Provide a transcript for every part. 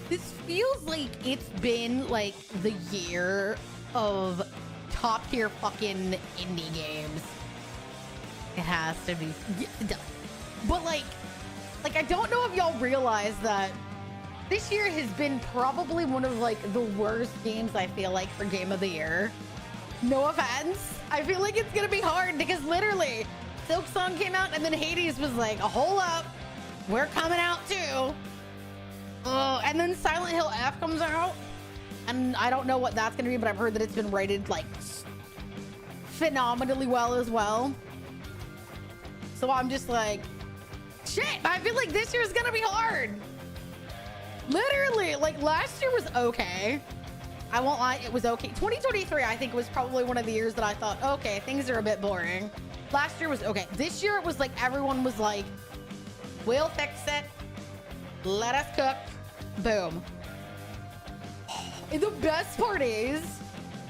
This feels like it's been like the year of top tier fucking indie games. It has to be. But like I don't know if y'all realize that this year has been probably one of like the worst games, I feel like, for Game of the Year. No offense. I feel like it's gonna be hard because literally Silksong came out and then Hades was like, hold up, we're coming out too. And then Silent Hill F comes out, and I don't know what that's gonna be, but I've heard that it's been rated like phenomenally well as well. So I'm just like, shit, I feel like this year's gonna be hard. Literally, like last year was okay. I won't lie, it was okay. 2023, I think, was probably one of the years that I thought, okay, things are a bit boring. Last year was okay. This year it was like everyone was like, we'll fix it. Let us cook. Boom. And the best part is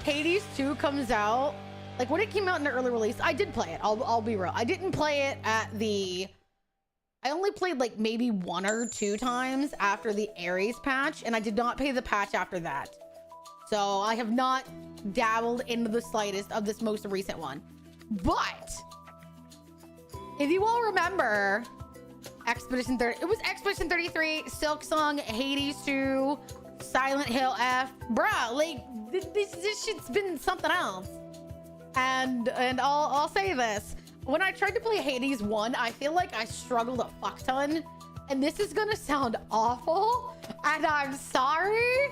Hades 2 comes out. Like when it came out in the early release, I did play it. I'll be real. I didn't play it at the... I only played like maybe 1 or 2 times after the Ares patch, and I did not pay the patch after that. So I have not dabbled into the slightest of this most recent one. But if you all remember, Expedition 30, it was Expedition 33, Silksong, Hades 2, Silent Hill F. Bruh, like this shit's been something else. And I'll say this. When I tried to play Hades 1, I feel like I struggled a fuck ton. And this is gonna sound awful, and I'm sorry,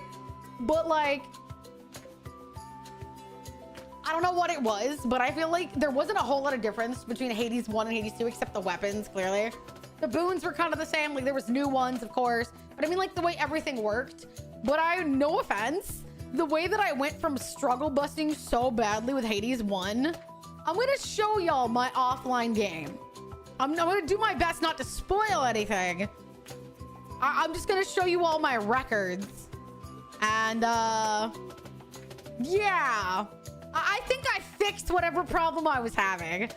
but like, I don't know what it was, but I feel like there wasn't a whole lot of difference between Hades 1 and Hades 2, except the weapons, clearly. The boons were kind of the same. Like, there was new ones, of course. But I mean, like, the way everything worked. But no offense, the way that I went from struggle busting so badly with Hades 1, I'm going to show y'all my offline game. I'm going to do my best not to spoil anything. I'm just going to show you all my records. And, yeah. I think I fixed whatever problem I was having.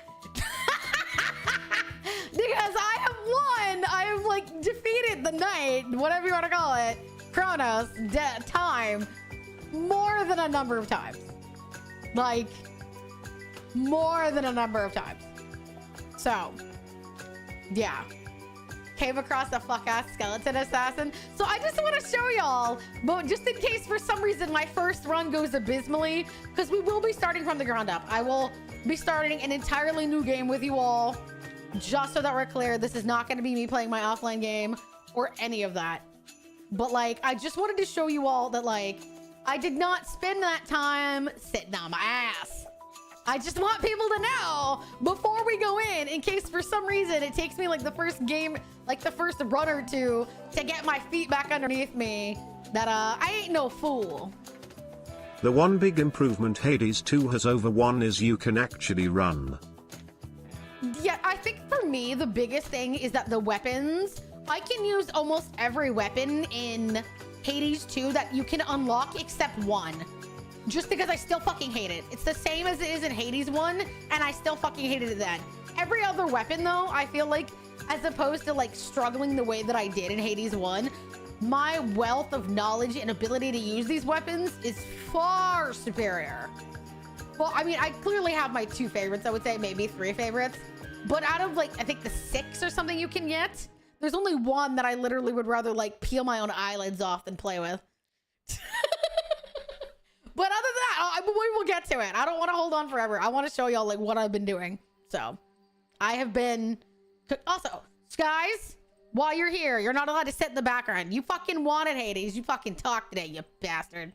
Because I have won. I have like defeated the knight, whatever you want to call it, Kronos, time, more than a number of times. Like, more than a number of times. So, yeah. Came across a fuck-ass skeleton assassin. So I just want to show y'all, but just in case for some reason my first run goes abysmally, because we will be starting from the ground up. I will be starting an entirely new game with you all, just so that we're clear. This is not going to be me playing my offline game or any of that. But like, I just wanted to show you all that like, I did not spend that time sitting on my ass. I just want people to know before we go in case for some reason it takes me like the first game, like the first run or two to get my feet back underneath me, that I ain't no fool. The one big improvement Hades 2 has over 1 is you can actually run. Yeah, I think for me, the biggest thing is that the weapons, I can use almost every weapon in Hades 2 that you can unlock except one. Just because I still fucking hate it. It's the same as it is in Hades 1, and I still fucking hated it then. Every other weapon, though, I feel like, as opposed to, like, struggling the way that I did in Hades 1, my wealth of knowledge and ability to use these weapons is far superior. Well, I mean, I clearly have my 2 favorites. I would say maybe 3 favorites. But out of, like, I think the 6 or something you can get, there's only 1 that I literally would rather, like, peel my own eyelids off than play with. But other than that, we will get to it. I don't want to hold on forever. I want to show y'all like what I've been doing. So I have been also, guys, while you're here, you're not allowed to sit in the background. You fucking wanted Hades. You fucking talk today, you bastard.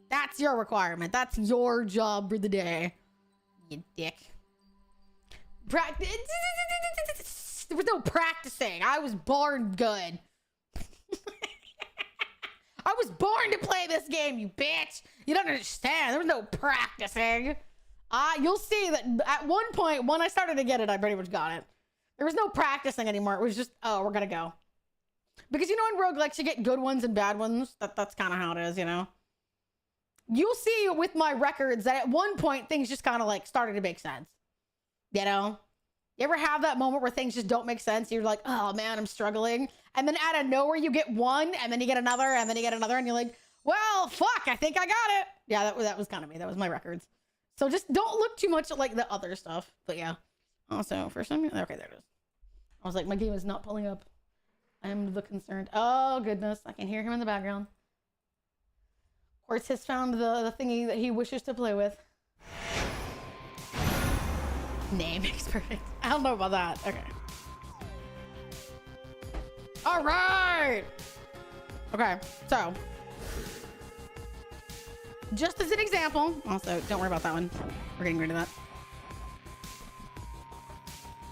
That's your requirement. That's your job for the day. You dick. Practice. There was no practicing. I was born good. I was born to play this game, you bitch. You don't understand. There was no practicing. You'll see that at one point, when I started to get it, I pretty much got it. There was no practicing anymore. It was just, oh, we're gonna go. Because you know in roguelikes, you get good ones and bad ones. That's kind of how it is, you know? You'll see with my records that at one point, things just kind of like started to make sense. You know? You ever have that moment where things just don't make sense? You're like, oh man, I'm struggling. And then out of nowhere, you get one, and then you get another, and then you get another, and you're like, well, fuck, I think I got it. Yeah, that was kind of me. That was my records. So just don't look too much at like the other stuff. But yeah. Also, for some reason, okay, there it is. I was like, my game is not pulling up. I am the concerned. Oh, goodness. I can hear him in the background. Quartz has found the thingy that he wishes to play with. Name expert. I don't know about that. Okay. All right. Okay, so just as an example, also don't worry about that one. We're getting rid of that.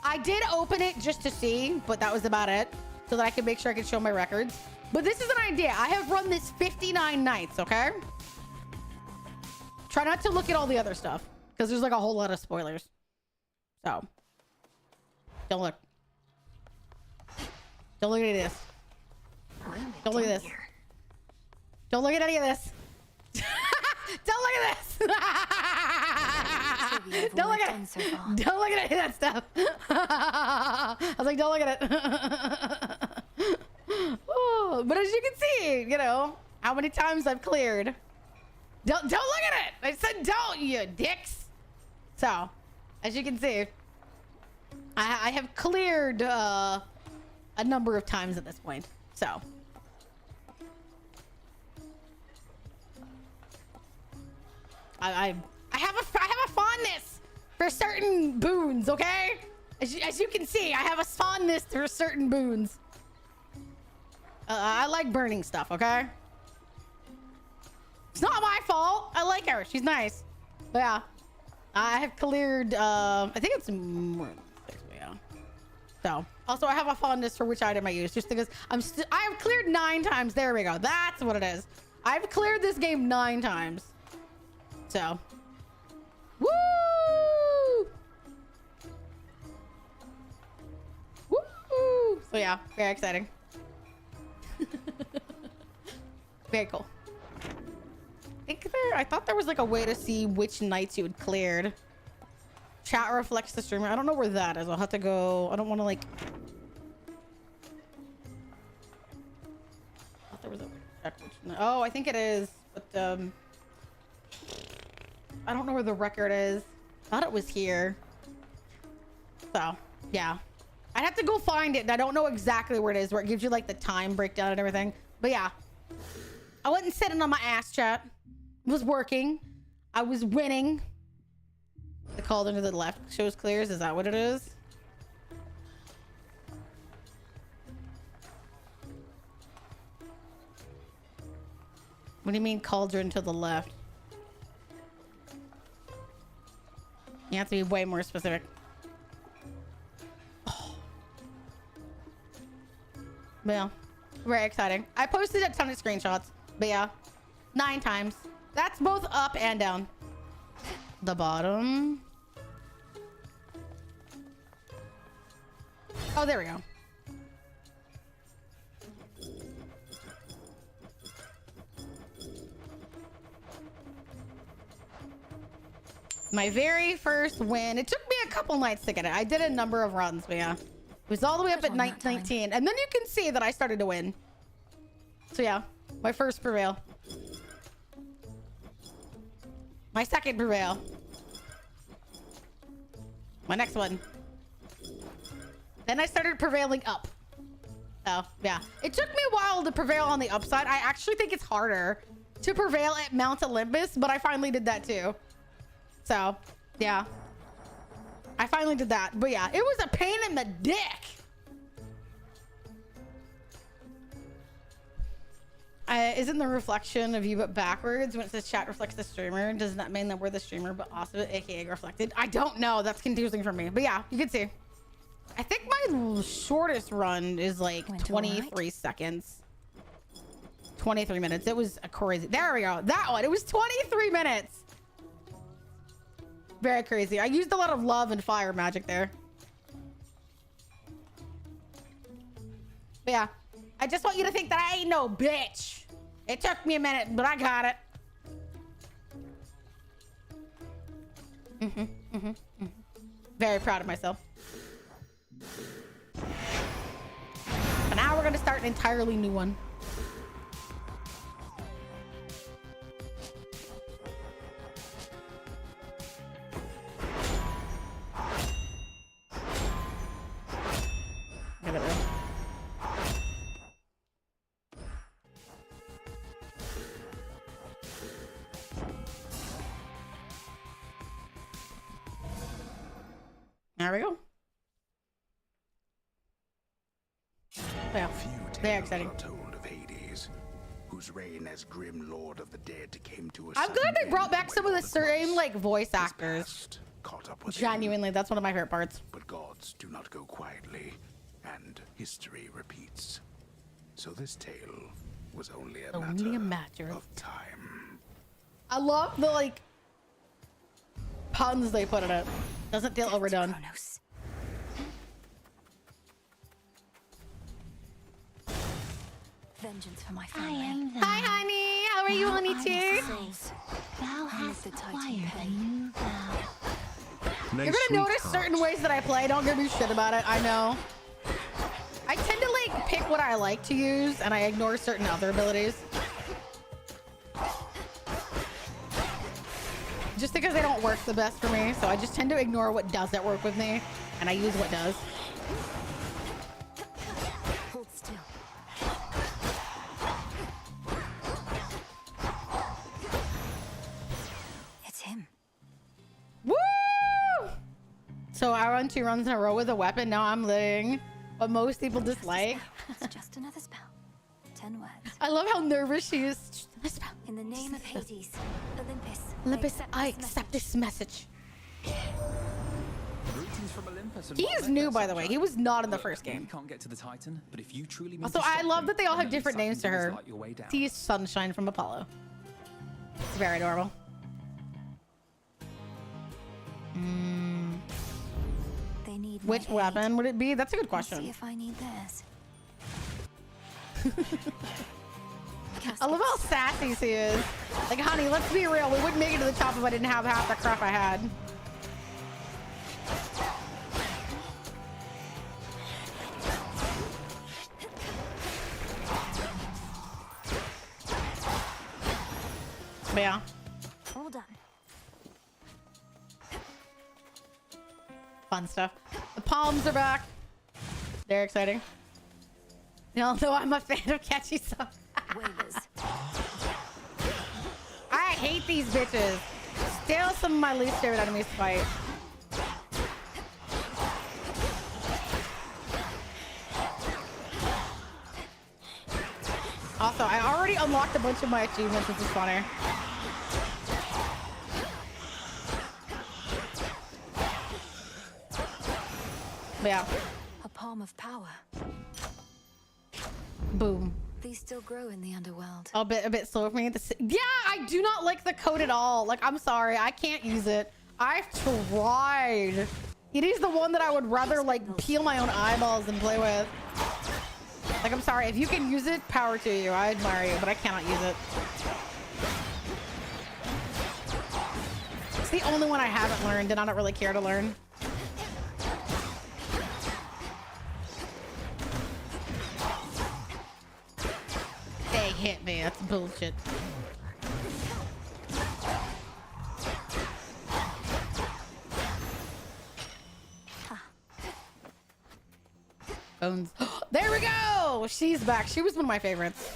I did open it just to see, but that was about it, so that I could make sure I could show my records. But this is an idea. I have run this 59 nights, okay? Try not to look at all the other stuff, because there's like a whole lot of spoilers. So, don't look. Don't look at any of this. Don't look at this. Don't look at any of this. Don't look at this. Don't look at it. Don't look at any of that stuff. I was like, don't look at it. Oh, but as you can see, you know, how many times I've cleared. Don't look at it. I said don't, you dicks. So, as you can see, I have cleared a number of times at this point. So, I have a fondness for certain boons, okay? As you can see, I have a fondness for certain boons. I like burning stuff, okay? It's not my fault. I like her. She's nice. But yeah, I have cleared. I think it's more than 6, but yeah. So also, I have a fondness for which item I use, just because I have cleared 9 times. There we go. That's what it is. I've cleared this game 9 times. So, woo! Woo! So yeah, very exciting. Very cool. I thought there was like a way to see which nights you had cleared. Chat reflects the streamer. I don't know where that is. I'll have to go. I don't want to like. I thought there was a. Oh, I think it is, but I don't know where the record is. Thought it was here. So yeah, I'd have to go find it, and I don't know exactly where it is, where it gives you like the time breakdown and everything. But yeah, I wasn't sitting on my ass, chat. It was working. I was winning. The cauldron to the left shows clears. Is that what it is? What do you mean cauldron to the left? You have to be way more specific. Oh. But yeah, very exciting. I posted a ton of screenshots, but yeah, 9 times. That's both up and down. The bottom. Oh, there we go. My very first win. It took me a couple nights to get it. I did a number of runs, but yeah. It was all the way up at 19. And then you can see that I started to win. So yeah, my first prevail. My second prevail. My next one. Then I started prevailing up. Oh, yeah. It took me a while to prevail on the upside. I actually think it's harder to prevail at Mount Olympus, but I finally did that too. So, yeah. I finally did that. But yeah, it was a pain in the dick. Isn't the reflection of you but backwards when it says chat reflects the streamer? Doesn't that mean that we're the streamer but also aka reflected? I don't know. That's confusing for me. But yeah, you can see. I think my shortest run is like 23 seconds. 23 minutes. It was a crazy. There we go. That one. It was 23 minutes. Very crazy. I used a lot of love and fire magic there. But yeah. I just want you to think that I ain't no bitch. It took me a minute, but I got it. Very proud of myself. But now we're gonna start an entirely new one. Give it a- There we go. Yeah, Few very tales exciting. are told of Hades, whose reign as grim lord of the dead came to a I'm sudden glad they brought end back some of when the all at same once like voice his actors. past caught up with him. Genuinely, that's one of my favorite parts. But gods do not go quietly, and history repeats. So this tale was only a matter of time. I love the like puns they put in it. Doesn't feel overdone. Kronos. Vengeance for my I family. am the Hi, honey. How are you, honey too? Thou hast acquired a new vow. Nay, You're gonna notice sweetheart. certain ways that I play. Don't give me shit about it. I know. I tend to like pick what I like to use, and I ignore certain other abilities. Just because they don't work the best for me, so I just tend to ignore what doesn't work with me, and I use what does. Hold still. It's him. Woo! So I run 2 runs in a row with a weapon. Now I'm living what most people dislike. It's just another spell. 10 words. I love how nervous she is. In the name of Hades, Olympus. Olympus, I accept this message. Greetings from Olympus and He what is a new, mess, by the way. He was not in the Look, first We game. can't get to the Titan, but if you truly mean Also, to I stop love him, that they all then have at least different I can names to do is her. light your way down. He's Sunshine from Apollo. It's very adorable. They need Which my weapon aid. would it be? That's a good Let's see question. if I need theirs. I love how sassy she is. Like, honey, let's be real. We wouldn't make it to the top if I didn't have half the crap I had. But yeah. All done. Fun stuff. The palms are back. They're exciting. Although I'm a fan of catchy songs. Wailers. I hate these bitches. Still some of my least favorite enemies to fight. Also, I already unlocked a bunch of my achievements, which is funny. But yeah, A palm of power. boom. These still grow in the underworld. A bit slow for me. Yeah, I do not like the code at all. Like, I'm sorry, I can't use it. I've tried. It is the one that I would rather like peel my own eyeballs and play with. Like, I'm sorry, if you can use it, power to you. I admire you, but I cannot use it. It's the only one I haven't learned, and I don't really care to learn. They hit me. That's bullshit. Bones. There we go. She's back. She was one of my favorites.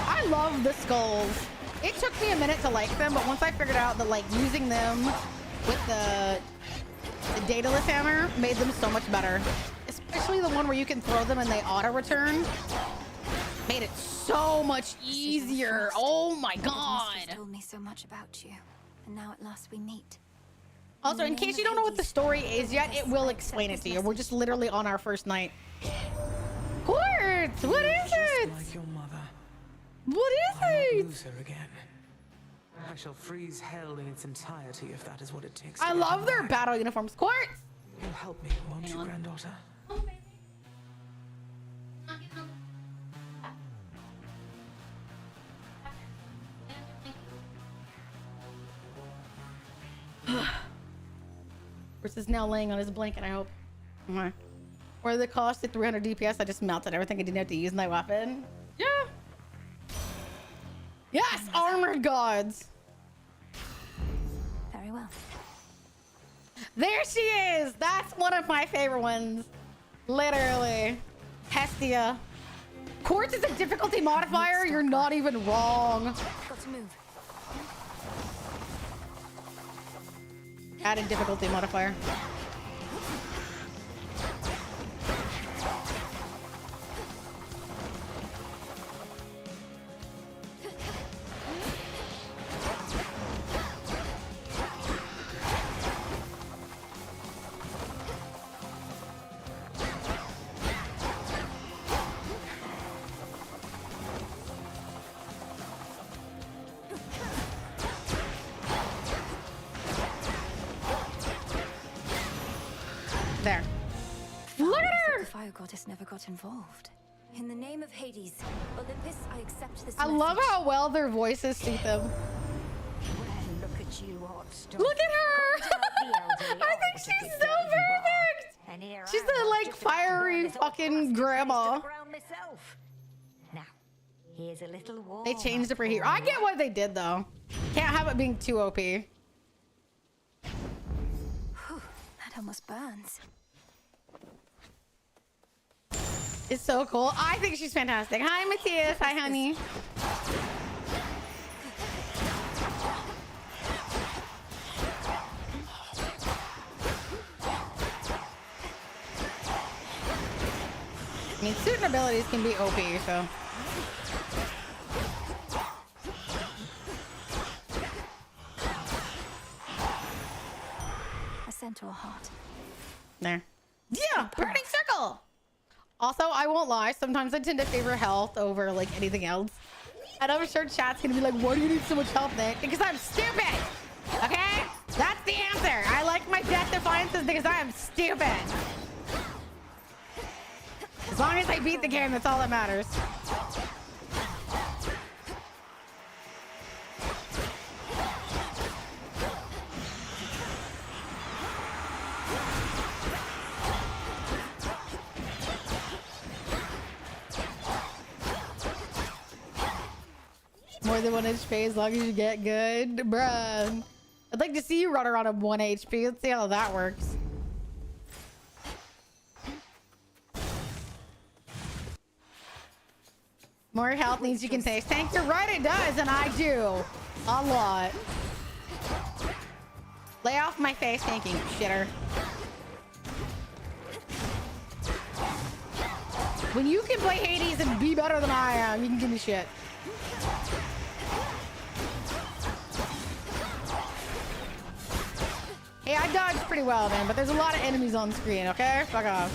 I love the skulls. It took me a minute to like them, but once I figured out that like using them with the dataless hammer made them so much better. Especially the one where you can throw them and they auto return. Made it so much easier. Oh my god. You've told me so much about you, and now at last we meet. Also, in case you don't know what the story is yet, it will explain it to you. We're just literally on our first night. Quartz, what is it? Like your mother, What is I it? won't lose her again. I shall freeze hell in its entirety if that is what it takes. To I get love her their back. battle uniforms. Quartz! You'll help me, won't you, granddaughter? Quartz is now laying on his blanket, I hope. Okay. Where the cost at 300 DPS, I just melted everything. I didn't have to use my weapon. Yeah. Yes, armored gods. Very well. There she is. That's one of my favorite ones. Literally. Hestia. Quartz is a difficulty modifier. You're not even wrong. Got to move. Added difficulty modifier. There. Look at her! The fire goddess never got involved. In the name of Hades, Olympus, I accept this I love message. how well their voices suit them. Well, look at you, hot stuff. Look at her! Got the elderly I think old she's to so be where you are. perfect! And here She's I the, am, like, just about to fiery burn this old fucking bastard grandma. to the ground myself. Now, here's a little warm. They changed it for here. I get what they did though. Can't have it being too OP. Whew, that almost burns. It's so cool. I think she's fantastic. Hi, Matthias. Hi, honey. I mean, certain abilities can be OP, so. A centaur heart. There. Yeah, burning circle. Also, I won't lie. Sometimes I tend to favor health over like anything else. And I'm sure chat's gonna be like, "Why do you need so much health, Nick?" Because I'm stupid. Okay, that's the answer. I like my death defiances because I am stupid. As long as I beat the game, that's all that matters. More than 1 HP as long as you get good. Bruh. I'd like to see you run around at 1 HP. Let's see how that works. More health means you can taste tank. You're right, it does, and I do. A lot. Lay off my face tanking, shitter. When you can play Hades and be better than I am, you can give me shit. Hey, I dodged pretty well, man, but there's a lot of enemies on screen, okay? Fuck off.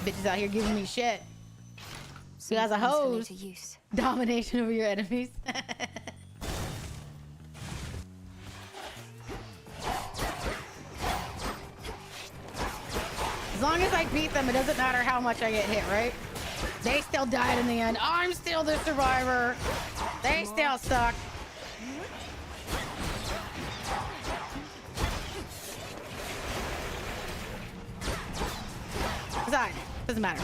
Bitches out here giving me shit. So as a hose, domination over your enemies. As long as I beat them, it doesn't matter how much I get hit, right? They still died in the end. I'm still the survivor. They still suck. Besides, doesn't matter.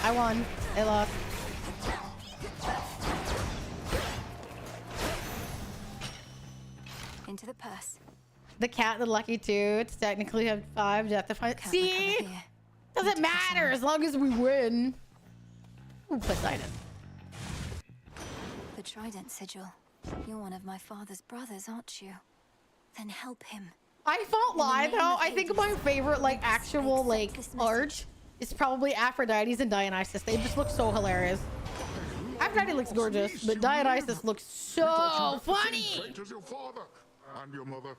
I won. They lost. Into the purse. The cat, the lucky 2. It's technically have 5 death defiance. See? Doesn't matter as long as we win. Ooh, Poseidon. The Trident Sigil. You're one of my father's brothers, aren't you? Then help him. I won't lie though. I think my favorite like actual like art is probably Aphrodite's and Dionysus. They just look so hilarious. Aphrodite looks gorgeous, but Dionysus looks so funny. As your father and your mother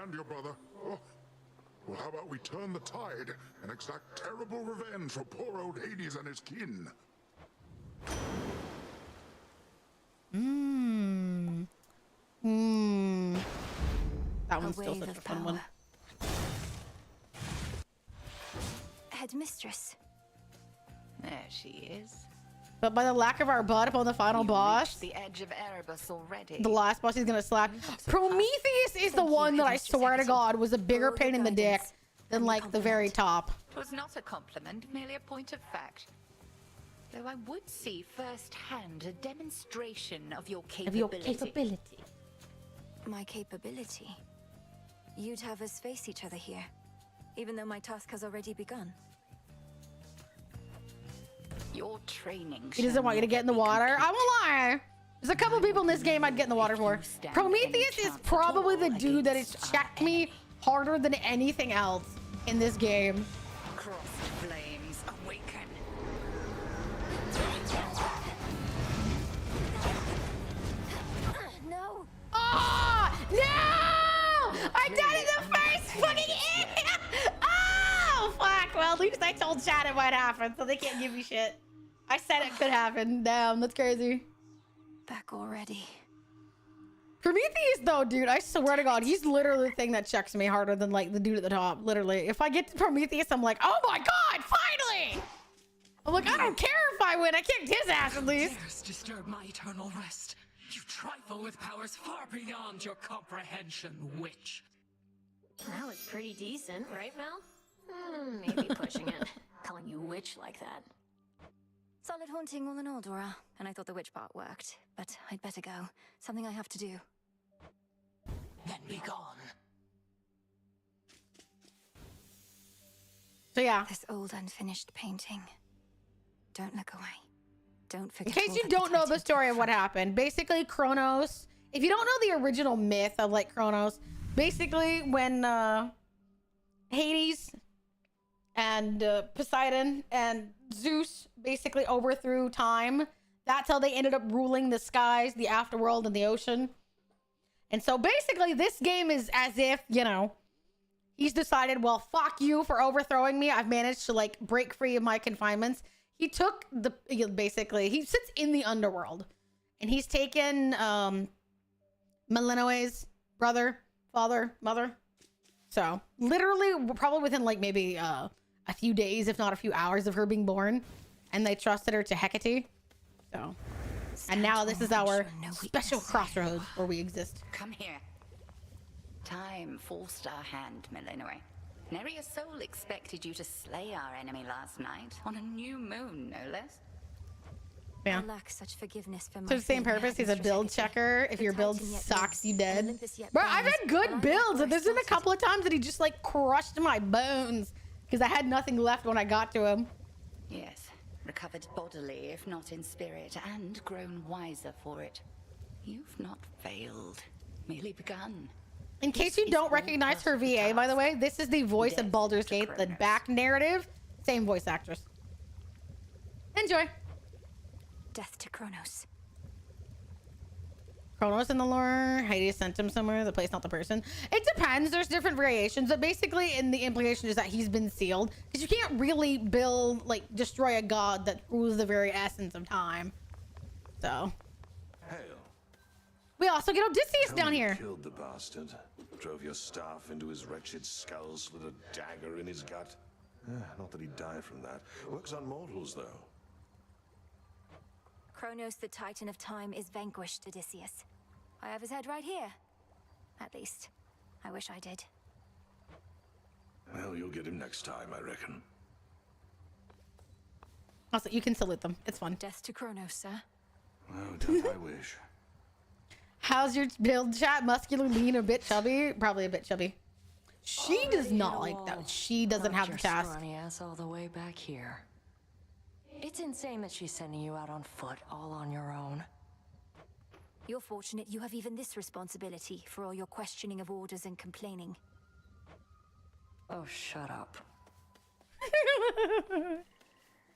and your brother. Oh. Well, how about we turn the tide and exact terrible revenge for poor old Hades and his kin? That one's still such a fun one. Headmistress. There she is. But by the lack of our butt upon the final boss, The edge of Erebus already. the last boss he's gonna slap. Prometheus is the one that I swear to God was a bigger pain in the dick than like the very top. It was not a compliment, merely a point of fact. Though I would see firsthand a demonstration of your capability. My capability? You'd have us face each other here, even though my task has already begun. Your training. He doesn't want you to get in the water. I won't lie. There's a couple people in this game I'd get in the water for. Prometheus is probably the dude that has checked me harder than anything else in this game. Crossed flames awaken. No! Oh! No! I died in the first fucking area! Oh, fuck. Well, at least I told chat it might happen, so they can't give me shit. I said it could happen. Damn, that's crazy. Back already. Prometheus, though, dude, I swear to God, he's literally the thing that checks me harder than, like, the dude at the top. Literally. If I get to Prometheus, I'm like, oh my God, finally! I'm like, I don't care if I win. I kicked his ass at least. Dares disturb my eternal rest. You trifle with powers far beyond your comprehension, witch. That was pretty decent, right, Mel? Maybe pushing it. Calling you witch like that. Solid haunting all in all, Dora. And I thought the witch part worked. But I'd better go. Something I have to do. Then be gone. So yeah. This old unfinished painting. Don't look away. Don't forget. In case you don't know the story of what happened, basically Kronos, if you don't know the original myth of like Kronos, basically when Hades and Poseidon and Zeus basically overthrew time, that's how they ended up ruling the skies, the afterworld, and the ocean. And so basically this game is as if, you know, he's decided, well, fuck you for overthrowing me. I've managed to like break free of my confinements. He took the, basically, he sits in the underworld and he's taken Melinoe's brother, father, mother. So literally probably within like maybe a few days, if not a few hours of her being born. And they trusted her to Hecate. So, and now this is our special crossroads where we exist. Come here. Time forced our hand, Melinoe. Nary a soul expected you to slay our enemy last night, on a new moon, no less. Yeah. I lack such forgiveness for my To the same purpose, he's a build checker. If your build sucks, you dead. Bro, I've had good builds, and there's been a couple of times that he just like crushed my bones because I had nothing left when I got to him. Yes, recovered bodily, if not in spirit, and grown wiser for it. You've not failed, merely begun. In case you don't recognize her VA, by the way, this is the voice of Baldur's Gate, the back narrative. Same voice actress. Enjoy. Death to Kronos. Kronos in the lore. Hades sent him somewhere. The place, not the person. It depends. There's different variations. But basically, in the implication is that he's been sealed. Because you can't really build, like, destroy a god that rules the very essence of time. So. Hail. We also get Odysseus down here. Killed the bastard. Drove your staff into his wretched skull, slid a dagger in his gut. Not that he'd die from that. Works on mortals, though. Kronos, the Titan of Time, is vanquished, Odysseus. I have his head right here. At least, I wish I did. Well, you'll get him next time, I reckon. Also, you can salute them. It's fun. Death to Kronos, sir. Oh, don't I wish. How's your build, chat? Muscular, lean, a bit chubby? Probably a bit chubby. She does not like that. She doesn't have the task. Scrawny ass all the way back here. It's insane that she's sending you out on foot all on your own. You're fortunate you have even this responsibility for all your questioning of orders and complaining. Oh, shut up.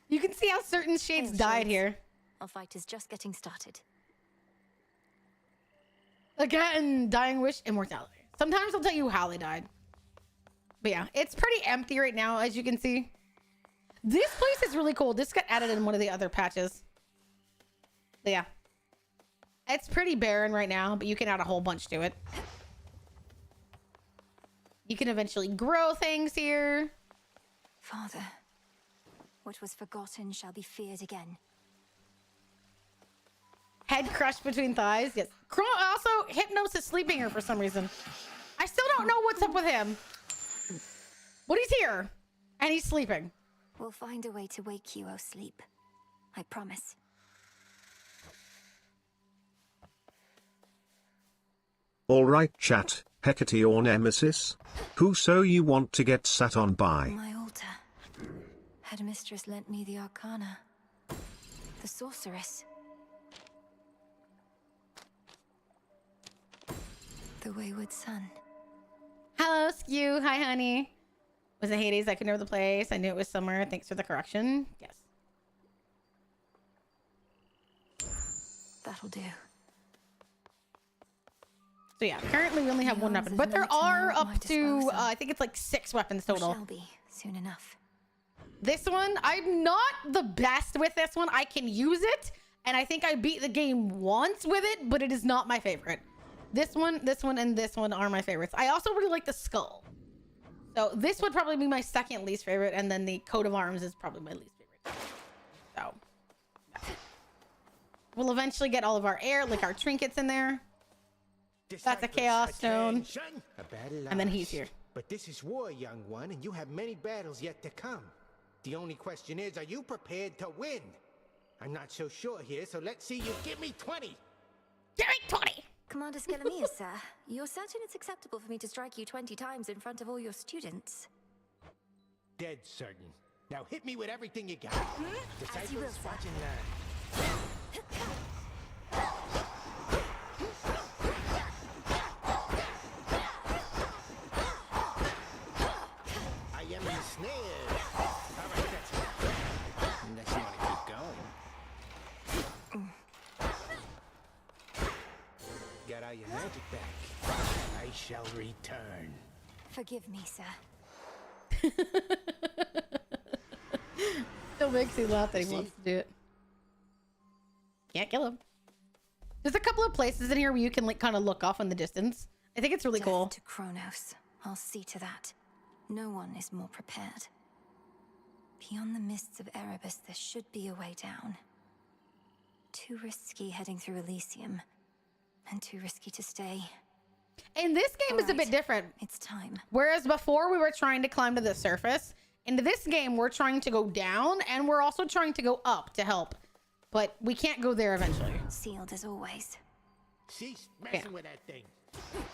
You can see how certain shades died here. Our fight is just getting started. Again, dying wish, immortality. Sometimes I'll tell you how they died. But yeah, it's pretty empty right now, as you can see. This place is really cool. This got added in one of the other patches. But yeah. It's pretty barren right now, but you can add a whole bunch to it. You can eventually grow things here. Father, what was forgotten shall be feared again. Head crushed between thighs. Yes. Also, Hypnos is sleeping here for some reason. I still don't know what's up with him. But he's here. And he's sleeping. We'll find a way to wake you, oh sleep. I promise. Alright chat, Hecate or Nemesis? Whoso you want to get sat on by. My altar. Headmistress lent me the Arcana. The Sorceress. The Wayward Sun. Hello, Skew. Hi, honey. Was it Hades? I could know the place. I knew it was somewhere. Thanks for the correction. Yes. That'll do. So yeah, currently we only have one weapon, but there are up to, I think it's like 6 weapons total. Shall be soon enough. This one, I'm not the best with this one. I can use it, and I think I beat the game once with it, but it is not my favorite. This one, and this one are my favorites. I also really like the skull. So this would probably be my second least favorite, and then the coat of arms is probably my least favorite. So we'll eventually get all of our like our trinkets in there. That's a chaos stone. And then he's here. But this is war, young one, and you have many battles yet to come. The only question is, are you prepared to win? I'm not so sure here, so let's see you give me 20. Give me 20! Commander Skelemia, sir, you're certain it's acceptable for me to strike you 20 times in front of all your students? Dead certain. Now hit me with everything you got. As you will, sir. Watch and learn. I am ensnared. All right, that's it. Unless you want to keep going. Got all your magic back. I shall return. Forgive me, sir. Still makes me laugh that he wants to do it. Can't kill him. There's a couple of places in here where you can like kind of look off in the distance. I think it's really cool. To Kronos. I'll see to that. No one is more prepared. Beyond the mists of Erebus, there should be a way down. Too risky heading through Elysium. And too risky to stay. And this game is a bit different. It's time. Whereas before we were trying to climb to the surface, into this game we're trying to go down, and we're also trying to go up to help. But we can't go there eventually. Sealed as always. Cease messing with that thing.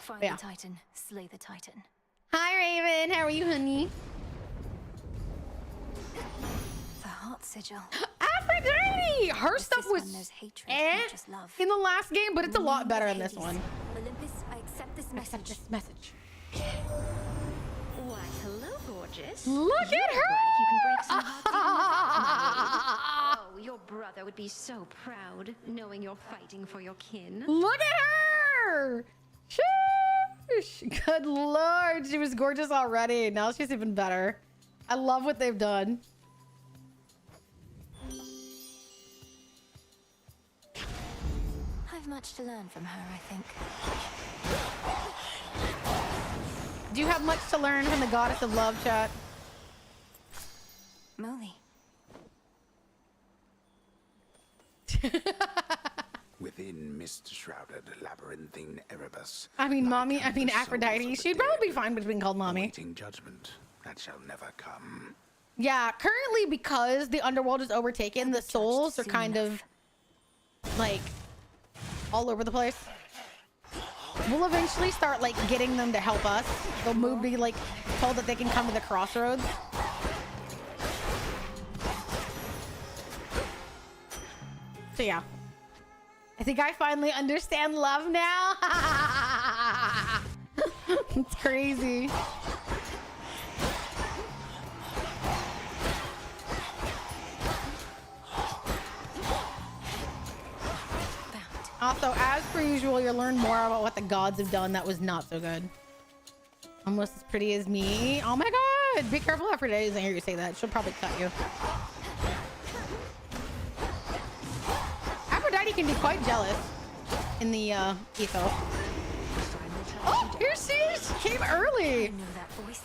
Find the Titan. Slay the Titan. Hi, Raven. How are you, honey? The Heart Sigil. Aphrodite! Her stuff was in the last game, but it's a lot better in this one. Olympus, I accept this message. Why, hello, gorgeous. Look at her! You can break some hearts. Oh, your brother would be so proud, knowing you're fighting for your kin. Look at her! Sheesh. Good lord, she was gorgeous already. Now she's even better. I love what they've done. I've much to learn from her, I think. Do you have much to learn from the goddess of love, chat? Molly. Within mist-shrouded labyrinthine Erebus. I mean, mommy. I mean, Aphrodite. She'd probably be fine with being called mommy. Awaiting judgment that shall never come. Yeah, currently because the underworld is overtaken, the souls are kind of like all over the place. We'll eventually start like getting them to help us. They'll move be like told that they can come to the crossroads. So yeah. I think I finally understand love now. It's crazy. Also, as per usual, you'll learn more about what the gods have done that was not so good. Almost as pretty as me. Oh my god! Be careful, Aphrodite doesn't hear you say that. She'll probably cut you. Aphrodite can be quite jealous in the eco. Oh, here she is! She came early! I know that voice.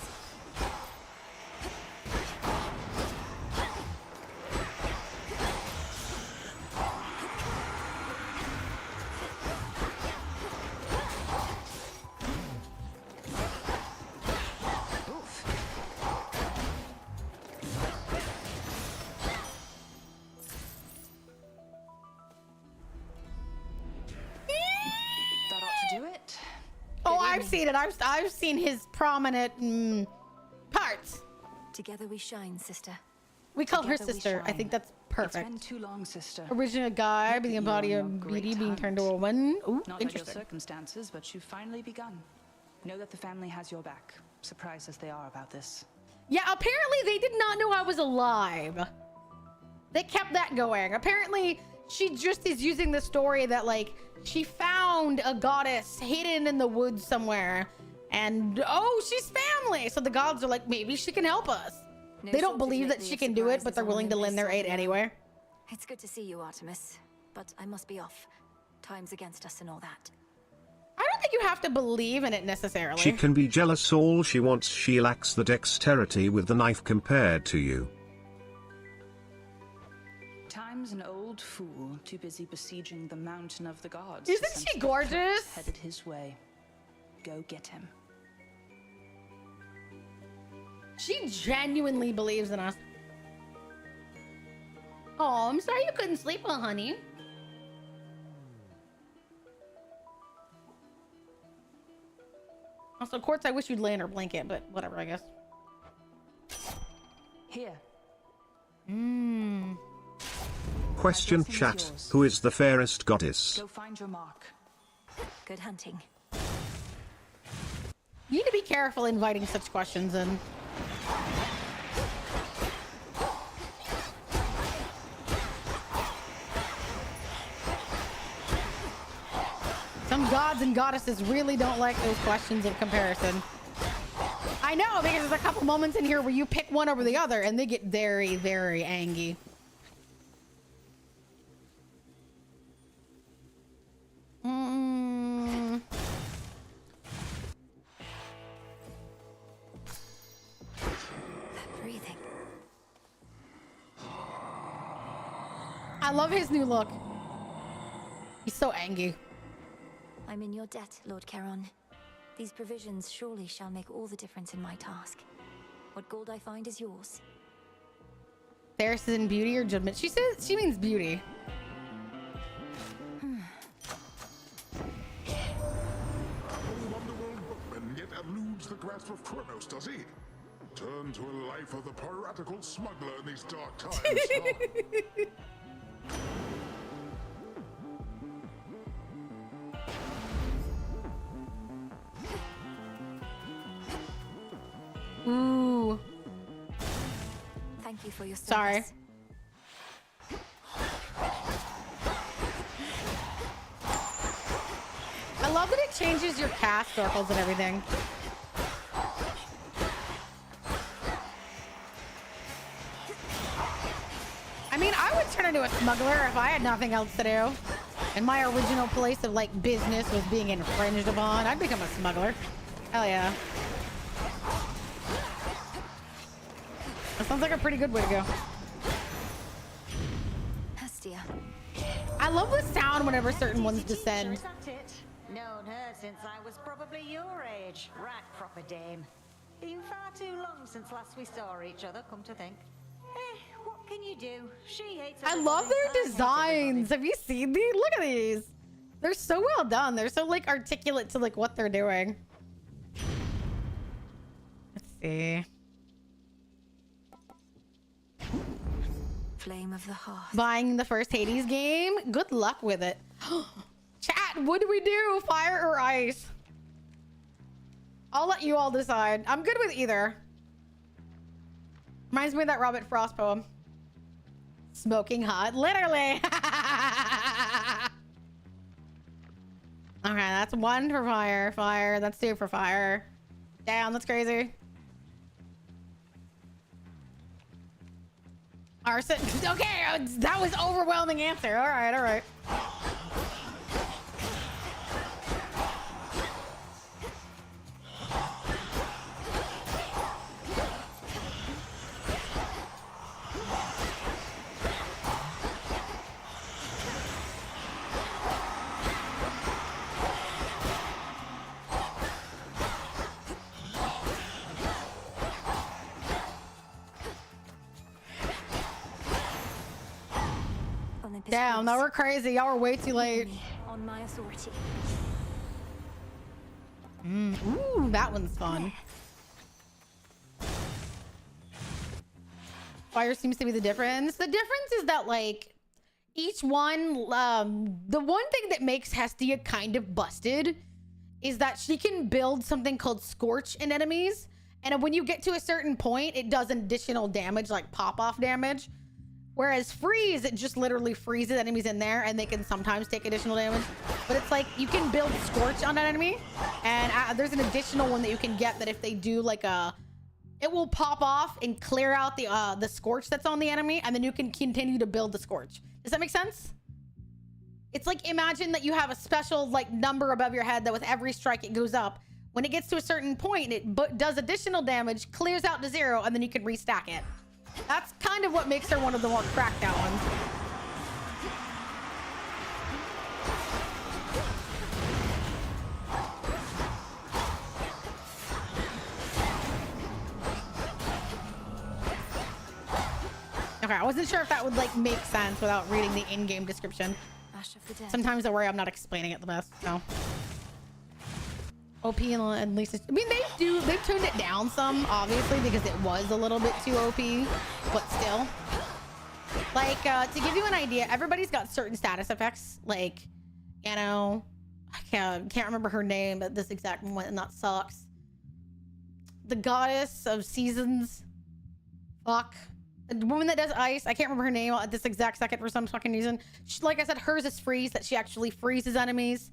I've seen it. I've seen his prominent parts. Together we shine, sister. We call her sister. I think that's perfect. It's been too long, sister. Original guy being a body of beauty being turned to a woman. Ooh, Not interesting. ideal circumstances, but you've finally begun. Know that the family has your back, surprised as they are about this. Yeah, apparently they did not know I was alive. They kept that going. Apparently she just is using the story that like she found a goddess hidden in the woods somewhere and oh, she's family. So the gods are like, maybe she can help us. They don't believe that she can do it, but they're willing to lend their aid anyway. It's good to see you, Artemis, but I must be off. Time's against us and all that. I don't think you have to believe in it necessarily. She can be jealous all she wants. She lacks the dexterity with the knife compared to you. Time's an old fool, too busy besieging the mountain of the gods. Isn't she gorgeous? Headed his way. Go get him. She genuinely believes in us. Oh, I'm sorry you couldn't sleep well, honey. Also, Quartz, I wish you'd lay in her blanket, but whatever, I guess. Here. Question chat, who is the fairest goddess? Go find your mark. Good hunting. You need to be careful inviting such questions in. Some gods and goddesses really don't like those questions of comparison. I know, because there's a couple moments in here where you pick one over the other and they get very, very angry. Breathing. I love his new look. He's so angry. I'm in your debt, Lord Charon. These provisions surely shall make all the difference in my task. What gold I find is yours. Fairest in beauty or judgment? She says she means beauty. Wonderworld bookman yet eludes the grasp of Kronos, does he? Turn to a life of the piratical smuggler in these dark times. Ooh. Thank you for your service. Sorry. I love that it changes your cast circles and everything. I mean, I would turn into a smuggler if I had nothing else to do. And my original place of like business was being infringed upon. I'd become a smuggler. Hell yeah. That sounds like a pretty good way to go. Hestia. I love the sound whenever certain ones descend. Known her since I was probably your age. Right, proper dame. Been far too long since last we saw each other, come to think. What can you do? She hates I love their designs. Have you seen these? Look at these. They're so well done. They're so like articulate to like what they're doing. Let's see. Flame of the Hearth. Buying the first Hades game. Good luck with it. Chat, what do we do? Fire or ice? I'll let you all decide. I'm good with either. Reminds me of that Robert Frost poem. Smoking hot. Literally. Okay, that's 1 for fire. Fire. That's 2 for fire. Damn, that's crazy. Arson. Okay, that was overwhelming answer. All right, all right. Damn, that were crazy. Y'all were way too late. On my authority. Ooh, that one's fun. Fire seems to be the difference. The difference is that, like, each one, the one thing that makes Hestia kind of busted is that she can build something called Scorch in enemies. And when you get to a certain point, it does additional damage, like pop-off damage. Whereas Freeze, it just literally freezes enemies in there and they can sometimes take additional damage. But it's like, you can build Scorch on an enemy. And there's an additional one that you can get that if they do like it will pop off and clear out the Scorch that's on the enemy. And then you can continue to build the Scorch. Does that make sense? It's like, imagine that you have a special like number above your head that with every strike it goes up. When it gets to a certain point, it does additional damage, clears out to 0, and then you can restack it. That's kind of what makes her one of the more cracked out ones. Okay, I wasn't sure if that would like make sense without reading the in-game description. Sometimes I worry I'm not explaining it the best, so. OP and Lisa, I mean, they've toned it down some, obviously, because it was a little bit too OP, but still. Like, to give you an idea, everybody's got certain status effects, like, you know, I can't remember her name at this exact moment, and that sucks. The goddess of seasons. Fuck. The woman that does ice, I can't remember her name at this exact second for some fucking reason. Like I said, hers is freeze, that she actually freezes enemies.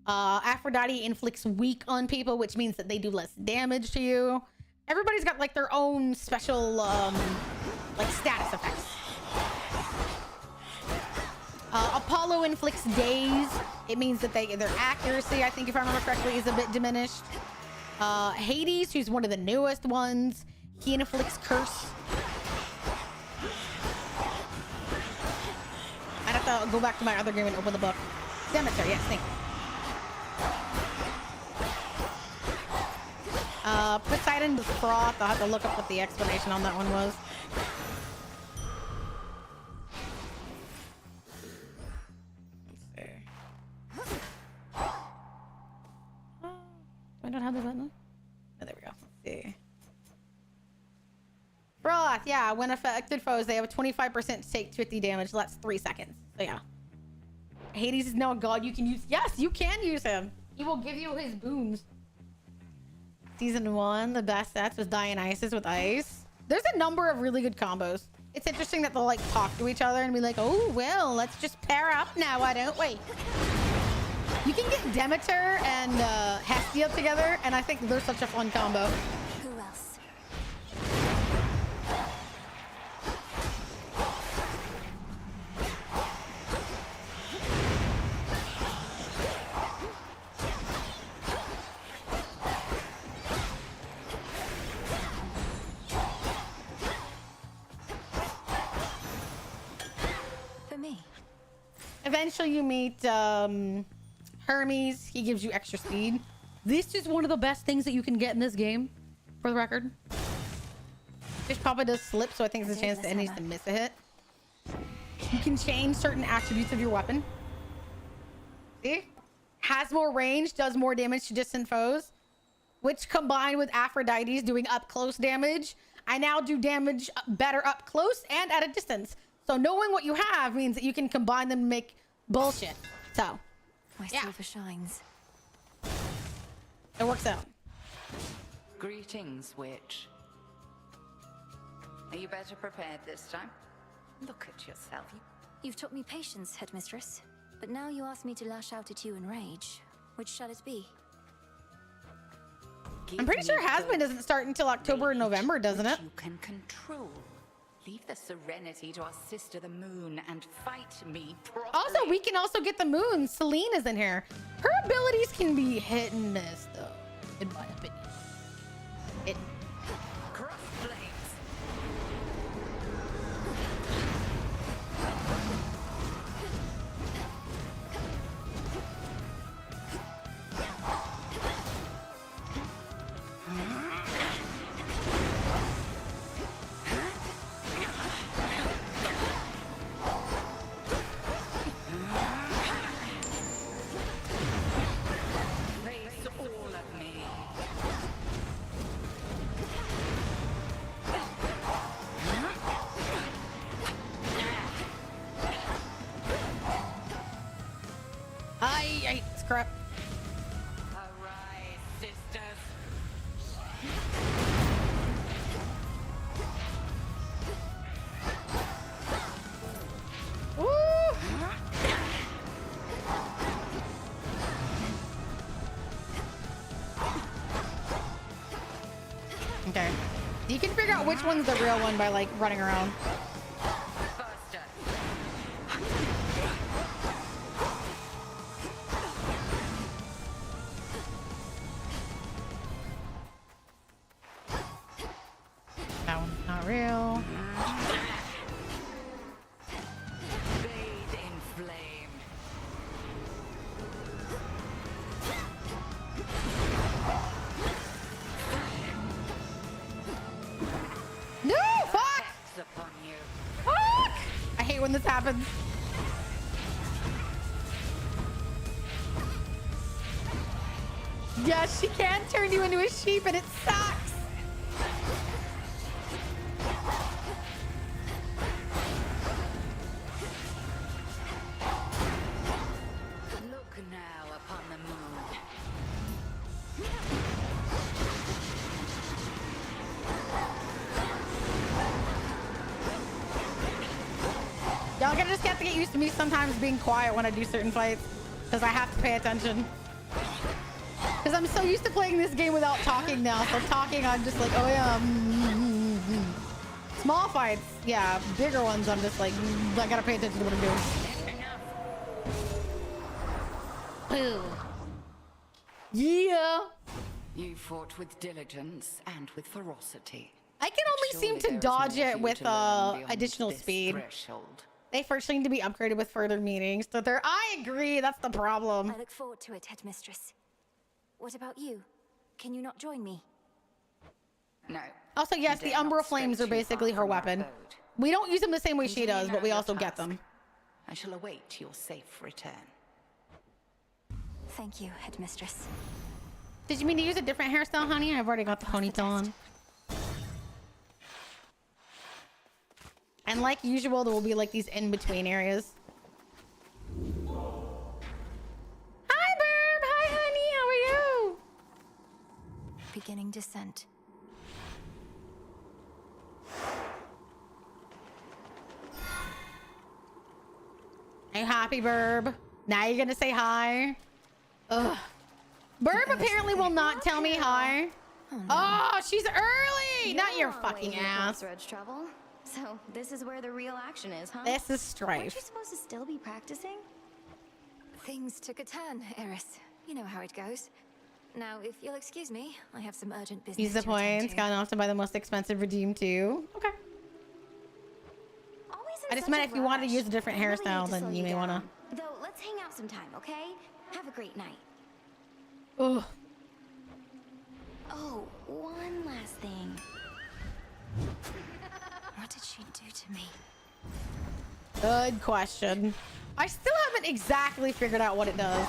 Aphrodite inflicts weak on people, which means that they do less damage to you. Everybody's got like their own special like status effects. Apollo inflicts daze. It means that their accuracy, I think if I remember correctly, is a bit diminished. Hades, who's one of the newest ones, he inflicts curse. I'd have to go back to my other game and open the book. Demeter, yes, thank you. Poseidon Froth. I'll have to look up what the explanation on that one was. Let's see. I don't have the button. Oh, there we go. Let's see. Froth, yeah. When affected foes, they have a 25% to take 50 damage. So that's 3 seconds. So yeah. Hades is now a god you can use. Yes, you can use him. He will give you his boons. Season 1, the best sets was Dionysus with ice. There's a number of really good combos. It's interesting that they'll like talk to each other and be like, oh, well, let's just pair up now, why don't we? You can get Demeter and Hestia together, and I think they're such a fun combo. Who else? Eventually you meet Hermes. He gives you extra speed. This is one of the best things that you can get in this game, for the record. Fish Papa does slip, so I think there's a chance that it needs to miss a hit. You can change certain attributes of your weapon. See? Has more range, does more damage to distant foes, which combined with Aphrodite's doing up close damage, I now do damage better up close and at a distance. So knowing what you have means that you can combine them and make bullshit. So, my silver shines. It works out. Greetings, witch. Are you better prepared this time? Look at yourself. You've taught me patience, headmistress. But now you ask me to lash out at you in rage. Which shall it be? I'm pretty sure Hasbin doesn't start until October and November, doesn't it? You can control. Leave the serenity to our sister the moon and fight me properly. Also, we can also get the moon. Celine is in here. Her abilities can be hit and miss, though, in my opinion. Cross blades. Face all of me. I scrap. Arise, sisters. Woo! Okay. You can figure out which one's the real one by like running around. That one's not real. Bathe in flame. No! Fuck! Upon you. Fuck! I hate when this happens. Yes, she can turn you into a sheep and it sucks. Look now upon the moon. Y'all gonna just have to get used to me sometimes being quiet when I do certain fights. Because I have to pay attention. Because I'm so used to playing this game without talking now. So talking, I'm just like, oh yeah. Small fights, yeah. Bigger ones, I'm just like, I gotta pay attention to what I'm doing. Boo. Yeah. You fought with diligence and with ferocity. I can only seem to dodge it with additional speed. Threshold. They first seem to be upgraded with further meanings. So they're, I agree, that's the problem. I look forward to it, Headmistress. What about you? Can you not join me? No. Also, yes, the Umbra Flames are basically her weapon. We don't use them the same way she does, but we also get them. I shall await your safe return. Thank you, Headmistress. Did you mean to use a different hairstyle, honey? I've already got the ponytail on. And like usual, there will be like these in-between areas. Hi, Burb! Hi, honey! How are you? Beginning descent. Are you happy, Burb? Now you're gonna say hi? Ugh. Burb apparently will not tell me hi. Oh, she's early! Not your fucking ass. Trouble. So this is where the real action is, huh? This is strife. Aren't you supposed to still be practicing? Things took a turn, Eris. You know how it goes. Now, if you'll excuse me, I have some urgent business. Use the points. Gotten off to buy the most expensive redeem too. Okay. I just meant if you wanted to use a different hairstyle, then you may wanna. Though, let's hang out sometime, okay? Have a great night. Ugh. Oh, one last thing. What did she do to me? Good question. I still haven't exactly figured out what it does.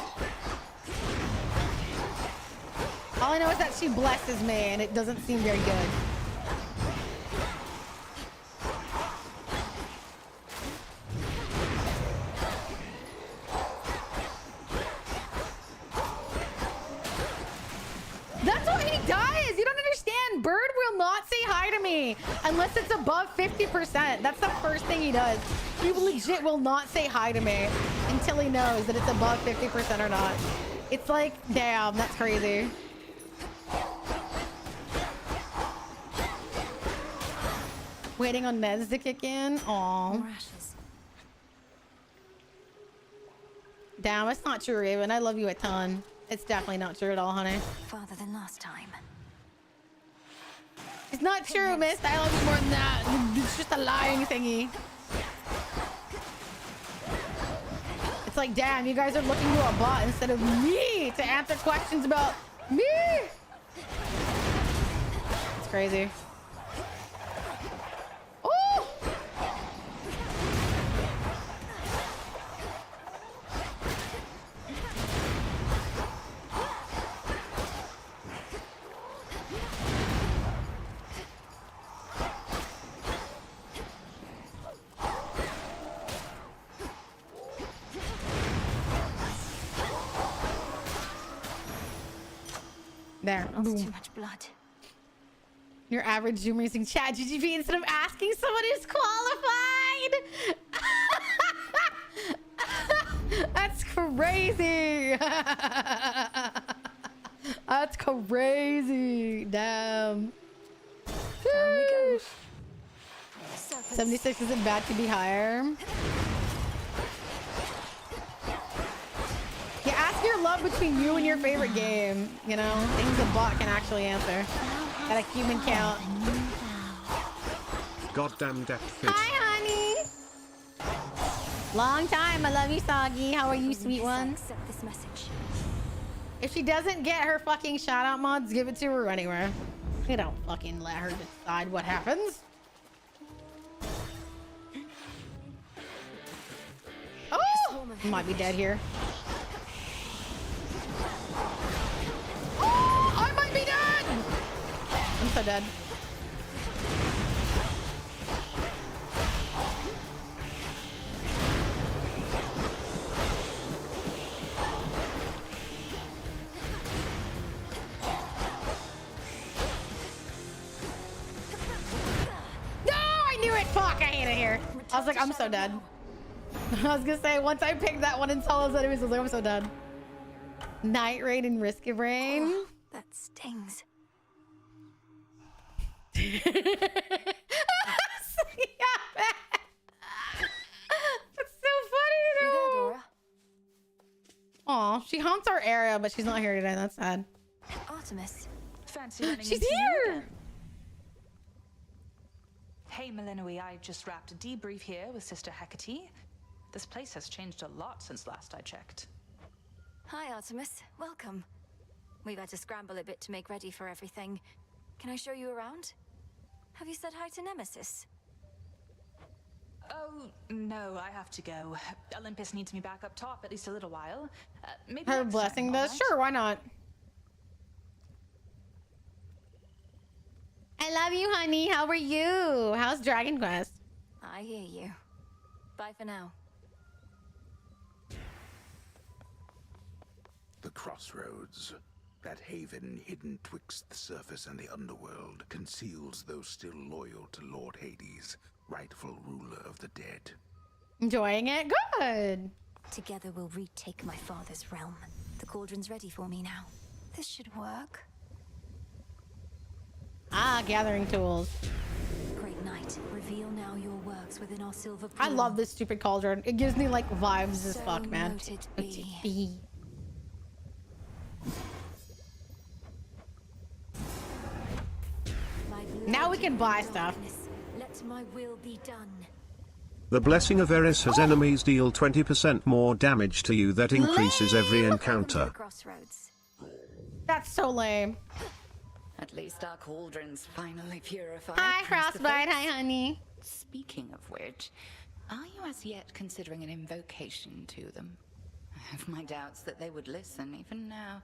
All I know is that she blesses me, and it doesn't seem very good. That's what he does! You don't understand! Bird will not say hi to me unless it's above 50%. That's the first thing he does. He legit will not say hi to me until he knows that it's above 50% or not. It's like, damn, that's crazy. Waiting on meds to kick in? Aww. Damn, it's not true, Raven. I love you a ton. It's definitely not true at all, honey. Farther than last time. It's not true, miss. I love you more than that. It's just a lying thingy. It's like, damn, you guys are looking to a bot instead of me to answer questions about me. It's crazy. Oh! There. That's too much blood. Your average Zoom using chat GGP instead of asking someone who's qualified. That's crazy. That's crazy. Damn. Down we go. 76 isn't bad to be higher. Yeah, ask your love between you and your favorite game. You know, things a bot can actually answer. That a human count. Goddamn depth fit. Hi, honey. Long time. I love you, Soggy. How are you, sweet one? Accept this message. If she doesn't get her fucking shout out mods, give it to her anywhere. We don't fucking let her decide what happens. Oh! Might be dead here. Oh! I might be dead! I'm so dead. No! I knew it! Fuck! I hate it here. I was like, I'm so dead. I was gonna say, once I picked that one and saw those enemies, I was like, I'm so dead. Night Raid and Risk of Rain. Oh, that stings. That's so funny though. Aw, she haunts our area, but she's not here today. That's sad. Artemis. Fancy running She's into you here. again. Hey, Melinoi, I just wrapped a debrief here with Sister Hecate. This place has changed a lot since last I checked. Hi, Artemis. Welcome. We've had to scramble a bit to make ready for everything. Can I show you around? Have you said hi to Nemesis? Oh, no, I have to go. Olympus needs me back up top at least a little while. Maybe Her next blessing time, does? all right? Sure, why not? I love you, honey. How are you? How's Dragon Quest? I hear you. Bye for now. The crossroads. That haven hidden twixt the surface and the underworld conceals those still loyal to Lord Hades, rightful ruler of the dead. Enjoying it? Good. Together we'll retake my father's realm. The cauldron's ready for me now. This should work. Ah, gathering tools. Great night. Reveal now your works within our silver pool. I love this stupid cauldron. It gives me like vibes as So fuck, man. noted be. Now we can buy stuff. Let my will be done. The Blessing of Eris has enemies deal 20% more damage to you that increases every encounter. Crossroads. That's so lame. At least our cauldron's finally purified. Hi, face to Frostbite. face. Hi, honey. Speaking of which, are you as yet considering an invocation to them? I have my doubts that they would listen even now.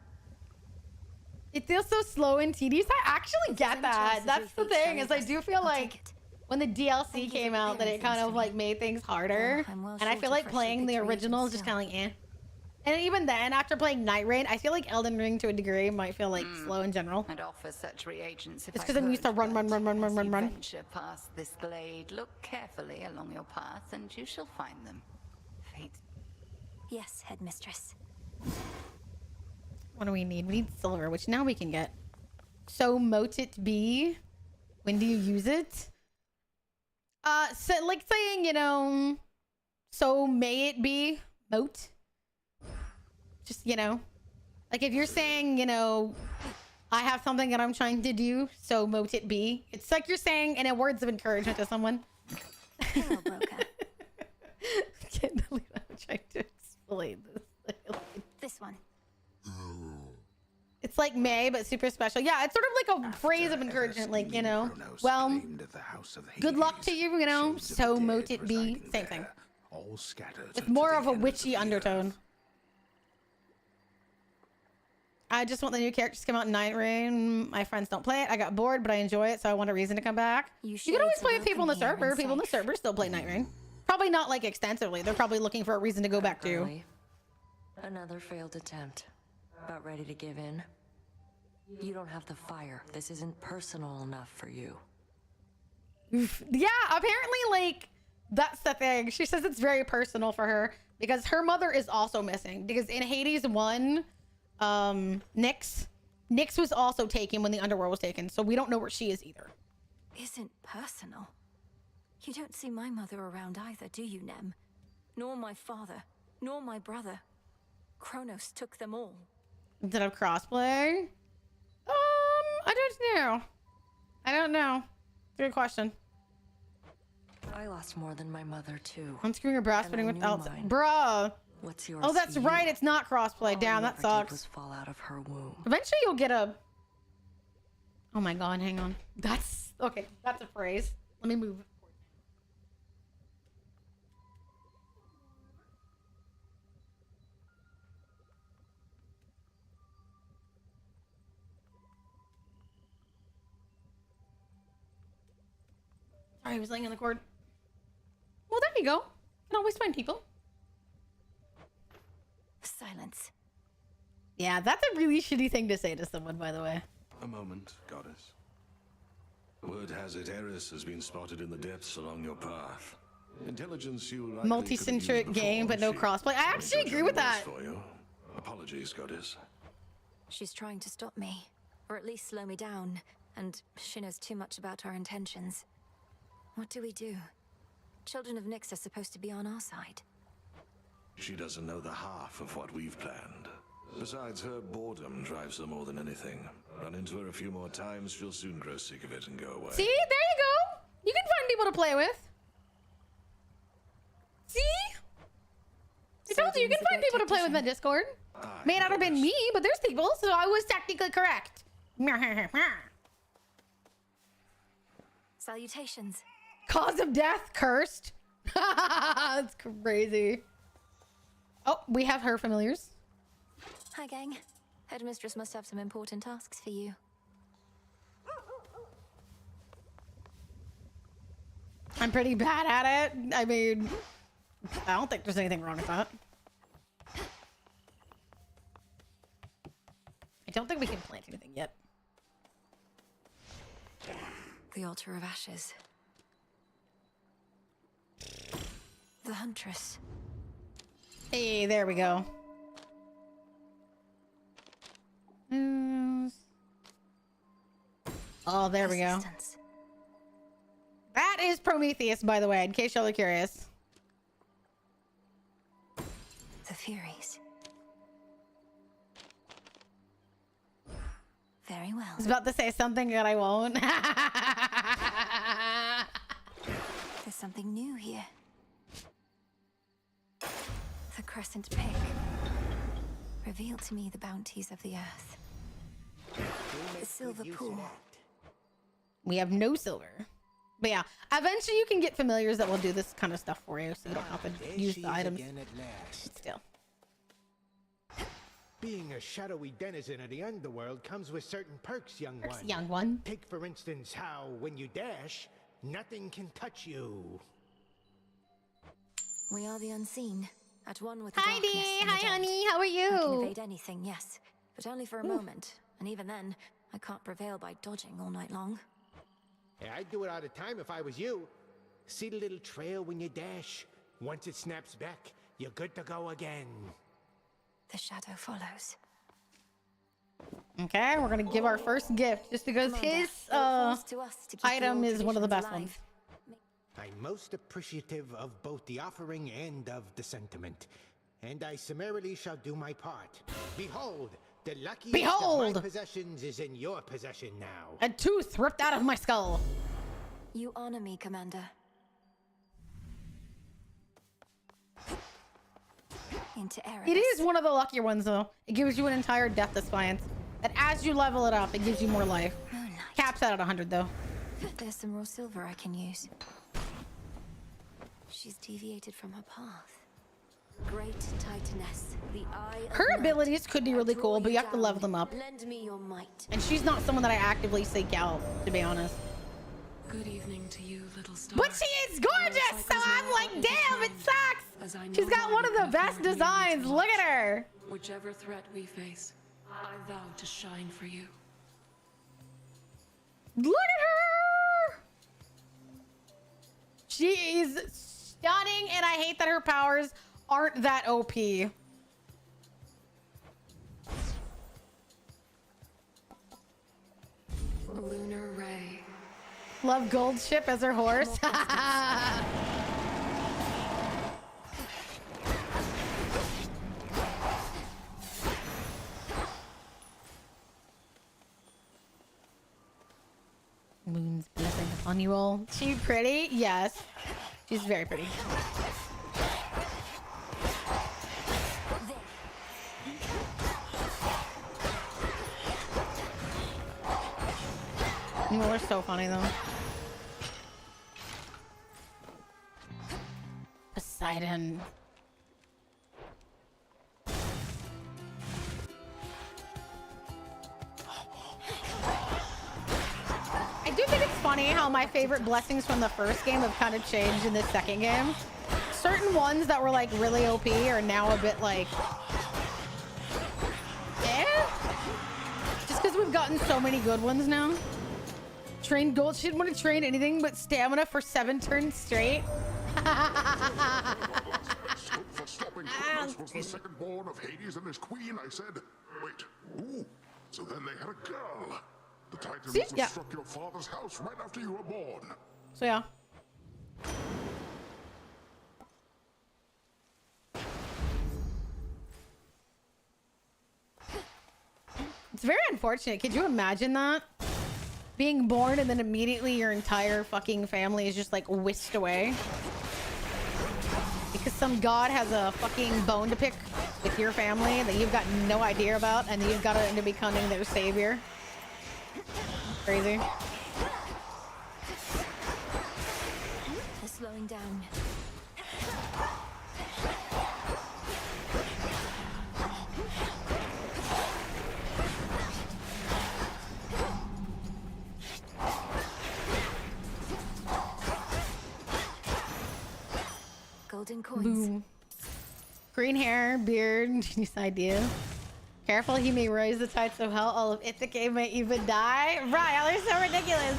It feels so slow and tedious. I actually get that. That's the thing, is I do feel like when the DLC came out that it kind of like made things harder. And I feel like playing the original is just kind of like eh. And even then, after playing Night Raid, I feel like Elden Ring to a degree might feel like slow in general. I'd offer such reagents if It's I because I'm used to could, run. but as you run. venture past this glade, look carefully along your path and you shall find them. Fate. Yes, headmistress. What do we need? We need silver, which now we can get. So mote it be. When do you use it? So like saying, you know, so may it be. Mote. Just, you know, like if you're saying, you know, I have something that I'm trying to do, so mote it be. It's like you're saying in a words of encouragement to someone. Hello, Broker. Can't believe I'm trying to explain this. This one. It's like May, but super special. Yeah, it's sort of like a phrase of encouragement, like, you know, well, good luck to you, you know, so mote it be. Same thing. All scattered With more of a witchy undertone. I just want the new characters to come out in Night Rain. My friends don't play it. I got bored, but I enjoy it, so I want a reason to come back. You can always play with people in the server. People in the server still play Night Rain. Probably not like extensively. They're probably looking for a reason to go back to. Another failed attempt. About ready to give in. You don't have the fire. This isn't personal enough for you. Yeah, apparently, like, that's the thing. She says it's very personal for her because her mother is also missing. Because in Hades 1, Nyx was also taken when the underworld was taken. So we don't know where she is either. Isn't personal. You don't see my mother around either, do you, Nem? Nor my father, nor my brother. Kronos took them all. Instead of crossplay? I don't know. Good question. I lost more than my mother too. Unscrewing your breastfeeding And without mine. bruh. What's yours? Oh, that's to right. you? It's not crossplay. All Damn, you that ever did sucks. was fall out of her womb. Eventually, you'll get a. Oh my god, hang on. That's okay. That's a phrase. Let me move. Sorry, I was laying on the cord. Well, there you go. You can always find people. Silence. Yeah, that's a really shitty thing to say to someone, by the way. A moment, goddess. Word has it Eris has been spotted in the depths along your path. Intelligence you likely Multi-centric game, but no crossplay. I actually agree with that. For you. Apologies, goddess. She's trying to stop me, or at least slow me down, and she knows too much about our intentions. What do we do? Children of Nyx are supposed to be on our side. She doesn't know the half of what we've planned. Besides, her boredom drives her more than anything. Run into her a few more times, she'll soon grow sick of it and go away. See? There you go. You can find people to play with. See? I told you, you can find people to play with in Discord. May not have been me, but there's people, so I was technically correct. Salutations. Cause of death, cursed. That's crazy. Oh, we have her familiars. Hi, gang. Headmistress must have some important tasks for you. I'm pretty bad at it. I mean, I don't think there's anything wrong with that. I don't think we can plant anything yet. The altar of ashes. The huntress. Hey, there we go. Oh, there we go. That is Prometheus, by the way, in case y'all are curious. The Furies. Very well. I was about to say something that I won't. There's something new here. The crescent pig. Reveal to me the bounties of the earth. The silver pool. We have no silver. But yeah, eventually you can get familiars that will do this kind of stuff for you, so you don't have to use the items. Still. Being a shadowy denizen of the underworld comes with certain perks, young one. Young one. Take, for instance, how when you dash, nothing can touch you. We are the unseen, at one with the Hi, darkness Dee. and the Hi, dead. honey. How are I can you? evade anything, yes, but only for a moment, and even then, I can't prevail by dodging all night long. Yeah, I'd do it all the time if I was you. See the little trail when you dash? Once it snaps back, you're good to go again. The shadow follows. Okay, we're gonna give our first gift just because his item is one of the best ones. I'm most appreciative of both the offering and of the sentiment, and I summarily shall do my part. Behold, the luckiest of my possessions is in your possession now. A tooth ripped out of my skull. You honor me, Commander. Into Erebus. It is one of the luckier ones, though. It gives you an entire death defiance. And as you level it up, it gives you more life. Caps out at 100, though. There's some raw silver I can use. She's deviated from her path. Great Titaness, the eye of Her night. abilities could be really cool, but you have to level them up. Lend me your might. And she's not someone that I actively seek out, to be honest. Good evening to you, little star. But she is gorgeous, so I'm like, damn, it sucks. She's got one of the best designs. Look at her. Whichever threat we face, I vow to shine for you. Look at her! She is stunning, and I hate that her powers aren't that OP. Lunar Ray. Love Gold Ship as her horse. Moon's blessing upon you all. She pretty? Yes. She's very pretty. You know, they're so funny though. Poseidon. I do think it's funny how my favorite blessings from the first game have kind of changed in this second game. Certain ones that were like really OP are now a bit like, eh? Just because we've gotten so many good ones now. Train gold. She didn't want to train anything but stamina for 7 turns straight. For stopping Kronos was the second born of Hades and his queen, I said. Wait, ooh, so then they had a girl. The Titan See? must have Yeah. struck your father's house right after you were born. So yeah. It's very unfortunate. Could you imagine that? Being born and then immediately your entire fucking family is just like whisked away. Because some god has a fucking bone to pick with your family that you've got no idea about, and you've got to end up becoming their savior. Crazy. They're slowing down. Golden coins. Boom. Green hair, beard, genius idea. Careful, he may raise the tides of hell. All of Ithaca may even die. Right, they're so ridiculous.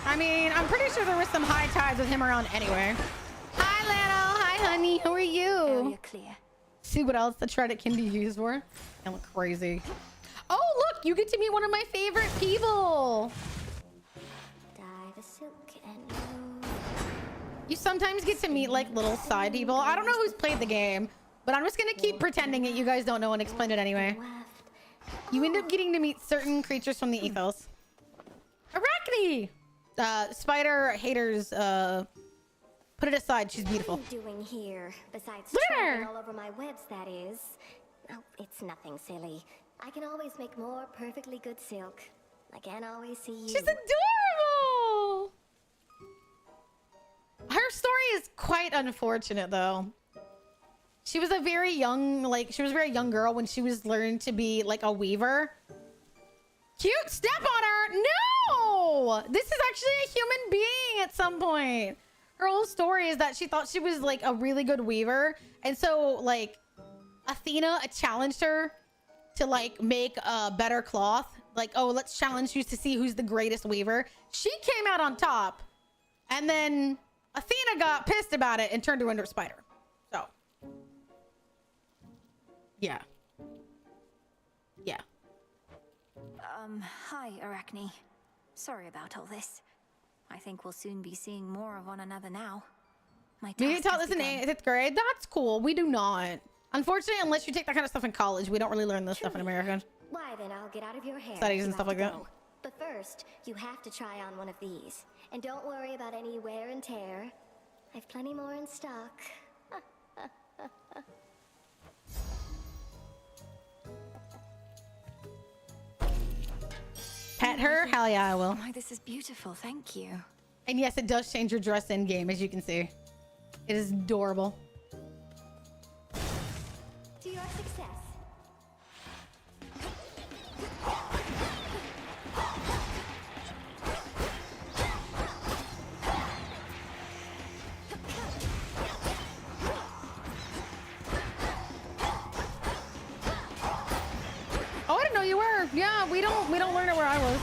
I mean, I'm pretty sure there was some high tides with him around anyway. Hi, Lano. Hi, honey. How are you? Area clear. See what else the Trident can be used for. I look crazy. Oh, look, you get to meet one of my favorite people. Dye the silk and You sometimes get to meet like little side people. I don't know who's played the game, but I'm just gonna keep pretending that you guys don't know and explain it anyway. You end up getting to meet certain creatures from the ethos. Arachne! Spider haters, put it aside, she's beautiful. What are you doing here? Besides Look at trampling her. all over my webs, that is. Oh, it's nothing silly. I can always make more perfectly good silk. I can't always see you. She's adorable! Her story is quite unfortunate, though. She was a very young, she was a very young girl when she was learned to be, like, a weaver. Cute! Step on her! No! This is actually a human being at some point. Her whole story is that she thought she was, like, a really good weaver. And so, like, Athena challenged her to, like, make a better cloth. Like, oh, let's challenge you to see who's the greatest weaver. She came out on top. And then Athena got pissed about it and turned her into a spider. So. Yeah. Yeah. Hi, Arachne. Sorry about all this. I think we'll soon be seeing more of one another now. My We task taught has this in begun. 8th grade. That's cool. We do not. Unfortunately, unless you take that kind of stuff in college, we don't really learn this stuff in America. Why then, I'll get out of your hair. Studies You and have stuff to like that. go. But first, you have to try on one of these. And don't worry about any wear and tear. I've plenty more in stock. Pet her? Hell yeah, I will. Oh, this is beautiful. Thank you. And yes, it does change your dress in game, as you can see. It is adorable. To your success. didn't know you were. Yeah, we don't learn it where I was.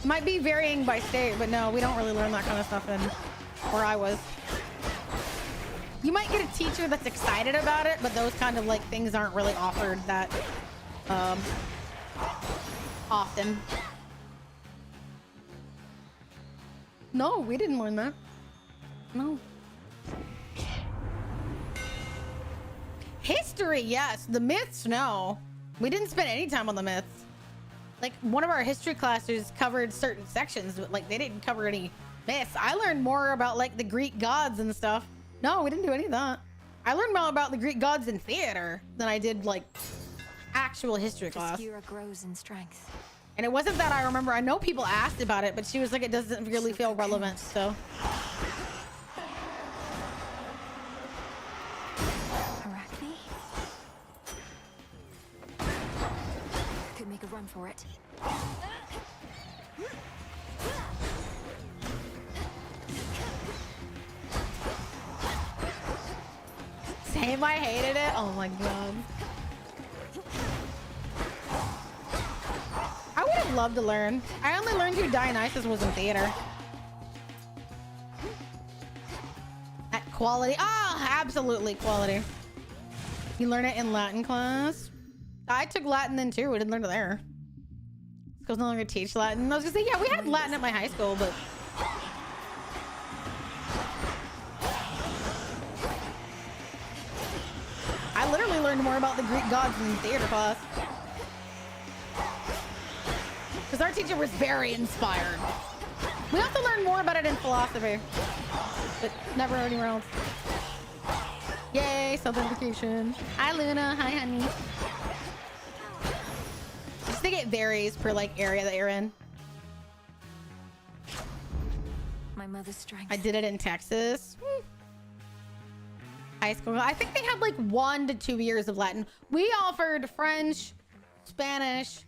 Might be varying by state, but no, we don't really learn that kind of stuff in where I was. You might get a teacher that's excited about it, but those kind of like things aren't really offered that often. No, we didn't learn that. No. History, yes. The myths, no. We didn't spend any time on the myths. Like, one of our history classes covered certain sections, but like they didn't cover any myths. I learned more about like the Greek gods and stuff. No, we didn't do any of that. I learned more about the Greek gods in theater than I did like actual history class. Grows in strength. And it wasn't that I remember. I know people asked about it, but she was like, it doesn't really feel relevant. So. Arachne? Could make a run for it. Same, I hated it. Oh my god. I would have loved to learn. I only learned who Dionysus was in theater. At quality. Ah, absolutely quality. You learn it in Latin class. I took Latin then too. We didn't learn it there. Schools no longer teach Latin. I was gonna say, yeah, we had Latin at my high school, but I literally learned more about the Greek gods in theater class. Because our teacher was very inspired. We also learned more about it in philosophy, but never anywhere else. Yay, self-education. Hi, Luna. Hi, honey. I just think it varies per like area that you're in. My mother's strength. I did it in Texas. High school. I think they had like 1 to 2 years of Latin. We offered French, Spanish,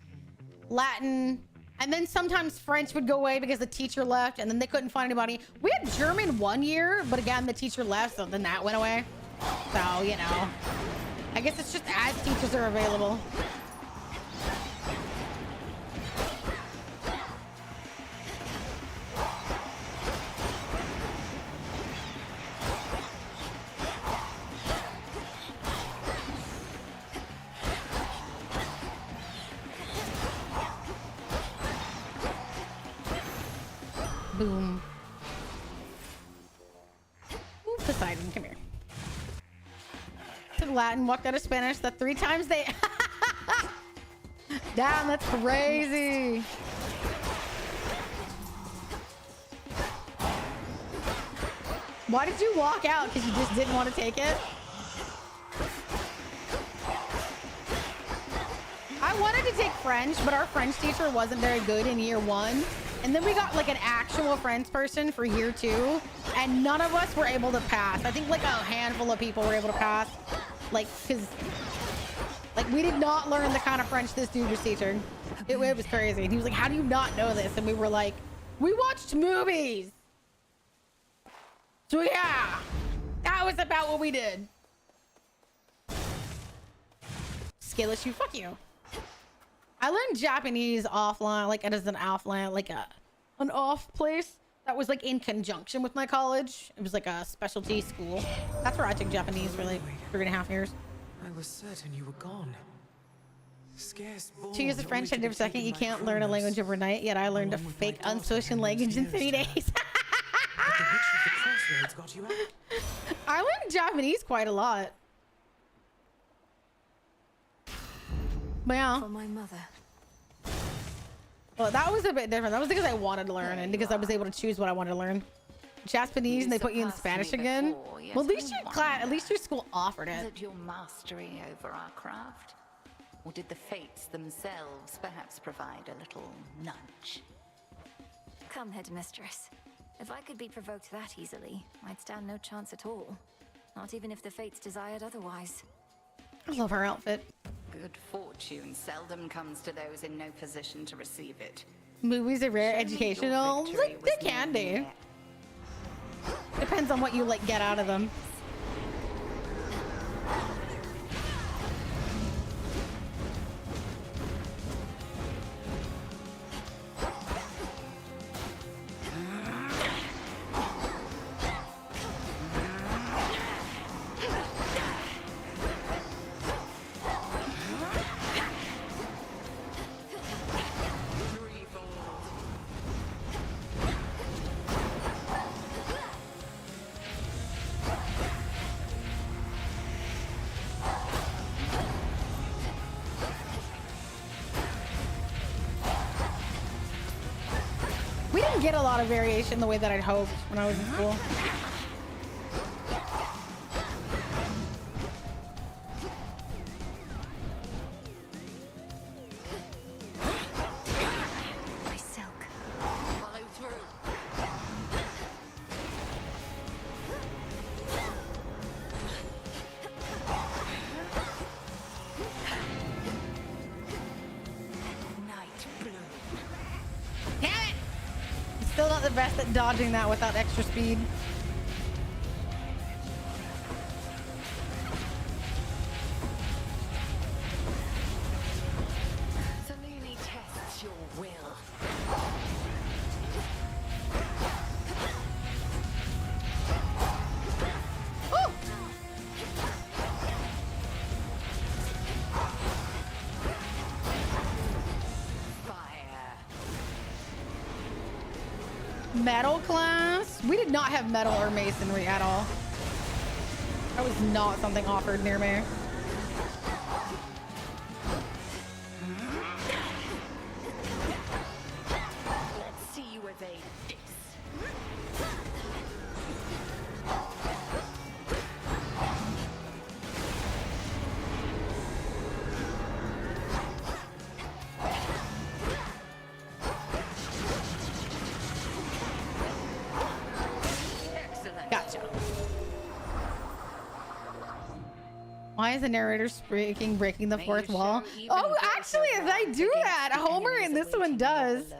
Latin, and then sometimes French would go away because the teacher left and then they couldn't find anybody. We had German 1 year, but again, the teacher left, so then that went away. So, you know, I guess it's just as teachers are available. Boom. Ooh, Poseidon, come here. Took Latin, walked out of Spanish. The 3 times they... Damn, that's crazy. Why did you walk out? Because you just didn't want to take it? I wanted to take French, but our French teacher wasn't very good in year 1. And then we got like an actual French person for year 2, and none of us were able to pass. I think like a handful of people were able to pass. Like, cause like we did not learn the kind of French this dude was teaching. It was crazy. And he was like, how do you not know this? And we were like, we watched movies. So yeah, that was about what we did. Skill issue, fuck you. I learned Japanese offline, like it is an offline, like an off place that was like in conjunction with my college. It was like a specialty school. That's where I took Japanese for like 3.5 years. I was certain you were gone. Scarce 2 years of French, and every second you can't learn a language overnight, yet I learned a fake unspoken language in 3 days. I learned Japanese quite a lot. But yeah. For my mother. Well, that was a bit different. That was because I wanted to learn and because I was able to choose what I wanted to learn. Japanese, and they put you in Spanish again. Well, at least your school offered Was it. it your mastery over our craft? Or did the fates themselves perhaps provide a little nudge? Come, headmistress. If I could be provoked that easily, I'd stand no chance at all. Not even if the fates desired otherwise. I love her outfit. Good fortune seldom comes to those in no position to receive it. Movies are rare, educational. Like, they can be. Depends on what you like get out of them. didn't get a lot of variation the way that I'd hoped when I was in school. My silk. Follow through. Night bloom. Damn it! I'm still not the best at dodging that without extra speed. The loony tests your will. Ooh! Fire. Metal class? We did not have metal or masonry at all. That was not something offered near me. Let's see you evade this. Excellent. Gotcha. Why is the narrator breaking the fourth wall? Oh, actually, they do that. Homer in this one does.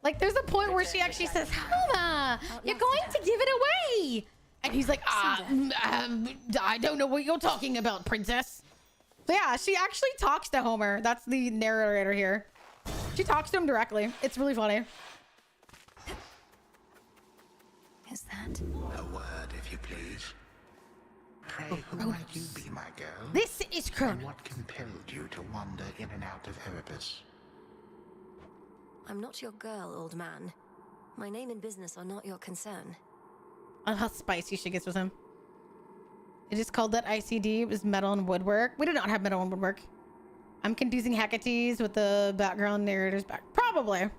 Like, there's a point where she actually says, Homer, you're going to give it away. And he's like, I don't know what you're talking about, princess. So yeah, she actually talks to Homer. That's the narrator here. She talks to him directly. It's really funny. Is that? A word, if you please. Pray, who might you be, my girl? This is Kronos. And what compelled you to wander in and out of Erebus? I'm not your girl, old man. My name and business are not your concern. Oh, how spicy she gets with him. It is called that ICD. It was metal and woodwork. We did not have metal and woodwork. I'm confusing Hecate's with the background narrator's back. Probably.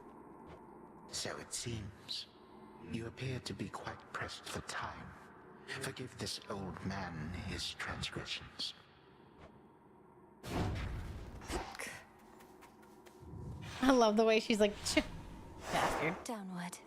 So it seems. You appear to be quite pressed for time. Forgive this old man his transgressions. I love the way she's like, bastard. Downward.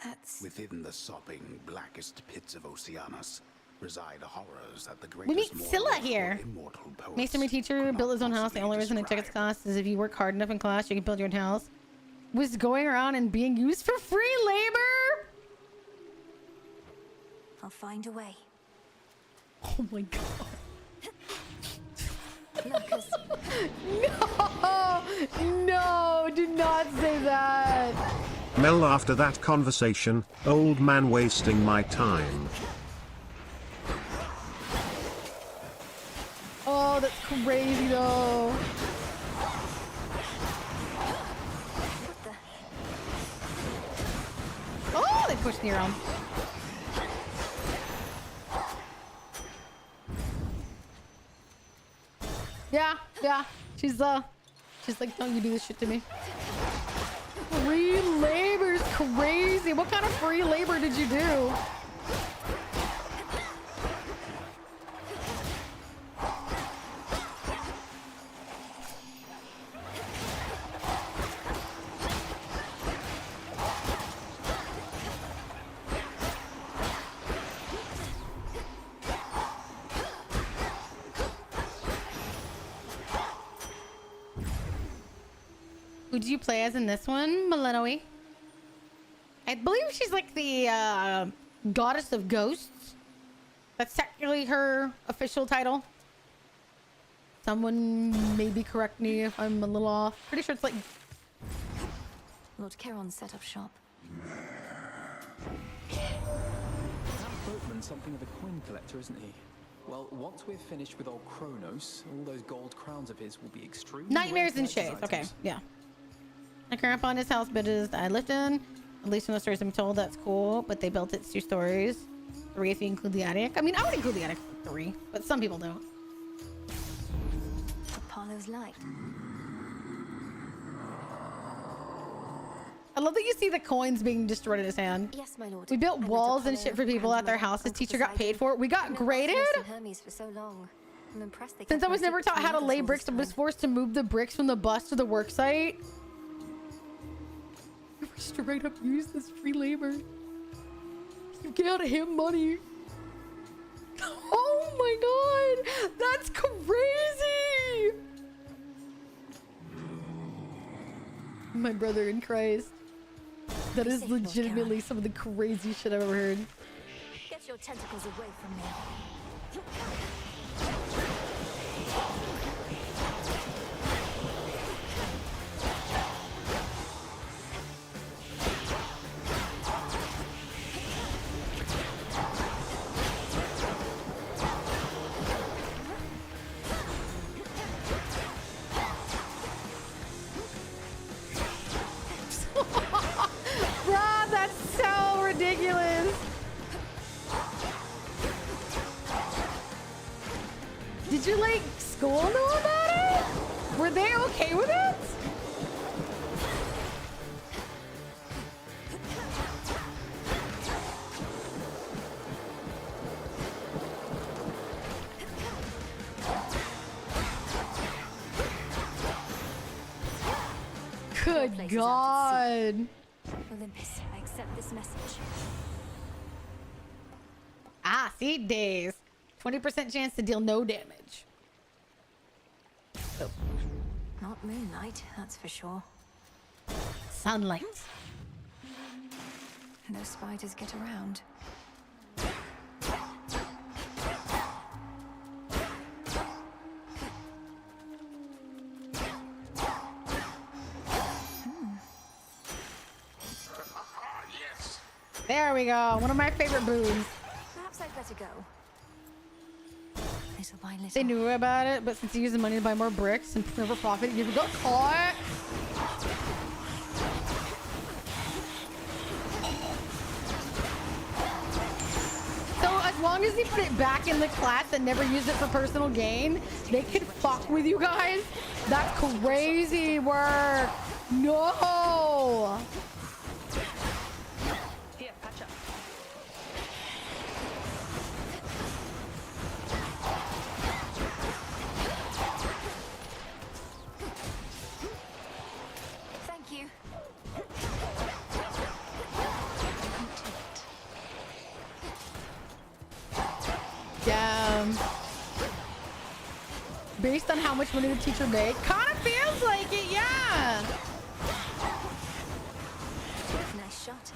That's... Within the sopping, blackest pits of Oceanus reside horrors that the We greatest meet Scylla here. immortal poets Masonry teacher built his own house. The only reason he took its class is if you work hard enough in class, you can build your own house. Was going around and being used for free labor. I'll find a way. Oh my god. Lucas. No, no, do not say that. Mel, after that conversation, old man wasting my time. Oh, that's crazy though. Oh, they pushed me around. Yeah. She's like, don't you do this shit to me. Free labor's crazy. What kind of free labor did you do? Who do you play as in this one, Malenoe? I believe she's like the goddess of ghosts. That's technically her official title. Someone maybe correct me if I'm a little off. Pretty sure it's like... Lord Charon set up shop. That boatman's something of a coin collector, isn't he? Well, once we're finished with old Kronos, all those gold crowns of his will be extremely... Nightmares and shades. Okay, yeah. My grandpa and his house, but I lived in. At least in the stories I'm told, that's cool. But they built it 2 stories. 3 if you include the attic. I mean, I would include the attic for 3, but some people don't. Apollo's light. I love that you see the coins being destroyed in his hand. Yes, my lord. We built walls and shit for people at their houses. Teacher got paid for it. We got graded. Hermes for so long. I'm impressed they Since I was never taught how to lay bricks, I was forced to move the bricks from the bus to the work site. We straight up use this free labor. You get him money. Oh my god, that's crazy. My brother in Christ. That is legitimately some of the crazy shit I've ever heard. Get your tentacles away from me. Bruh, that's so ridiculous. Did your like school know about it? Were they okay with it? Good God. Olympus, I accept this message. Ah, seed days. 20% chance to deal no damage. Oh. Not moonlight, that's for sure. Sunlight. No spiders get around. There we go. One of my favorite boons. Perhaps I'd better go. Little by little. They knew about it, but since you use the money to buy more bricks and never profit, you got caught. So as long as you put it back in the class and never use it for personal gain, they can fuck with you guys. That's crazy work. No. Here, patch up. Thank you. Damn. Based on how much money the teacher made, kind of feels like it, yeah. Nice shot.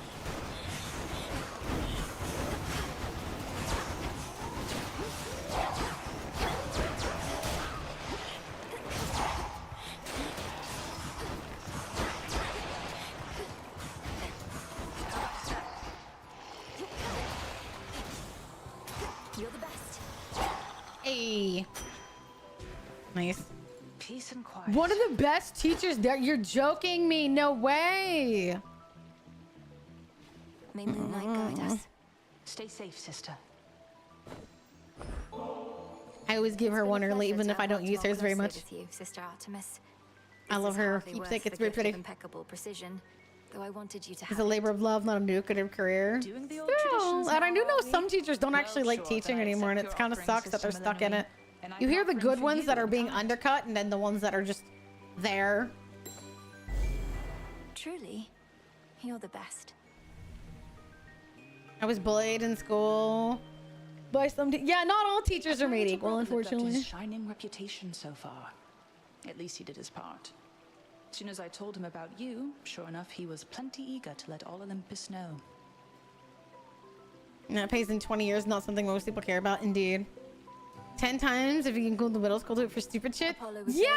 You're the best. Hey. Nice. Peace and quiet. One of the best teachers there. You're joking me. No way. May moonlight guide us. Stay safe, sister. I always give her one early, even if I don't use hers very much. With you, Sister Artemis. I love her Hardly keepsake. worth It's the very gift of pretty. impeccable precision, though I wanted you to It's have a labor of love, not a lucrative career. Doing the old Still, traditions and I now, do know are we? some teachers don't Well, actually like sure, teaching then I anymore, and accept it your kind of offering, sucks that they're Sister stuck in Melanie, it. and I You hear the offering good for ones you that are in being kind. undercut, and then the ones that are just there. Truly, you're the best. I was bullied in school by some. Yeah, not all teachers are made Little equal, brother lived up to unfortunately. his shining reputation so far. At least he did his part. As soon as I told him about you, sure enough, he was plenty eager to let all Olympus know. And that pays in 20 years, not something most people care about, indeed. 10 times if you can go to middle school, do it for stupid shit. Yeah,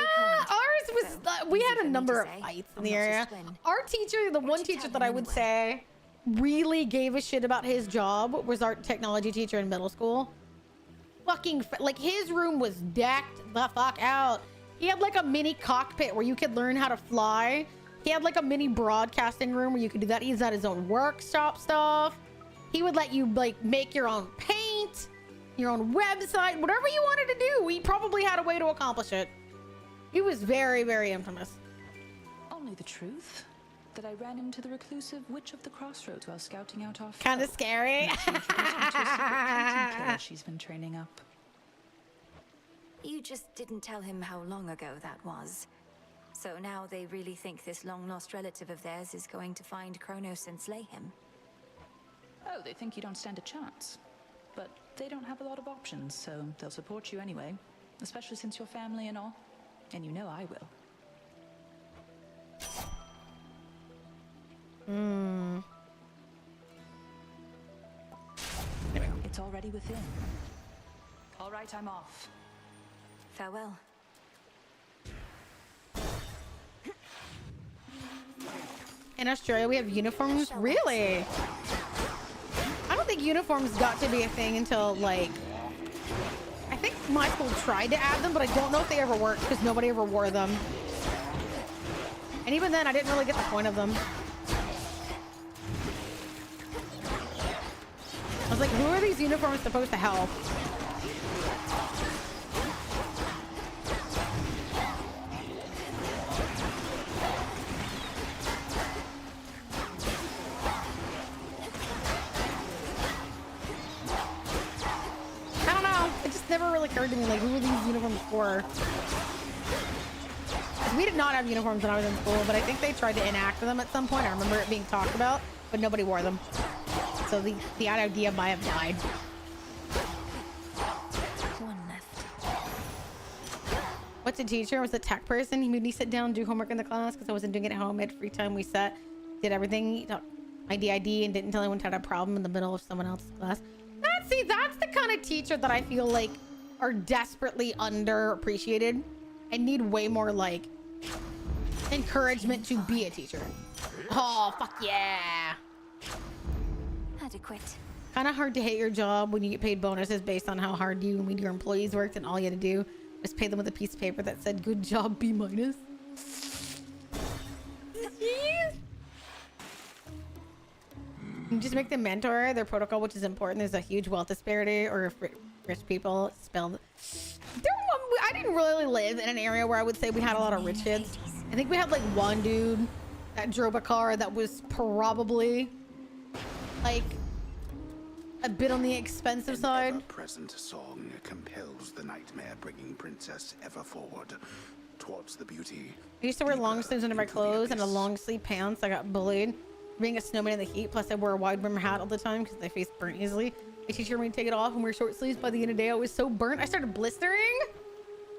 ours was, we had a number of fights in the area. Our teacher, the one teacher that I would say really gave a shit about his job was our technology teacher in middle school. Fucking, like his room was decked the fuck out. He had like a mini cockpit where you could learn how to fly. He had like a mini broadcasting room where you could do that. He's had his own workshop stuff. He would let you like make your own paint, your own website, whatever you wanted to do. He probably had a way to accomplish it. He was very, very infamous. Only the truth. That I ran into the reclusive Witch of the Crossroads while scouting out our kind of scary. She introduced me to a secret painting killer she's been training up. You just didn't tell him how long ago that was. So now they really think this long-lost relative of theirs is going to find Kronos and slay him. Oh, they think you don't stand a chance. But they don't have a lot of options, so they'll support you anyway. Especially since you're family and all. And you know I will. It's already within. All right, I'm off. Farewell. In Australia, we have uniforms? Really? I don't think uniforms got to be a thing until, like... I think my school tried to add them, but I don't know if they ever worked because nobody ever wore them. And even then, I didn't really get the point of them. I was like, who are these uniforms supposed to help? I don't know. It just never really occurred to me, like, who are these uniforms for? We did not have uniforms when I was in school, but I think they tried to enact them at some point. I remember it being talked about, but nobody wore them. So the idea might have died. One left. What's a teacher? I was a tech person. He made me sit down, do homework in the class because I wasn't doing it at home. At free time, we sat, did everything. He taught my DID and didn't tell anyone had a problem in the middle of someone else's class. That's the kind of teacher that I feel like are desperately underappreciated and need way more like encouragement to be a teacher. Oh, fuck yeah. Adequate. Kind of hard to hate your job when you get paid bonuses based on how hard you and your employees worked and all you had to do was pay them with a piece of paper that said good job B-. You just make them mentor their protocol, which is important. There's a huge wealth disparity, or if rich people spelled. I didn't really live in an area where I would say we had a lot of rich kids. I think we had like one dude that drove a car that was probably like a bit on the expensive side. An ever-present song compels the nightmare, bringing Princess ever forward towards the beauty. I used to wear long sleeves under my clothes and a long sleeve pants. I got bullied being a snowman in the heat. Plus I wore a wide brim hat all the time because my face burnt easily. My teacher made me take it off and wear short sleeves. By the end of the day, I was so burnt I started blistering.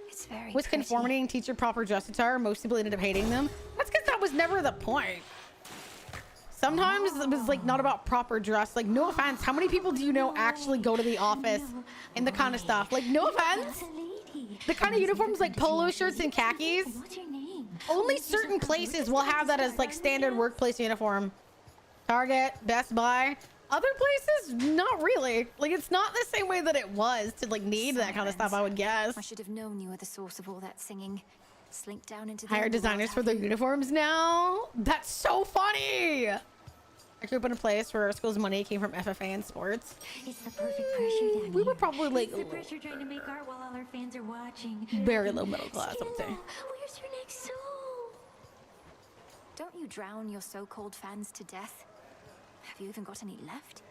It's very Was conformity and teacher proper dress attire? Most people ended up hating them. That's because that was never the point. Sometimes it was like not about proper dress. Like, no offense, how many people do you know actually go to the office and the kind of stuff? Like, no offense. The kind of uniforms like polo shirts and khakis. Only certain places will have that as like standard workplace uniform. Target, Best Buy. Other places, not really. Like, it's not the same way that it was to like need that kind of stuff, I would guess. I should have known you were the source of all that singing. Slink down into the Hire designers for their uniforms now. That's so funny. I grew up in a place where our school's money came from FFA and sports. It's the perfect pressure down We were probably like It's the pressure trying to make art while all our fans are watching. very low middle class, I would say. Where's your next soul? Don't you drown your so-called fans to death? Have you even got any left?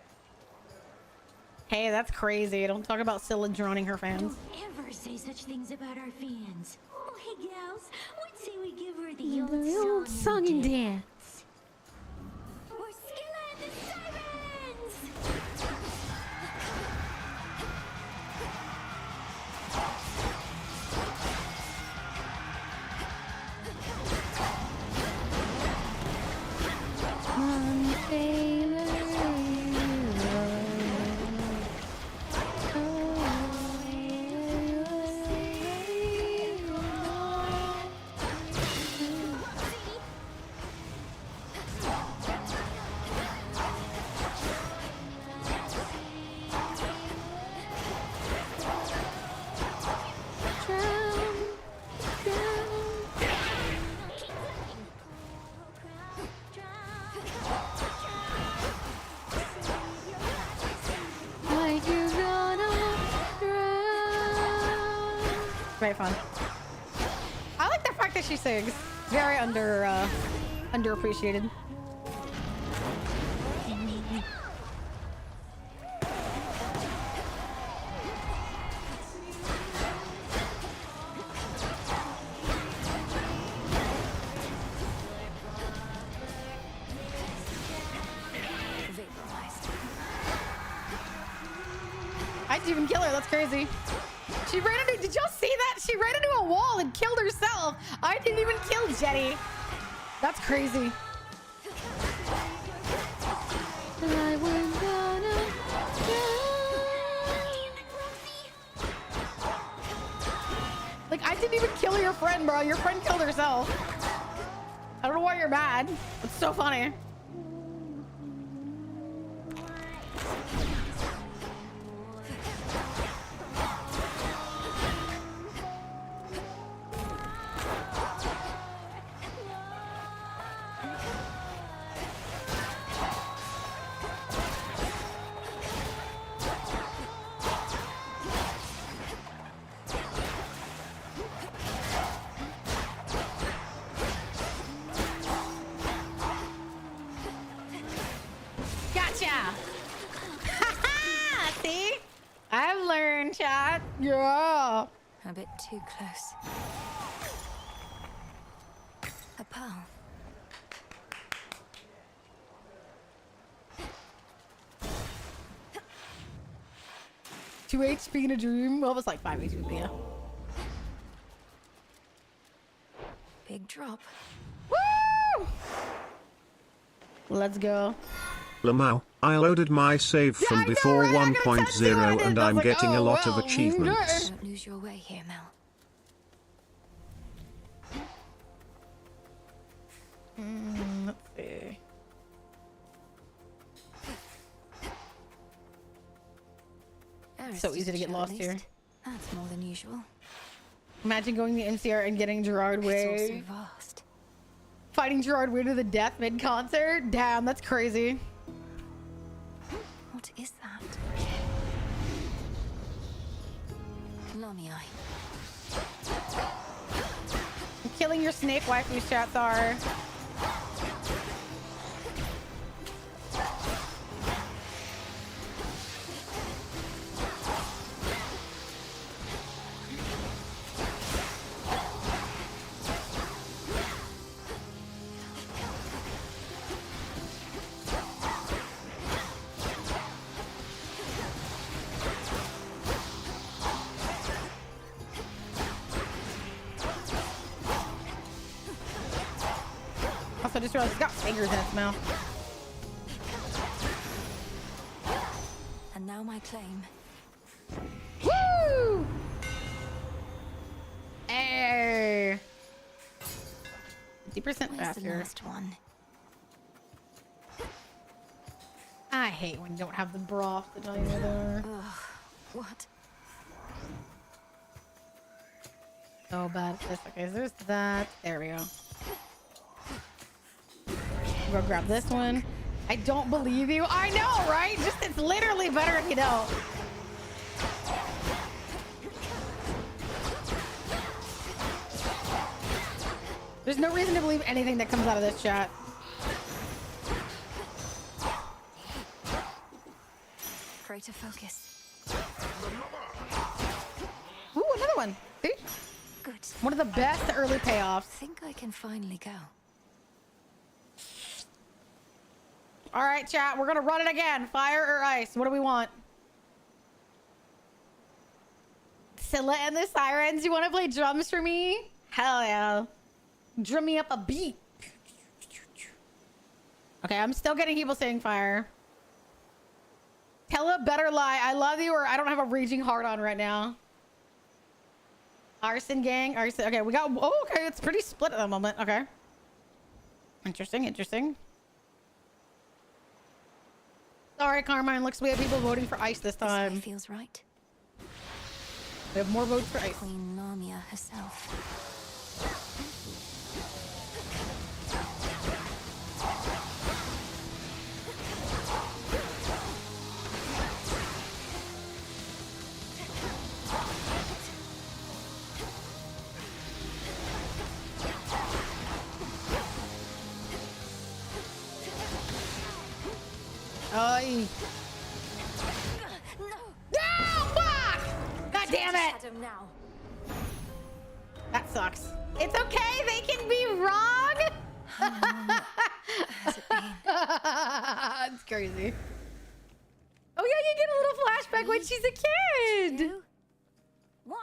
Hey, that's crazy. Don't talk about Scylla drowning her fans. Don't ever say such things about our fans. Oh, hey, gals. What say we give her the old song and dance? We're Scylla and the Sirens! Very fun. I like the fact that she sings. Very underappreciated. I didn't even kill her. That's crazy. She ran into. Did y'all see that? She ran into a wall and killed herself. I didn't even kill Jetty. That's crazy. Like, I didn't even kill your friend, bro. Your friend killed herself. I don't know why you're mad. It's so funny. See? I've learned, chat. Yeah. A bit too close. A pearl. Two HP in a dream. Well, it was like 5 HP, yeah. Big drop. Woo! Let's go. Lamau, I loaded my save from before 1.0 and I'm getting a lot of achievements. Don't lose your way here, Mel. Let's see. So easy to get lost here. That's more than usual. Imagine going to MCR and getting Gerard Way. It's all so vast. Fighting Gerard Way to the death mid-concert? Damn, that's crazy. What is that? Lamia. I'm killing your snake waifu, Shathar. I just realized it's got fingers in its mouth. And now my claim. Woo! Hey! 50% faster. The last one. I hate when you don't have the broth to tell you where they are. Ugh, what? So bad at this. Okay, so there's that. There we go. Go grab this one. I don't believe you. I know, right? Just it's literally better if you don't. There's no reason to believe anything that comes out of this chat. Greater focus. Ooh, another one. See? Good. One of the best early payoffs. I think I can finally go. All right, chat. We're gonna run it again. Fire or ice? What do we want? Scylla and the Sirens. You want to play drums for me? Hell yeah. Drum me up a beat. Okay, I'm still getting people saying fire. Tell a better lie. I love you, or I don't have a raging heart on right now. Arson gang. Arson. Okay, we got. Oh, okay. It's pretty split at the moment. Okay. Interesting. Interesting. Sorry, Carmine. Looks we have people voting for ice this time. This feels right. We have more votes for ice. Queen Lamia herself. Ay. No! No! Fuck! God damn it! Shadow now. That sucks. It's okay. They can be wrong. Has it been? It's crazy. Oh yeah, you get a little flashback when she's a kid. 2, 1.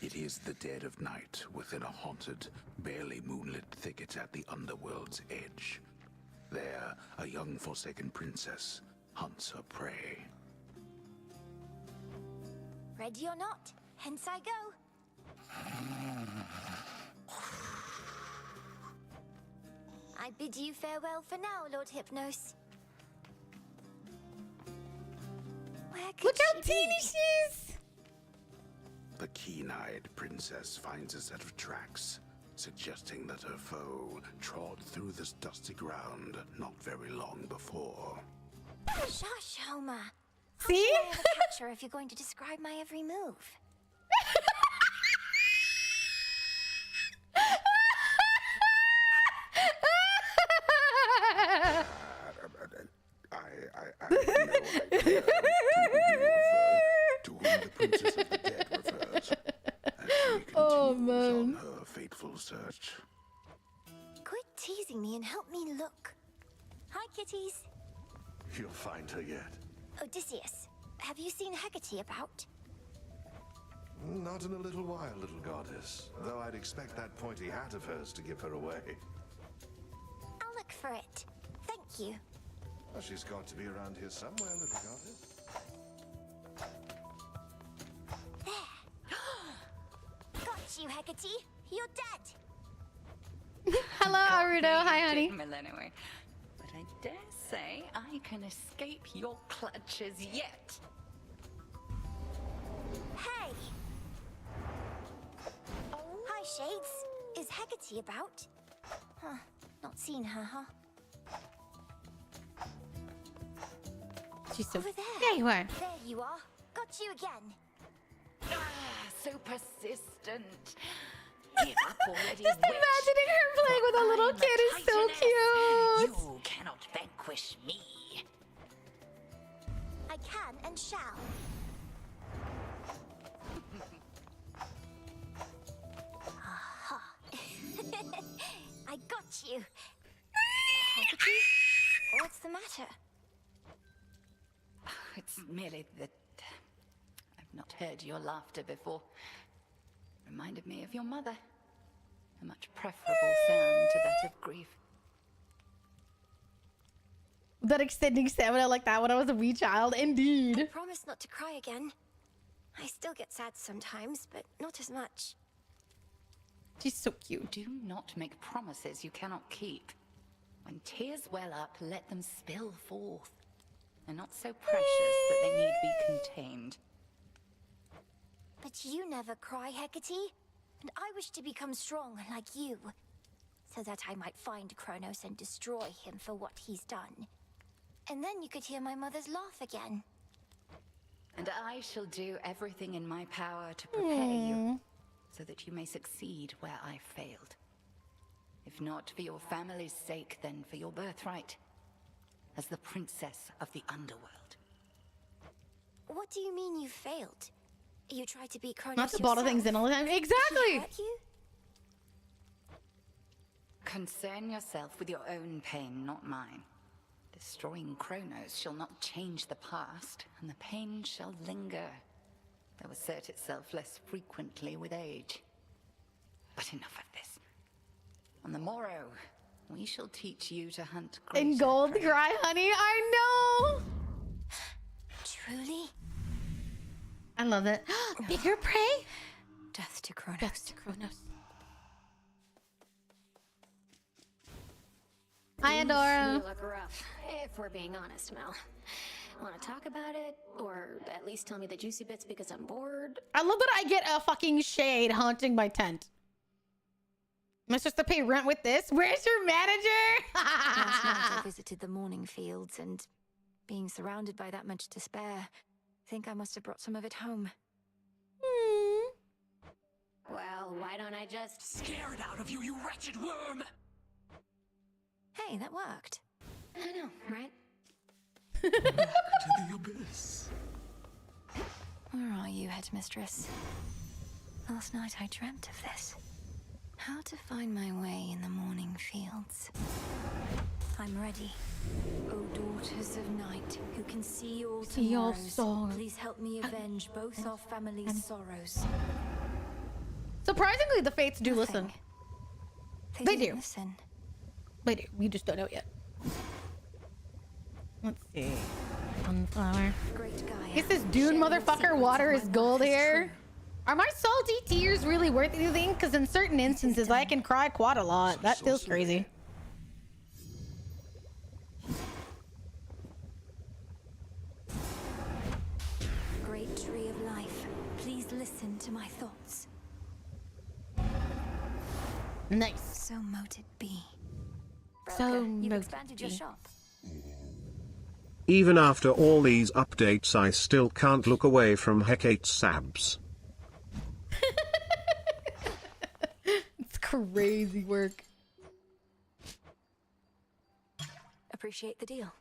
It is the dead of night within a haunted, barely moonlit thicket at the underworld's edge. There, a young forsaken princess hunts her prey. Ready or not, hence I go. I bid you farewell for now, Lord Hypnos. Where could Look how she teeny be? she is. The keen-eyed princess finds a set of tracks, suggesting that her foe trod through this dusty ground not very long before. Shush, Homer. See? How can I ever catch her if you're going to describe my every move? I have no idea to whom the princess of the dead refers, as she continues on her fateful search. Quit teasing me and help me look. Hi, kitties. You'll find her yet. Odysseus, have you seen Hecate about? Not in a little while, little goddess. Though I'd expect that pointy hat of hers to give her away. I'll look for it. Thank you. Well, she's got to be around here somewhere, little goddess. Got you, Hecate. You're dead. Hello, Arudo. Hi, honey. Millennium. But I dare say I can escape your clutches yet. Hey. Hi, Shades. Is Hecate about? Huh. Not seen her, huh? She's so... Over there. There you are. There you are. Got you again. So persistent. Give up already, Just witch. imagining her playing with a little kid is so cute. You cannot vanquish me. I can and shall. Aha. I got you. Hecate? What's the matter? It's merely that I've not heard your laughter before. Reminded me of your mother. A much preferable sound to that of grief. That extending stamina like that when I was a wee child, indeed. I promise not to cry again. I still get sad sometimes, but not as much. She's so cute. Do not make promises you cannot keep. When tears well up, let them spill forth. They're not so precious that they need be contained. But you never cry, Hecate. And I wish to become strong like you. So that I might find Kronos and destroy him for what he's done. And then you could hear my mother's laugh again. And I shall do everything in my power to prepare you, so that you may succeed where I failed. If not for your family's sake, then for your birthright, as the princess of the underworld. What do you mean you failed? You tried to beat Kronos Not to bottle things in all the time. Exactly. She hurt you? Concern yourself with your own pain, not mine. Destroying Kronos shall not change the past, and the pain shall linger, though assert itself less frequently with age. But enough of this. On the morrow, we shall teach you to hunt greater In gold prey. cry, honey. I know. Truly? I love it. Bigger prey? Death to Kronos. Death to Kronos. Hi, Adora. You look rough, if we're being honest, Mel. Want to talk about it? Or at least tell me the juicy bits because I'm bored? I love that I get a fucking shade haunting my tent. Am I supposed to pay rent with this? Where's your manager? Last night I visited the mourning fields, and being surrounded by that much despair, I think I must have brought some of it home. Well, why don't I just... Scared out of you, you wretched worm! Hey, that worked. I know, right? Back to the abyss. Where are you, headmistress? Last night I dreamt of this. How to find my way in the morning fields. I'm ready. O daughters of night, who can see all tomorrows, please help me avenge both our family's sorrows. Surprisingly, the Fates do listen. They do. Listen. They do. We just don't know it yet. Let's see. Sunflower. Is this Dune motherfucker water is gold here? Are my salty tears really worth anything? Because in certain instances, I can cry quite a lot. That feels crazy. Great tree of life, please listen to my thoughts. Nice. So mote it be. So You've mote expanded it your be. shop. Even after all these updates, I still can't look away from Hecate's sabs. It's crazy work. Appreciate the deal.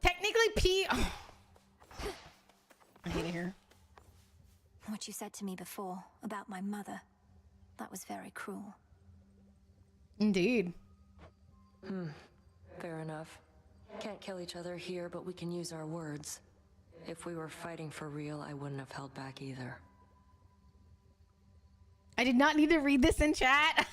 Technically, P. Oh. I hate it here. What you said to me before about my mother, that was very cruel. Indeed. Fair enough. Can't kill each other here, but we can use our words. If we were fighting for real, I wouldn't have held back either. I did not need to read this in chat.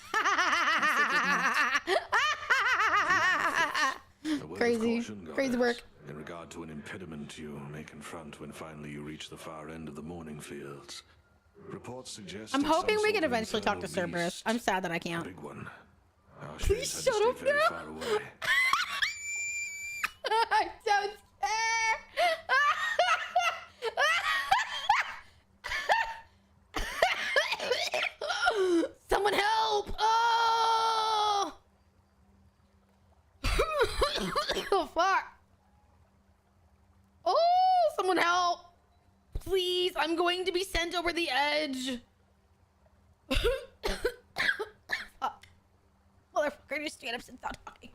Crazy. Crazy work. In regard to an impediment you may confront when finally you reach the far end of the morning fields. Reports suggest I'm it's hoping some we sort can of eventually talk to internal Cerberus. beast. I'm sad that I can't. Big one. Our Please shades had to shut up stay very now. far away. I'm so scared. Someone help! Oh! Oh fuck! Oh, someone help! Please, I'm going to be sent over the edge. Motherfucker, just stand up and stop talking.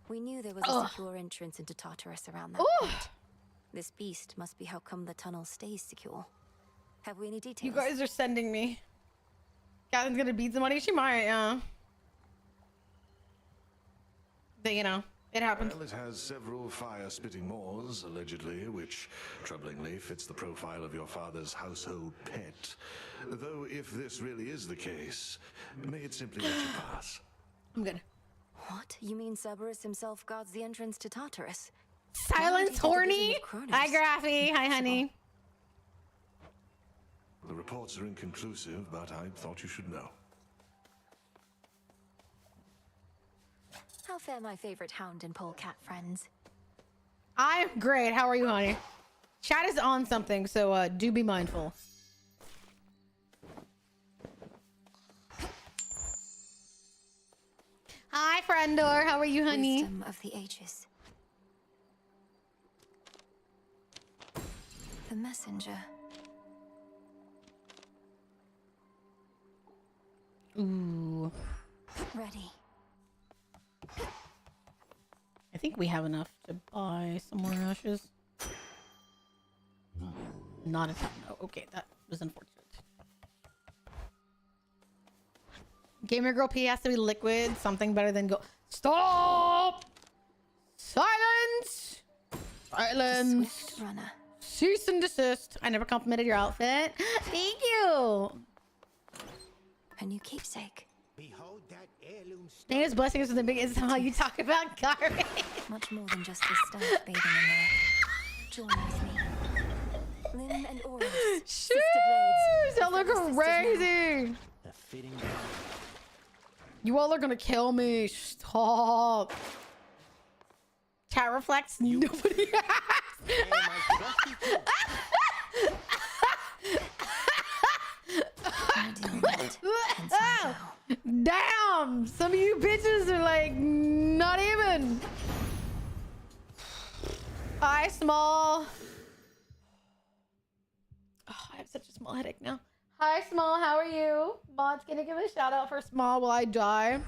We knew there was a secure entrance into Tartarus around that point. This beast must be how come the tunnel stays secure. Have we any details? You guys are sending me. Catherine's gonna beat somebody. She might, yeah. But, you know, it happens. Well, it has several fire-spitting maws, allegedly, which, troublingly, fits the profile of your father's household pet. Though, if this really is the case, may it simply let you pass. I'm good. What? You mean Cerberus himself guards the entrance to Tartarus? Silence, horny. Hi, Graphy. Hi, honey. The reports are inconclusive, but I thought you should know. How fare my favorite hound and polecat friends? I'm great. How are you, honey? Chat is on something, so do be mindful. Hi, Friendor. How are you, honey? Wisdom of the ages. The messenger. Ooh. Ready. I think we have enough to buy some more ashes. Not enough. No. Okay, that was unfortunate. Gamer Girl P has to be liquid. Something better than go. Stop! Silence! Silence! Swift runner. Cease and desist. I never complimented your outfit. Thank you. A new keepsake. Behold that heirloom Native blessings are the biggest. How you talk about garbage. Much more than just the staff bathing in there. Join with me. Limb and Oris. Sister Blades. That look crazy. A fitting You all are gonna kill me. Stop. Chat reflex. Nobody has. Damn! Some of you bitches are like not even. Hi, Small. Oh, I have such a small headache now. Hi, Small. How are you? Mod's gonna give a shout out for Small while I die.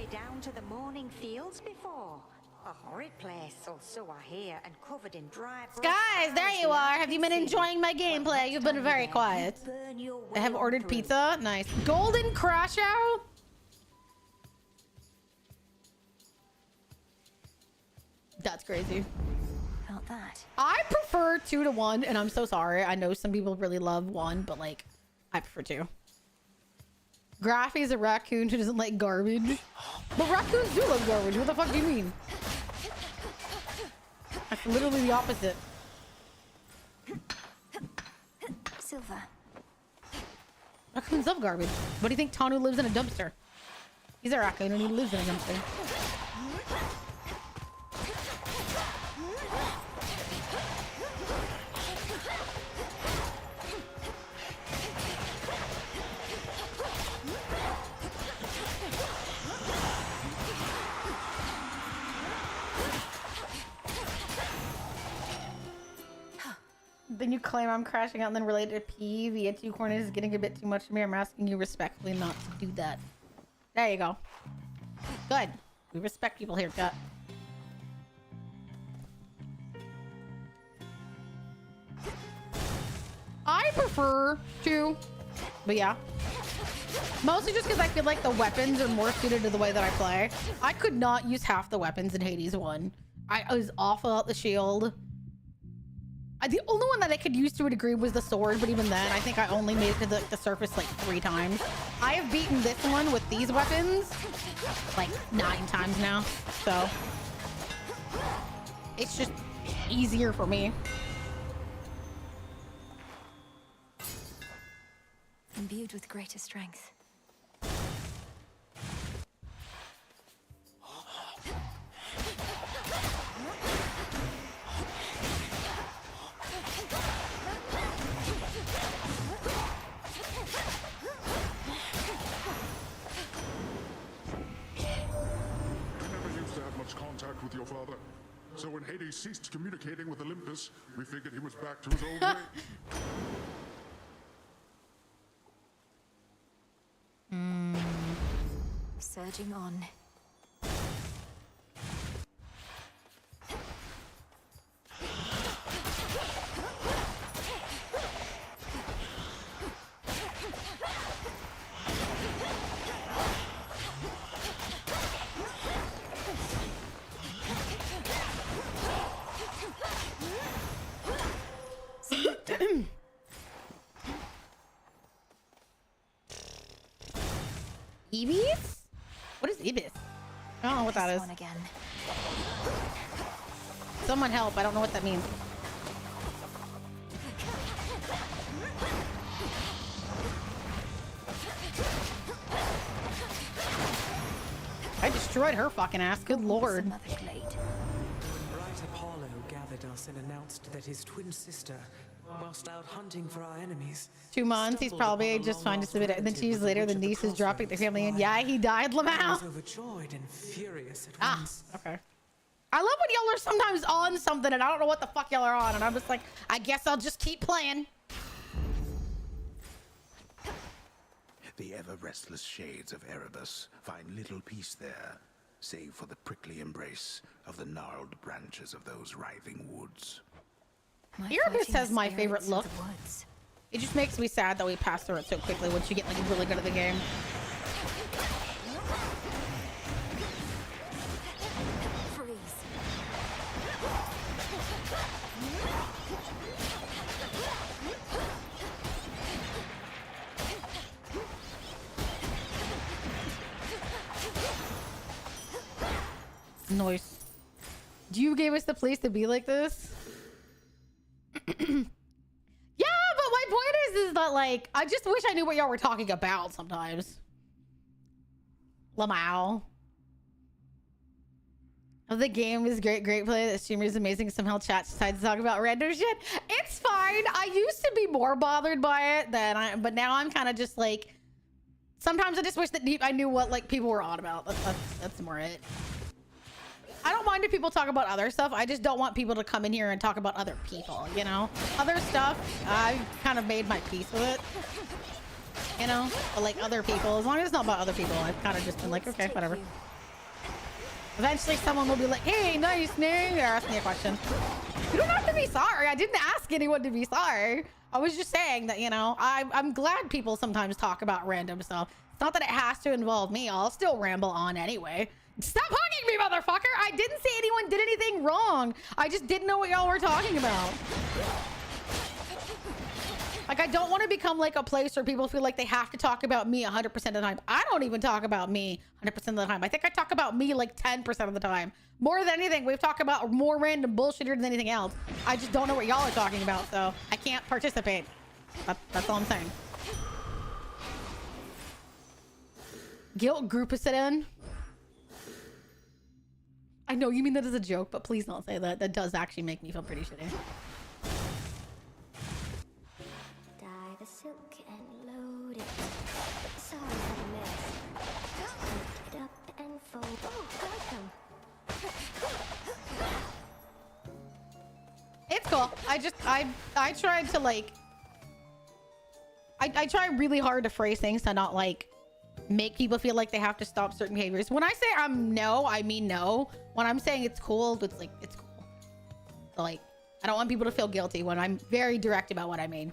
way down to the morning fields before? A horrid place, or so I hear, and covered in dry brush. Guys, there you are. Have you been enjoying my gameplay? You've been very quiet. I have ordered pizza. Nice. Golden Crash Out. That's crazy. Felt that. I prefer 2 to 1, and I'm so sorry. I know some people really love 1, but like, I prefer 2. Graffy's a raccoon who doesn't like garbage. But raccoons do love garbage. What the fuck do you mean? That's literally the opposite. Silver. Raccoons love garbage. What do you think Tanu lives in a dumpster? He's a raccoon and he lives in a dumpster. Then you claim I'm crashing out and then related to P via 2 corners is getting a bit too much for me. I'm asking you respectfully not to do that. There you go. Good. We respect people here, chat. I prefer 2, but yeah. Mostly just because I feel like the weapons are more suited to the way that I play. I could not use half the weapons in Hades 1. I was awful out the shield. The only one that I could use to a degree was the sword, but even then, I think I only made it to the surface like 3 times. I have beaten this one with these weapons like 9 times now, so it's just easier for me. Imbued with greater strength. Contact with your father. So when Hades ceased communicating with Olympus, we figured he was back to his old way. Surging on. Ibis? What is Ibis? I don't know what that is. Again. Someone help. I don't know what that means. I destroyed her fucking ass. Good lord. Bright Apollo gathered us and announced that his twin sister, whilst out hunting for our enemies, 2 months, he's probably just fine to submit it. And then 2 years later, the niece is dropping the family in. Yeah, he died, Lamau. overjoyed and furious at once. Okay. I love when y'all are sometimes on something and I don't know what the fuck y'all are on. And I'm just like, I guess I'll just keep playing. The ever-restless shades of Erebus find little peace there, save for the prickly embrace of the gnarled branches of those writhing woods. Erebus has my favorite look. It just makes me sad that we pass through it so quickly once you get like really good at the game. Nice. You gave us the place to be like this? Yeah, but my point is that like, I just wish I knew what y'all were talking about sometimes. Lamau. Oh, the game is great play. The streamer is amazing. Somehow chat decides to talk about random shit. It's fine. I used to be more bothered by it but now I'm kind of just like, sometimes I just wish that I knew what like people were on about. That's more it. I don't mind if people talk about other stuff. I just don't want people to come in here and talk about other people, you know? Other stuff, I've kind of made my peace with it. You know? But like other people, as long as it's not about other people, I've kind of just been like, okay, whatever. Eventually someone will be like, hey, nice name. Or ask me a question. You don't have to be sorry. I didn't ask anyone to be sorry. I was just saying that, you know, I'm glad people sometimes talk about random stuff. It's not that it has to involve me. I'll still ramble on anyway. Stop hugging me, motherfucker! I didn't say anyone did anything wrong. I just didn't know what y'all were talking about. Like, I don't want to become like a place where people feel like they have to talk about me 100% of the time. I don't even talk about me 100% of the time. I think I talk about me like 10% of the time. More than anything, we've talked about more random bullshit than anything else. I just don't know what y'all are talking about, so I can't participate. That's all I'm saying. Guilt group is it in? I know you mean that as a joke, but please don't say that. That does actually make me feel pretty shitty. Dye the silk and load it. Sorry for the mess. Lift it up and fold. Oh, welcome. It's cool. I tried to like... I try really hard to phrase things to not like make people feel like they have to stop certain behaviors. When I say no, I mean no. When I'm saying it's cool, it's like, it's cool. So like, I don't want people to feel guilty when I'm very direct about what I mean.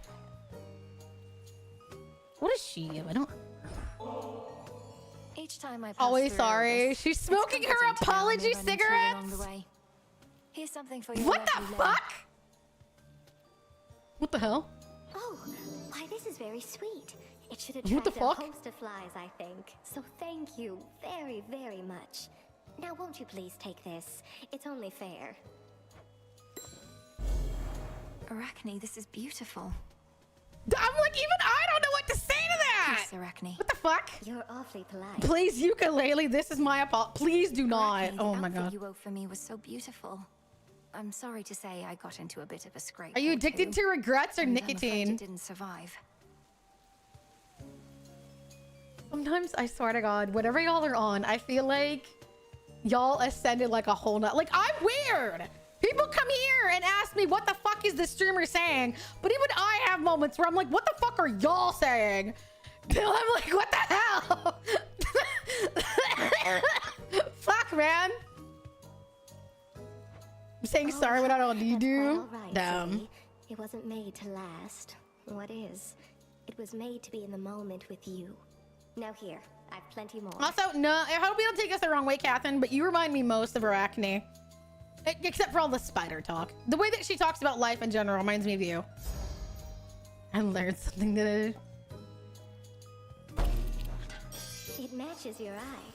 What is she? I don't... Each time I pass Always through sorry. this, She's it's smoking her comforting to know I'm apology running through cigarettes? along the way. Here's something for you. What the fuck? What the hell? Oh, why this is very sweet. It should What the attract a fuck? host of flies, I think. So thank you very, very much. Now won't you please take this? It's only fair. Arachne, this is beautiful. I'm like, even I don't know what to say to that. Yes, Arachne. What the fuck? You're awfully polite. Please, ukulele, this is my apology. Please do not. Arachne, Oh the my outfit god. you wove for me was so beautiful. I'm sorry to say I got into a bit of a scrape. Are you or addicted two, to regrets or and I'm afraid nicotine? it didn't survive. Sometimes I swear to God, whatever y'all are on, I feel like y'all ascended like a whole nut. Like, I'm weird. People come here and ask me what the fuck is the streamer saying, but even I have moments where I'm like, what the fuck are y'all saying? And I'm like, what the hell? Fuck, man. I'm saying sorry when I don't need you. Damn. Silly. It wasn't made to last. What is? It was made to be in the moment with you. Now here, I've plenty more. Also, no, I hope you don't take us the wrong way, Catherine, but you remind me most of Arachne. Except for all the spider talk. The way that she talks about life in general reminds me of you. I learned something today. It matches your eye.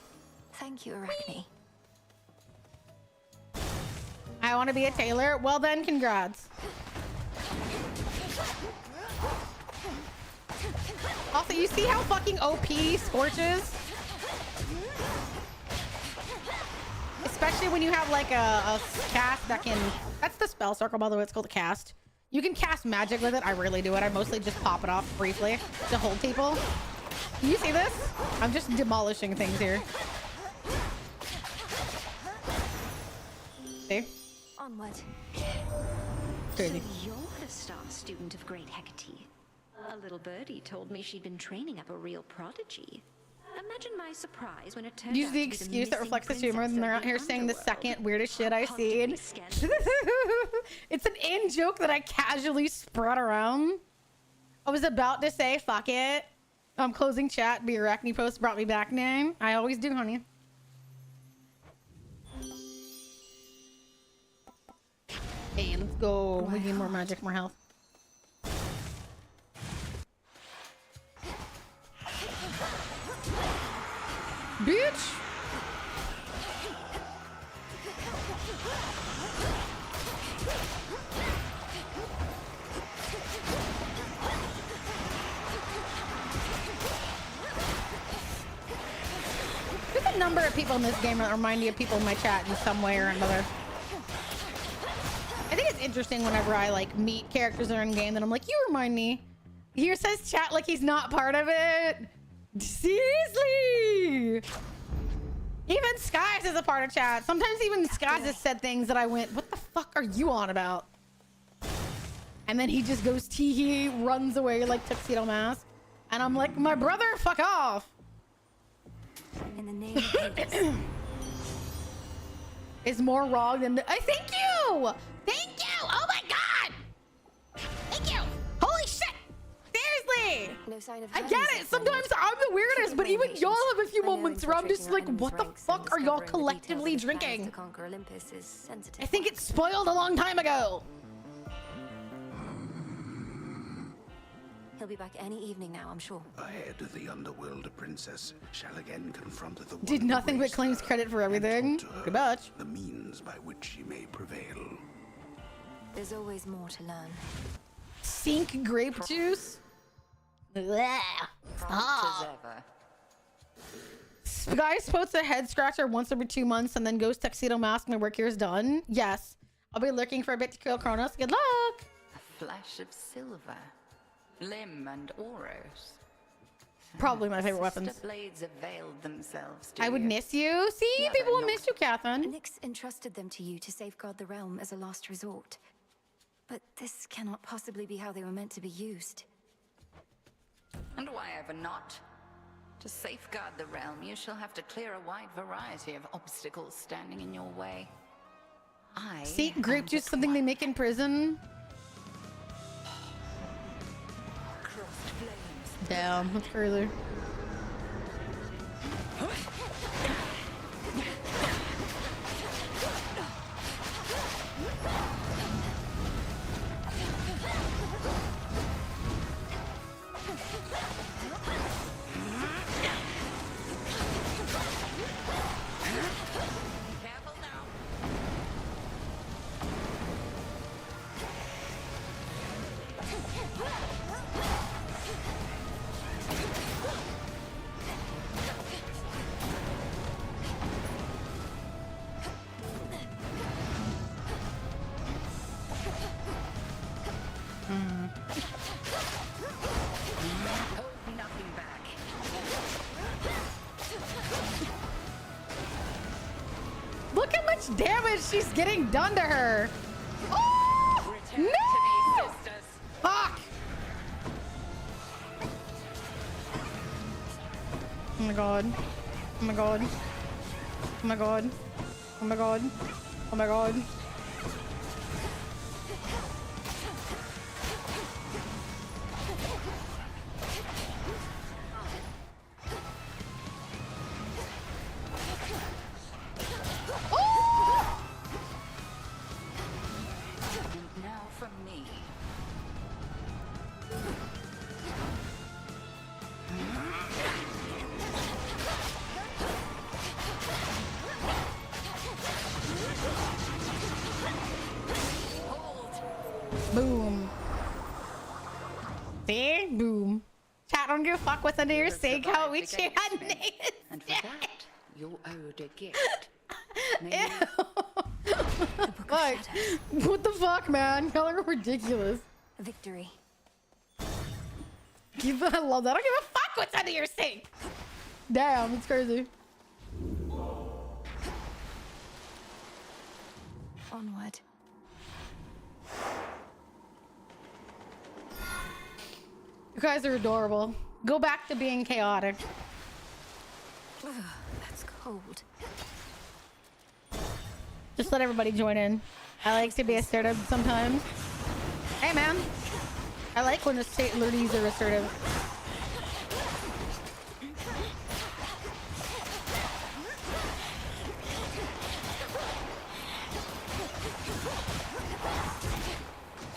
Thank you, Arachne. I want to be a tailor. Well then, congrats. Also, you see how fucking OP Scorch is? Especially when you have like a cast that can... That's the spell circle, by the way. It's called a cast. You can cast magic with it. I rarely do it. I mostly just pop it off briefly to hold people. Can you see this? I'm just demolishing things here. See? Onward. Crazy. So you're the star student of Great Hecate. A little birdie told me she'd been training up a real prodigy. Imagine my surprise when it turned Use out the to be excuse that missing reflects the humor, and they're out here saying the underworld. second weirdest shit I've seen. It's an in joke that I casually spread around. I was about to say, fuck it. I'm closing chat. The Arachne post brought me back name. I always do, honey. Hey, let's go. We need more magic, more health. Bitch! There's a number of people in this game that remind me of people in my chat in some way or another. I think it's interesting whenever I like meet characters that are in game that I'm like, you remind me. Here says chat like he's not part of it. Seriously. Even Skies is a part of chat. Sometimes even Skies has said things that I went, what the fuck are you on about? And then he just goes tee-hee, runs away like Tuxedo Mask. And I'm like, my brother, fuck off. In the name of Hades. is more wrong than the. Thank you! Thank you! Oh my god! Thank you! Holy shit! Seriously! No sign of I get it! Sometimes I'm the weirdest, but even y'all have a few moments where I'm just like, what the fuck are y'all collectively drinking? I think it's spoiled a long time ago. He'll be back any evening now, I'm sure. Ahead of the underworld, a princess shall again confront the one Did who nothing but raised claims her credit for and everything. taught her Pretty much. the means by which she may prevail. There's always more to learn. Sink grape juice? Blech. Stop. Guys posts a head scratcher once every 2 months and then goes tuxedo mask. My work here is done. Yes. I'll be lurking for a bit to kill Kronos. Good luck. A flash of silver. Limb and Oros. Probably my favorite Sister weapons. blades availed themselves to I would you. miss you. See, Yeah, people will they're miss you, Catherine. Nyx entrusted them to you to safeguard the realm as a last resort. But this cannot possibly be how they were meant to be used. And why ever not? To safeguard the realm, you shall have to clear a wide variety of obstacles standing in your way. See, grape juice, something they make in prison. Damn, that's crazy. Look how much damage she's getting done to her. Oh! No! Fuck! Oh my god. Oh my god. Oh my god. Oh my god. Oh my god. And now from me. Boom. See? Boom. Chat, don't give a fuck what's under your sink. How we cheer on Nathan. And for that, you're owed a gift. Fuck. What the fuck, man? Y'all are ridiculous. Victory. I love that. I don't give a fuck what's under your sink. Damn, it's crazy. Onward. You guys are adorable. Go back to being chaotic. Ugh, that's cold. Just let everybody join in. I like to be assertive sometimes. Hey, man. I like when the state lordies are assertive.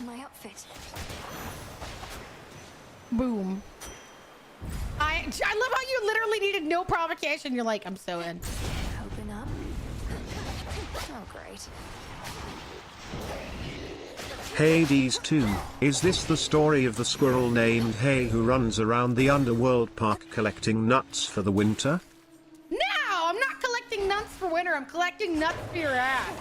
My outfit. Boom. I love how you literally needed no provocation. You're like, I'm so in. Open up. Oh, great. Hades 2, is this the story of the squirrel named Hay who runs around the underworld park collecting nuts for the winter? No, I'm not collecting nuts for winter. I'm collecting nuts for your ass.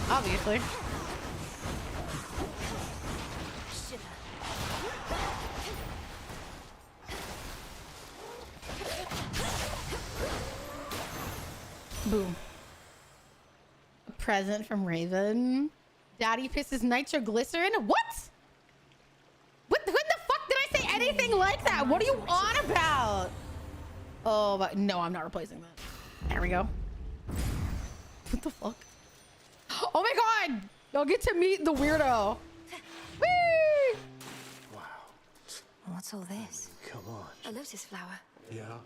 Obviously. Boom. A present from Raven. Daddy pisses nitroglycerin. What? When the fuck did I say anything like that? What are you on about? Oh, but no, I'm not replacing that. There we go. What the fuck? Oh my god! Y'all get to meet the weirdo. Whee! Wow. What's all this? Come on. A lotus flower. Yeah.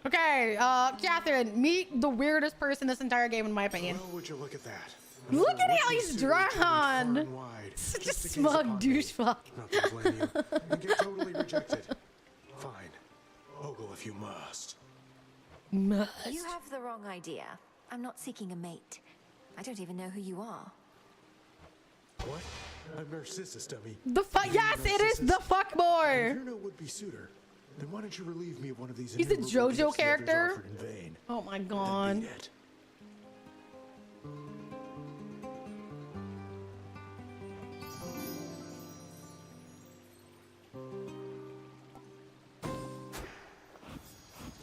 Okay, Catherine, meet the weirdest person this entire game in my opinion. Well, would you look at that? Look at how he's drawn. Such a smug douchebag. Not to blame you. And get totally rejected. Fine. Ogle if you must. Must. You have the wrong idea. I'm not seeking a mate. I don't even know who you are. What? I'm Narcissus, dummy. The fuck? Yes, it is the fuck boy. If you're no would-be suitor, then why don't you relieve me of one of these? He's a innumerable JoJo gifts the others character. offered in vain? Oh my god. Be it.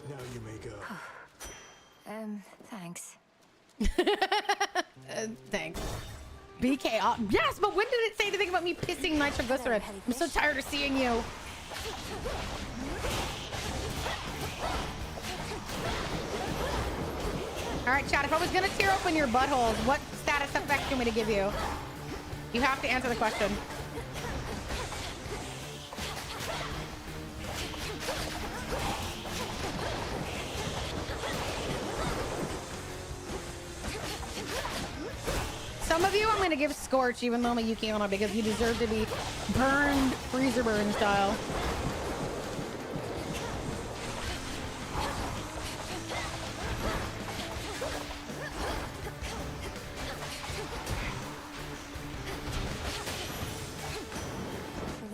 Now you may go. Thanks. Thanks. BK. Yes, but when did it say anything about me pissing nitroglycerin? I'm so tired of seeing you. All right, chat. If I was gonna tear open your buttholes, what status effect do you want me to give you? You have to answer the question. Some of you I'm gonna give Scorch, even though I'm a Yukiona, because you deserve to be burned freezer burn style.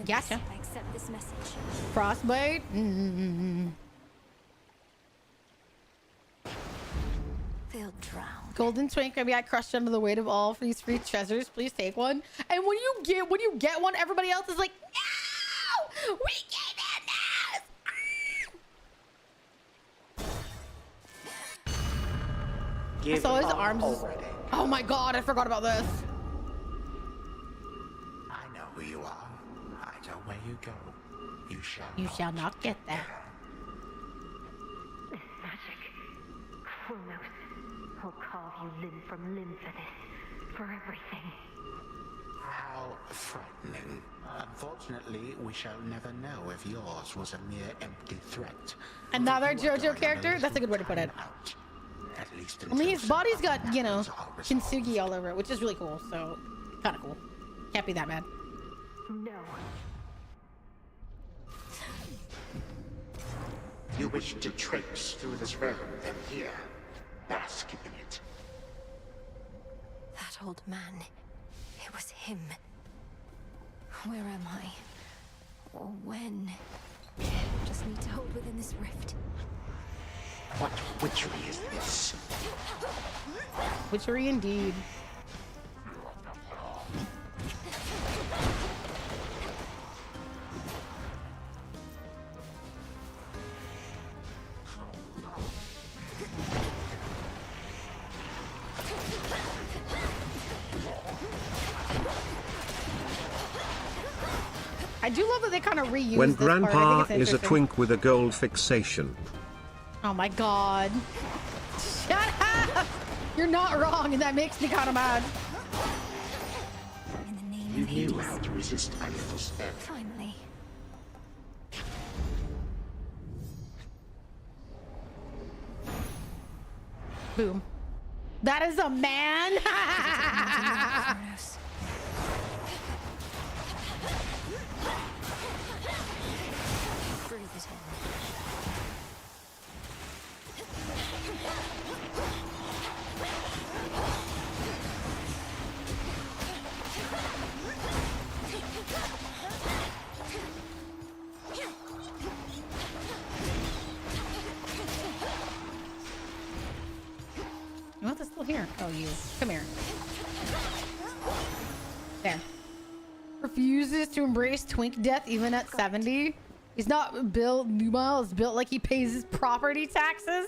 Gotcha. I accept this message. Frostbite. Feel drowned. Golden Twink, maybe I crushed under the weight of all for these free treasures. Please take one. And when you get one, everybody else is like, no, we gave it this. So his arms. Already. Oh my god, I forgot about this. I know who you are. I know where you go. You shall not get that. This magic. Kronos. I'll carve you limb from limb for this. For everything. How frightening. Unfortunately, we shall never know if yours was a mere empty threat. Another JoJo character? That's a good way to put it. At least I mean, his body's got, you know, kintsugi all over it, which is really cool. So, kind of cool. Can't be that bad. No. You wish to traipse through this realm, then here, bask in it. That old man. It was him. Where am I? Or when? Just need to hold within this rift. What witchery is this? Witchery indeed. I do love that they kind of reuse When this part. I Grandpa think it's is a interesting. twink with a gold fixation. Oh my god. Shut up! You're not wrong, and that makes me kind of mad. You knew how to resist my little spell. Finally. Boom. That is a man! Breathe it in. What is still here? Oh, you. Come here. There. Refuses to embrace twink death even at 70. He's not built nubile, it's built like he pays his property taxes.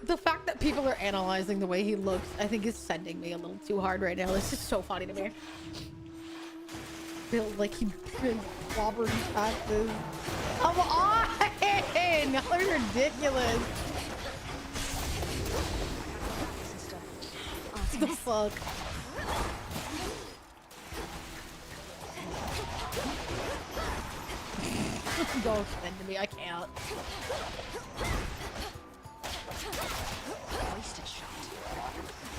The fact that people are analyzing the way he looks, I think is sending me a little too hard right now. This is so funny to me. Built like he pays property taxes. Come on! Y'all are ridiculous. What the fuck? Don't send to me, I can't. Wasted shot.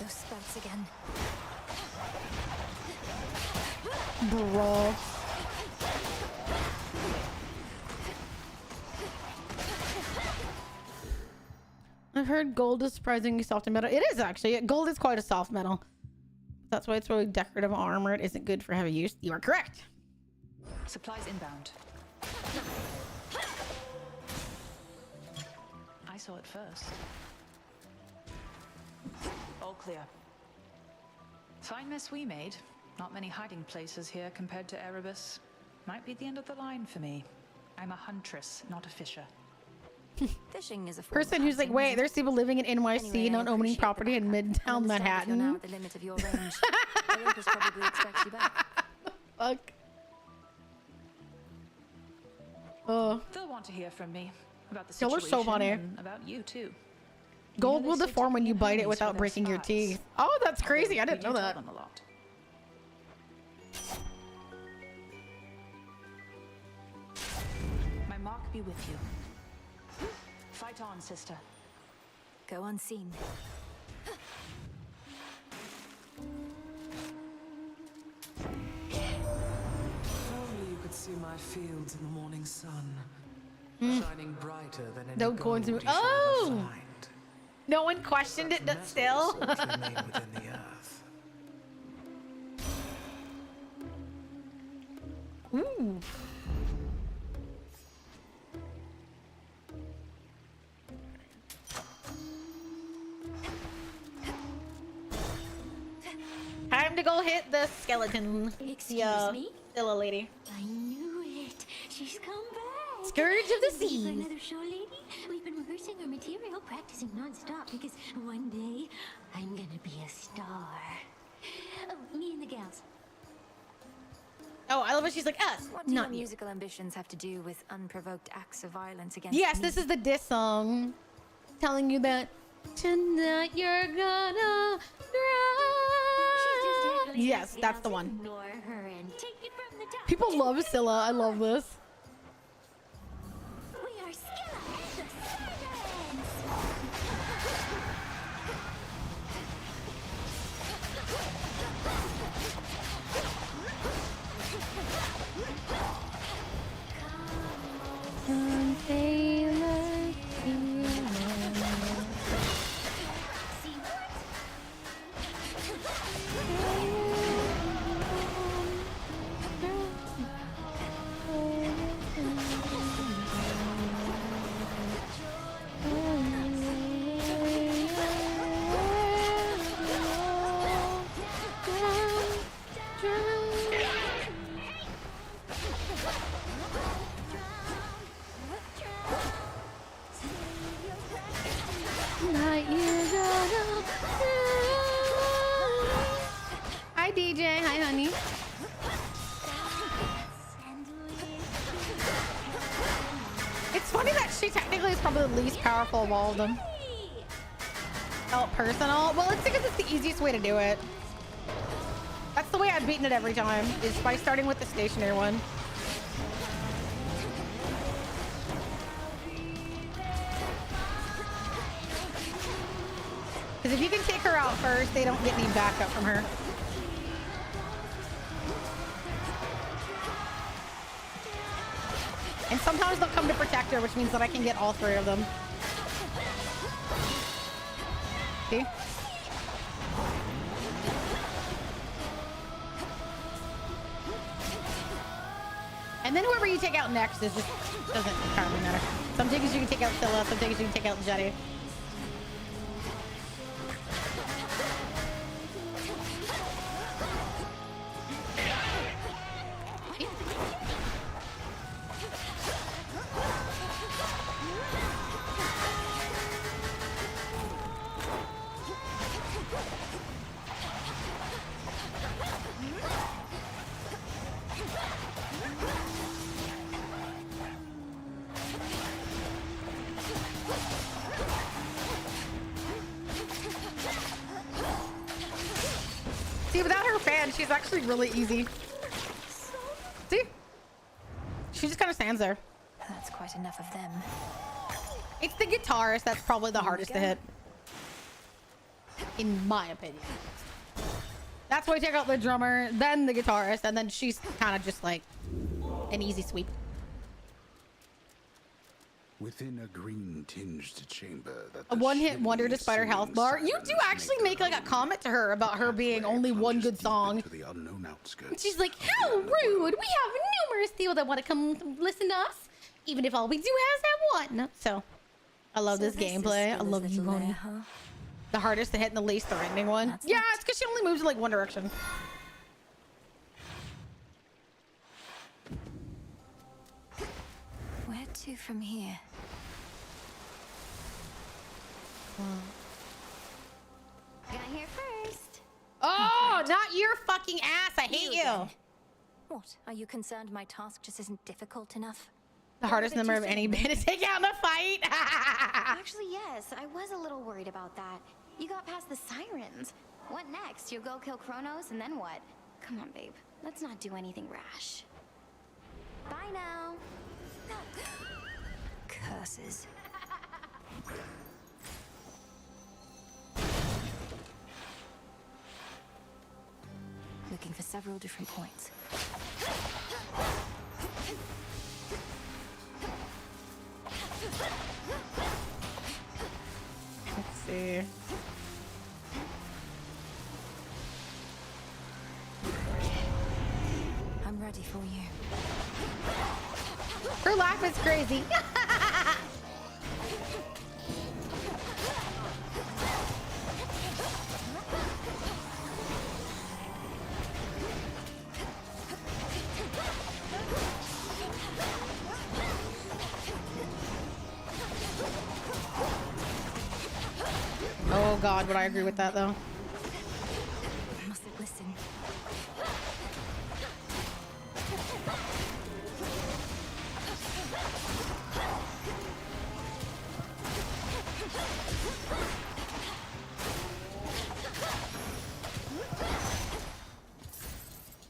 Those spouts again. Bro. I've heard gold is surprisingly soft in metal. It is actually. Gold is quite a soft metal. That's why it's really decorative armor. It isn't good for heavy use. You are correct. Supplies inbound. I saw it first. All clear. Fine mess we made. Not many hiding places here compared to Erebus. Might be the end of the line for me. I'm a huntress, not a fisher. Fishing is a form Person of who's like, hunting, wait, isn't there's it? people living in NYC, Anyway, I not owning appreciate property in Midtown You're now Manhattan. at the limit of your range. Olympus probably expects you back. Fuck. Oh. They'll want to hear from me about the Y'all are situation so funny. and about you too. Gold they will say deform when taking you in bite it homies without for their breaking your spies. teeth. Oh, that's crazy. I Although didn't we know do tell that. them a lot. My mark be with you. Fight on, sister. Go unseen. If only you could see my fields in the morning sun, shining brighter than any Don't go into gold it. you shall ever Oh! find. No one questioned it, but still. Metals that remain within the earth. Ooh. Time to go hit the skeleton. Excuse me? Still a lady. I knew it. She's come back. Scourge of the Ready for Seas. another show, lady? We've been rehearsing our material, practicing non-stop because one day I'm gonna be a star. Oh, me and the gals. Oh, I love it. She's like, us, What do your not you. musical ambitions have to do with unprovoked acts of violence against Yes, me? this is the diss song. Telling you that tonight you're gonna drown. Yes, that's the one. Ignore her and take it from the top. People love Scylla. I love this. We are Scylla, the Hi, DJ. Hi, honey. It's funny that she technically is probably the least powerful of all of them. Felt personal. Well, it's because it's the easiest way to do it. That's the way I've beaten it every time, is by starting with the stationary one. Because if you can take her out first, they don't get any backup from her. And sometimes they'll come to protect her, which means that I can get all three of them. See? And then whoever you take out next is just doesn't entirely matter. Some tickets you can take out Scylla, some tickets you can take out Jetty. See, without her fan, she's actually really easy. See? She just kind of stands there. That's quite enough of them. It's the guitarist that's probably the hardest to hit. In my opinion. That's why I take out the drummer, then the guitarist, and then she's kind of just like an easy sweep. Within a green-tinged chamber that A one-hit wonder despite her health bar. You do actually make like a comment to her about her being only one good song. the unknown outskirts. And she's like, how rude! We have numerous people that want to come listen to us, even if all we do is that one. So, I love this gameplay. I love you, Pony. The hardest to hit and the least threatening one. Yeah, it's because she only moves in like one direction. Where to from here? Got here first. Oh, not your fucking ass. I hate you. Then. What? Are you concerned my task just isn't difficult enough? The hardest number of any band to take out in a fight. Actually, yes. I was a little worried about that. You got past the sirens. What next? You'll go kill Kronos and then what? Come on, babe. Let's not do anything rash. Bye now. Curses. Looking for several different points. Let's see. I'm ready for you. Her laugh is crazy. Oh God, would I agree with that though? I mustn't listen.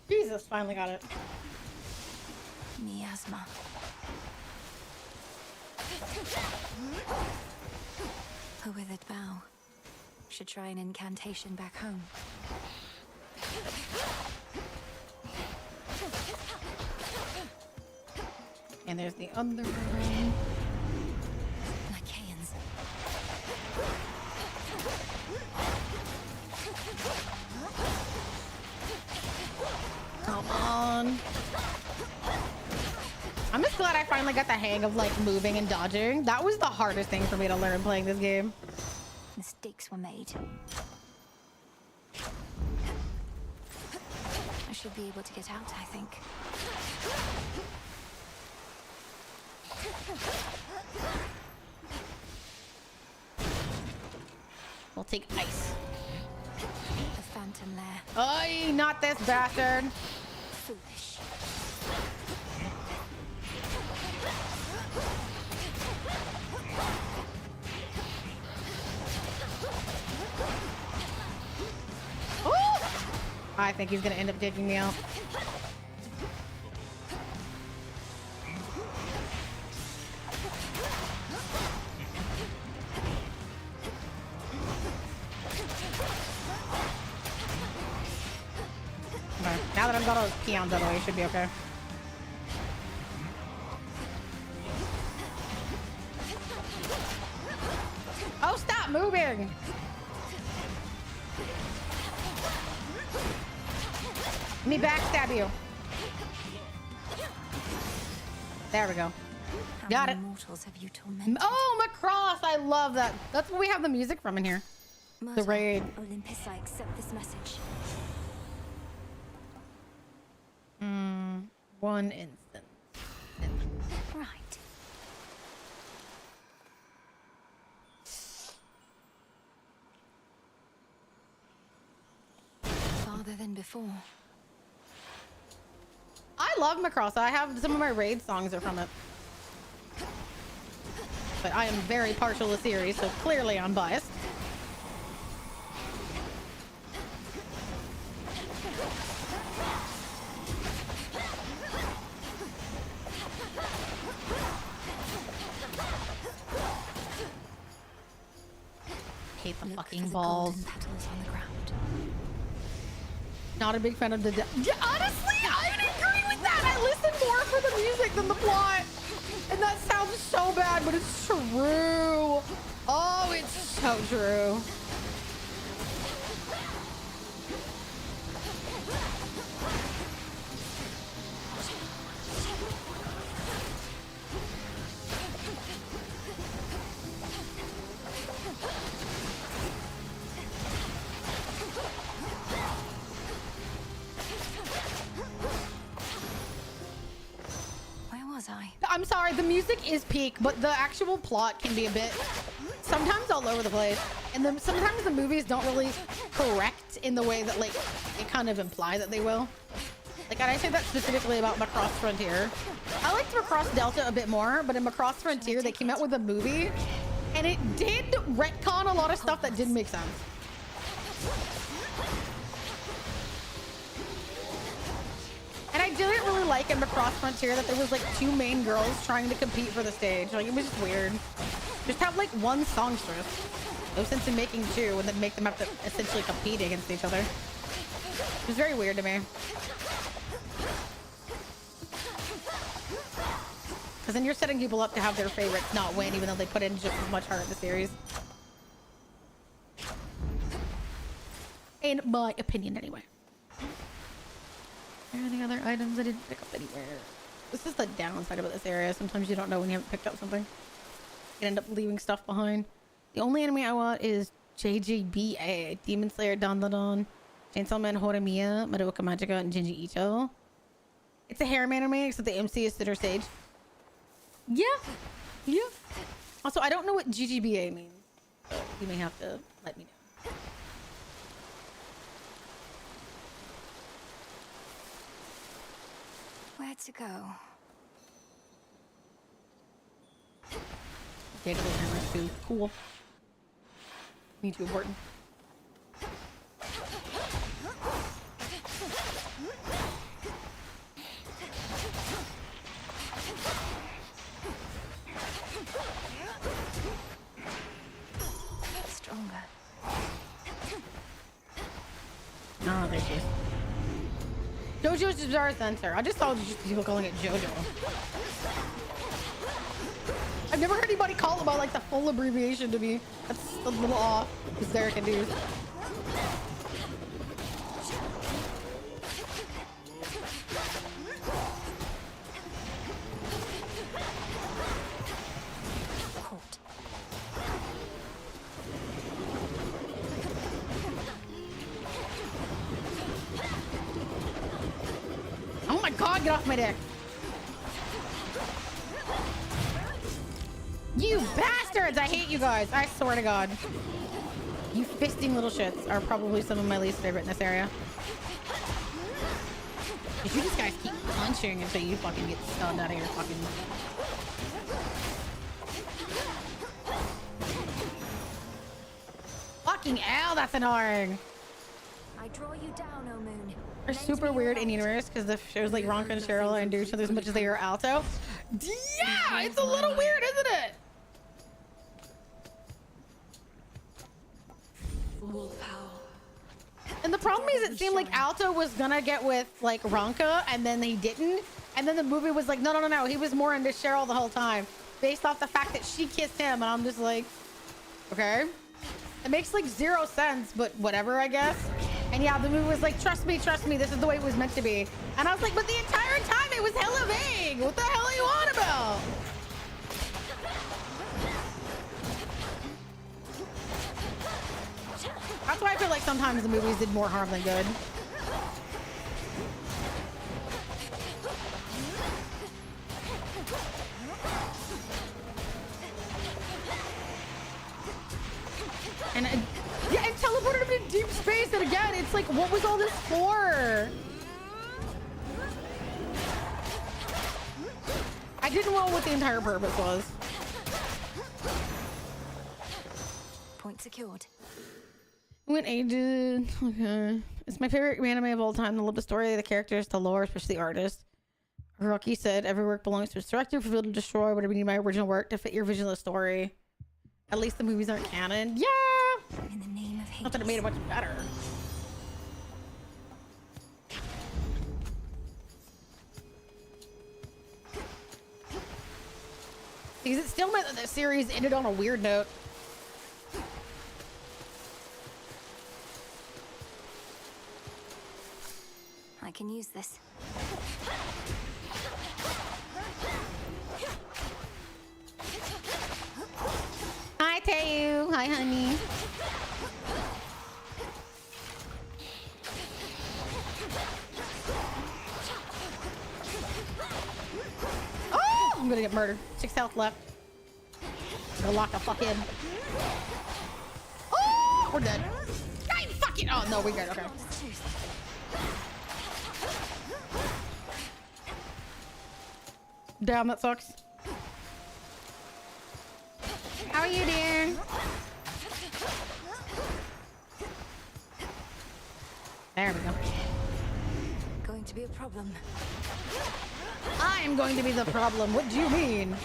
Jesus, finally got it. Miasma. A withered bough. Should try an incantation back home. And there's the other one. Lycaeans. Come on. I'm just glad I finally got the hang of like moving and dodging. That was the hardest thing for me to learn playing this game. Mistakes were made. I should be able to get out, I think. We'll take ice. The phantom lair. Ay, not this bastard. Foolish. I think he's gonna end up taking me out. Okay. Now that I've got all those peons out of the way, it should be okay. Oh, stop moving! Let me backstab you. There we go. Got it. Mortals have you tormented? Oh, Macross! I love that. That's where we have the music from in here. The raid. Olympus, I accept this message. One instant. Right. Farther than before. I love Macross. I have some of my raid songs are from it. But I am very partial to series, so clearly I'm biased. hate the fucking balls. Petals on the ground. Not a big fan of the. Yeah, honestly, I would agree with that. I listen more for the music than the plot, and that sounds so bad, but it's true. Oh, it's so true. I'm sorry, the music is peak, but the actual plot can be a bit sometimes all over the place, and then sometimes the movies don't really correct in the way that like it kind of imply that they will. Like, and I say that specifically about Macross Frontier. I liked Macross Delta a bit more, but in Macross Frontier they came out with a movie and it did retcon a lot of stuff that didn't make sense. And I didn't really like in Macross Frontier that there was like 2 main girls trying to compete for the stage. Like, it was just weird. Just have like 1 songstress. No sense in making 2 and then make them have to essentially compete against each other. It was very weird to me. Because then you're setting people up to have their favorites not win, even though they put in just as much heart in the series. In my opinion, anyway. Are there any other items I didn't pick up anywhere? This is the downside about this area. Sometimes you don't know when you haven't picked up something. You end up leaving stuff behind. The only anime I want is JJBA, Demon Slayer Dandadan, Chainsaw Man Horimiya, Madoka Magica, and Jinji Ito. It's a harem anime, except the MC is Sitter Sage. Yeah. Yeah. Also, I don't know what GGBA means. So you may have to let me know. Where to go? Digital cameras too. Cool. Me too, important. Stronger. Oh, there she is. JoJo's Bizarre Center. I just saw people calling it JoJo. I've never heard anybody call it by like the full abbreviation to me. That's a little off. Because Derek can do. Oh my god, get off my dick. You bastards! I hate you guys. I swear to god. You fisting little shits are probably some of my least favorite in this area. If you just guys keep punching until you fucking get stunned out of your fucking... Fucking hell, that's annoying. I draw you down, O Moon. They're super weird in universe because the shows like Ronka and Cheryl and do each other as much as they are alto. Yeah, it's a little weird, isn't it? And the problem is it seemed like Alto was gonna get with like Ronka and then he didn't. And then the movie was like, no. He was more into Cheryl the whole time based off the fact that she kissed him. And I'm just like, okay. It makes like 0 sense, but whatever, I guess. And yeah, the movie was like, trust me, this is the way it was meant to be. And I was like, but the entire time it was hella vague. What the hell are you on about? That's why I feel like sometimes the movies did more harm than good. And yeah, and teleported him to deep space. And again, it's like, what was all this for? I didn't know what the entire purpose was. Point secured. Went ages. Okay. It's my favorite anime of all time. I love the story, the characters, the lore, especially the artist. Hiroki said, every work belongs to its director. For people to destroy whatever you need my original work to fit your vision of the story. At least the movies aren't canon. Yeah! In the name of Hades. Not that it made it much better. Because it still meant that the series ended on a weird note. I can use this. Hi, Tayu. Hi, honey. Oh, I'm gonna get murdered. 6 health left. I'm gonna lock the fuck in. Oh, we're dead. I fucking. Oh no, we good. Okay. Damn, that sucks. How are you, dear? There we go. Going to be a problem. I am going to be the problem. What do you mean?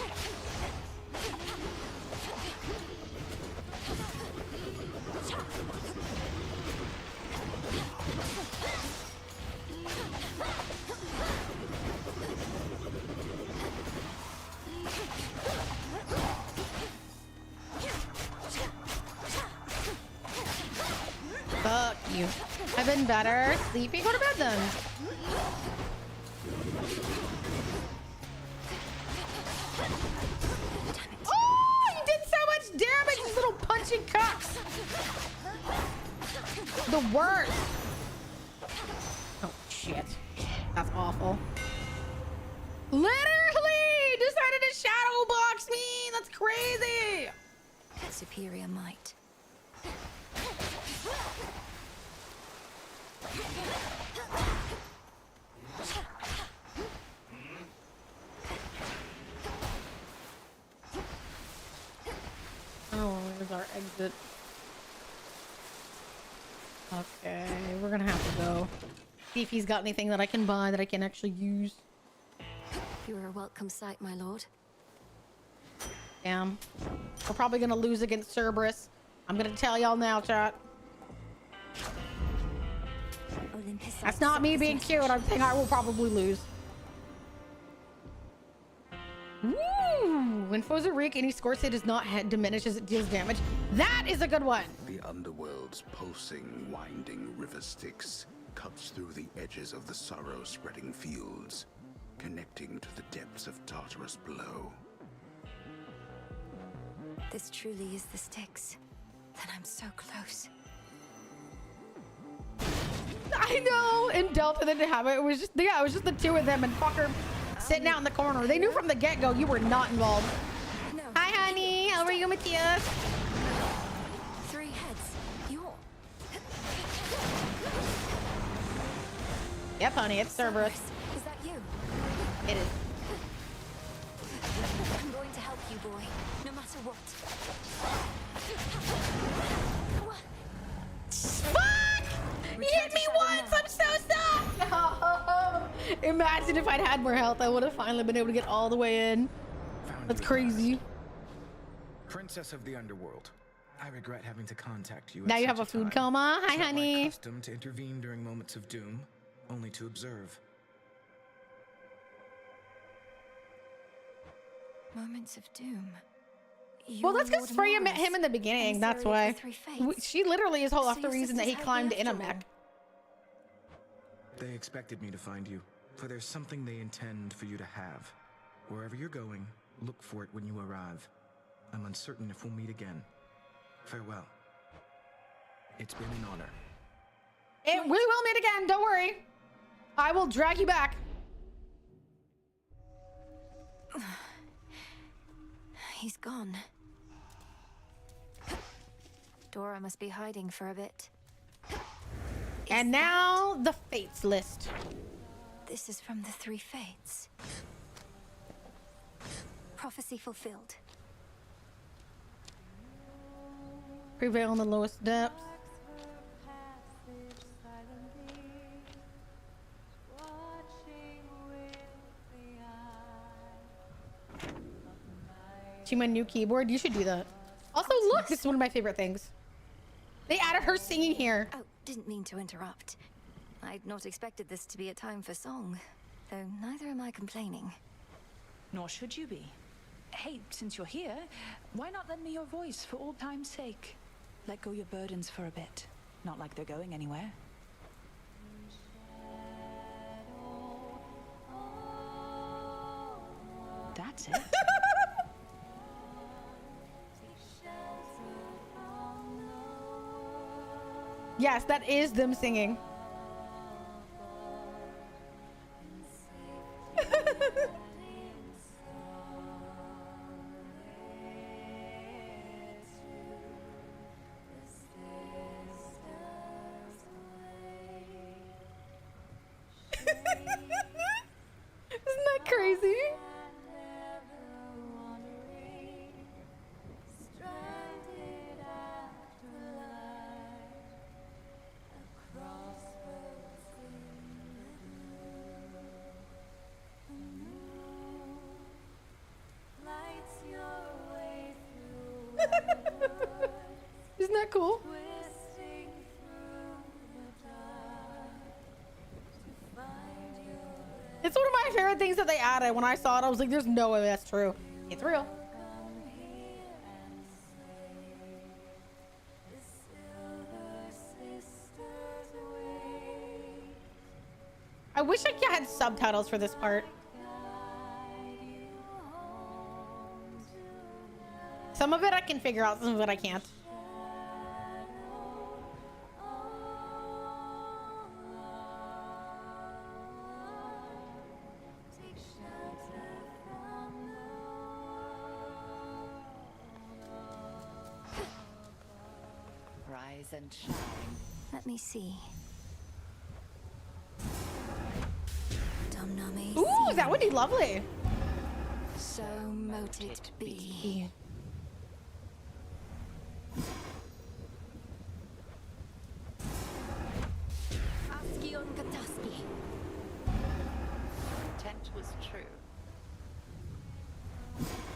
Fuck you. I've been better sleeping. Go to bed then. Oh, you did so much damage, these little punching cocks. The worst. Oh shit. That's awful. Literally decided to shadow box me. That's crazy. Superior might. Oh, where's our exit? Okay, we're gonna have to go. See if he's got anything that I can buy that I can actually use. You are a welcome sight, my lord. Damn. We're probably gonna lose against Cerberus. I'm gonna tell y'all now, chat. That's not me being cute. I'm saying I will probably lose. Woo! When foes are weak, any score say does not diminish as it deals damage. That is a good one. The underworld's pulsing, winding river Styx cuts through the edges of the sorrow-spreading fields, connecting to the depths of Tartarus below. This truly is the Styx. Then I'm so close. I know. And Delta didn't have it. It was just, yeah, it was just the two of them and fucker sitting out in the corner. They knew from the get-go you were not involved. No. Hi, honey. How are you, Matthias? 3 heads. You're. Yep, honey. It's Cerberus. Is that you? It is. I'm going to help you, boy. No matter what. Fuck! He hit me once! I'm so sorry! Imagine if I'd had more health, I would have finally been able to get all the way in. That's crazy. Princess of the Underworld. I regret having to contact you. Now you have a food coma. Hi, honey. It's not my custom to intervene during moments of doom, only to observe. Moments of doom. Well, that's because Freya met him in the beginning. That's why. She literally is half the reason that he climbed in a mech. They expected me to find you, for there's something they intend for you to have. Wherever you're going, look for it when you arrive. I'm uncertain if we'll meet again. Farewell. It's been an honor. We will meet again. Don't worry. I will drag you back. He's gone. Dora must be hiding for a bit. And now the fates list. This is from the 3 fates. Prophecy fulfilled. Prevail on the lowest depths. See my new keyboard? You should do that. Also, look, this is one of my favorite things. They added her singing here. Oh, didn't mean to interrupt. I'd not expected this to be a time for song, though neither am I complaining. Nor should you be. Hey, since you're here, why not lend me your voice for old time's sake? Let go your burdens for a bit. Not like they're going anywhere. That's it. Yes, that is them singing. Isn't that crazy? Isn't that cool? It's one of my favorite things that they added. When I saw it, I was like, there's no way that's true. It's real. I wish I had subtitles for this part. Some of it I can figure out, some of it I can't. Rise and shine. Let me see. Domname. Ooh, that would be lovely. So mote it be. Askion Kataski. Intent was true.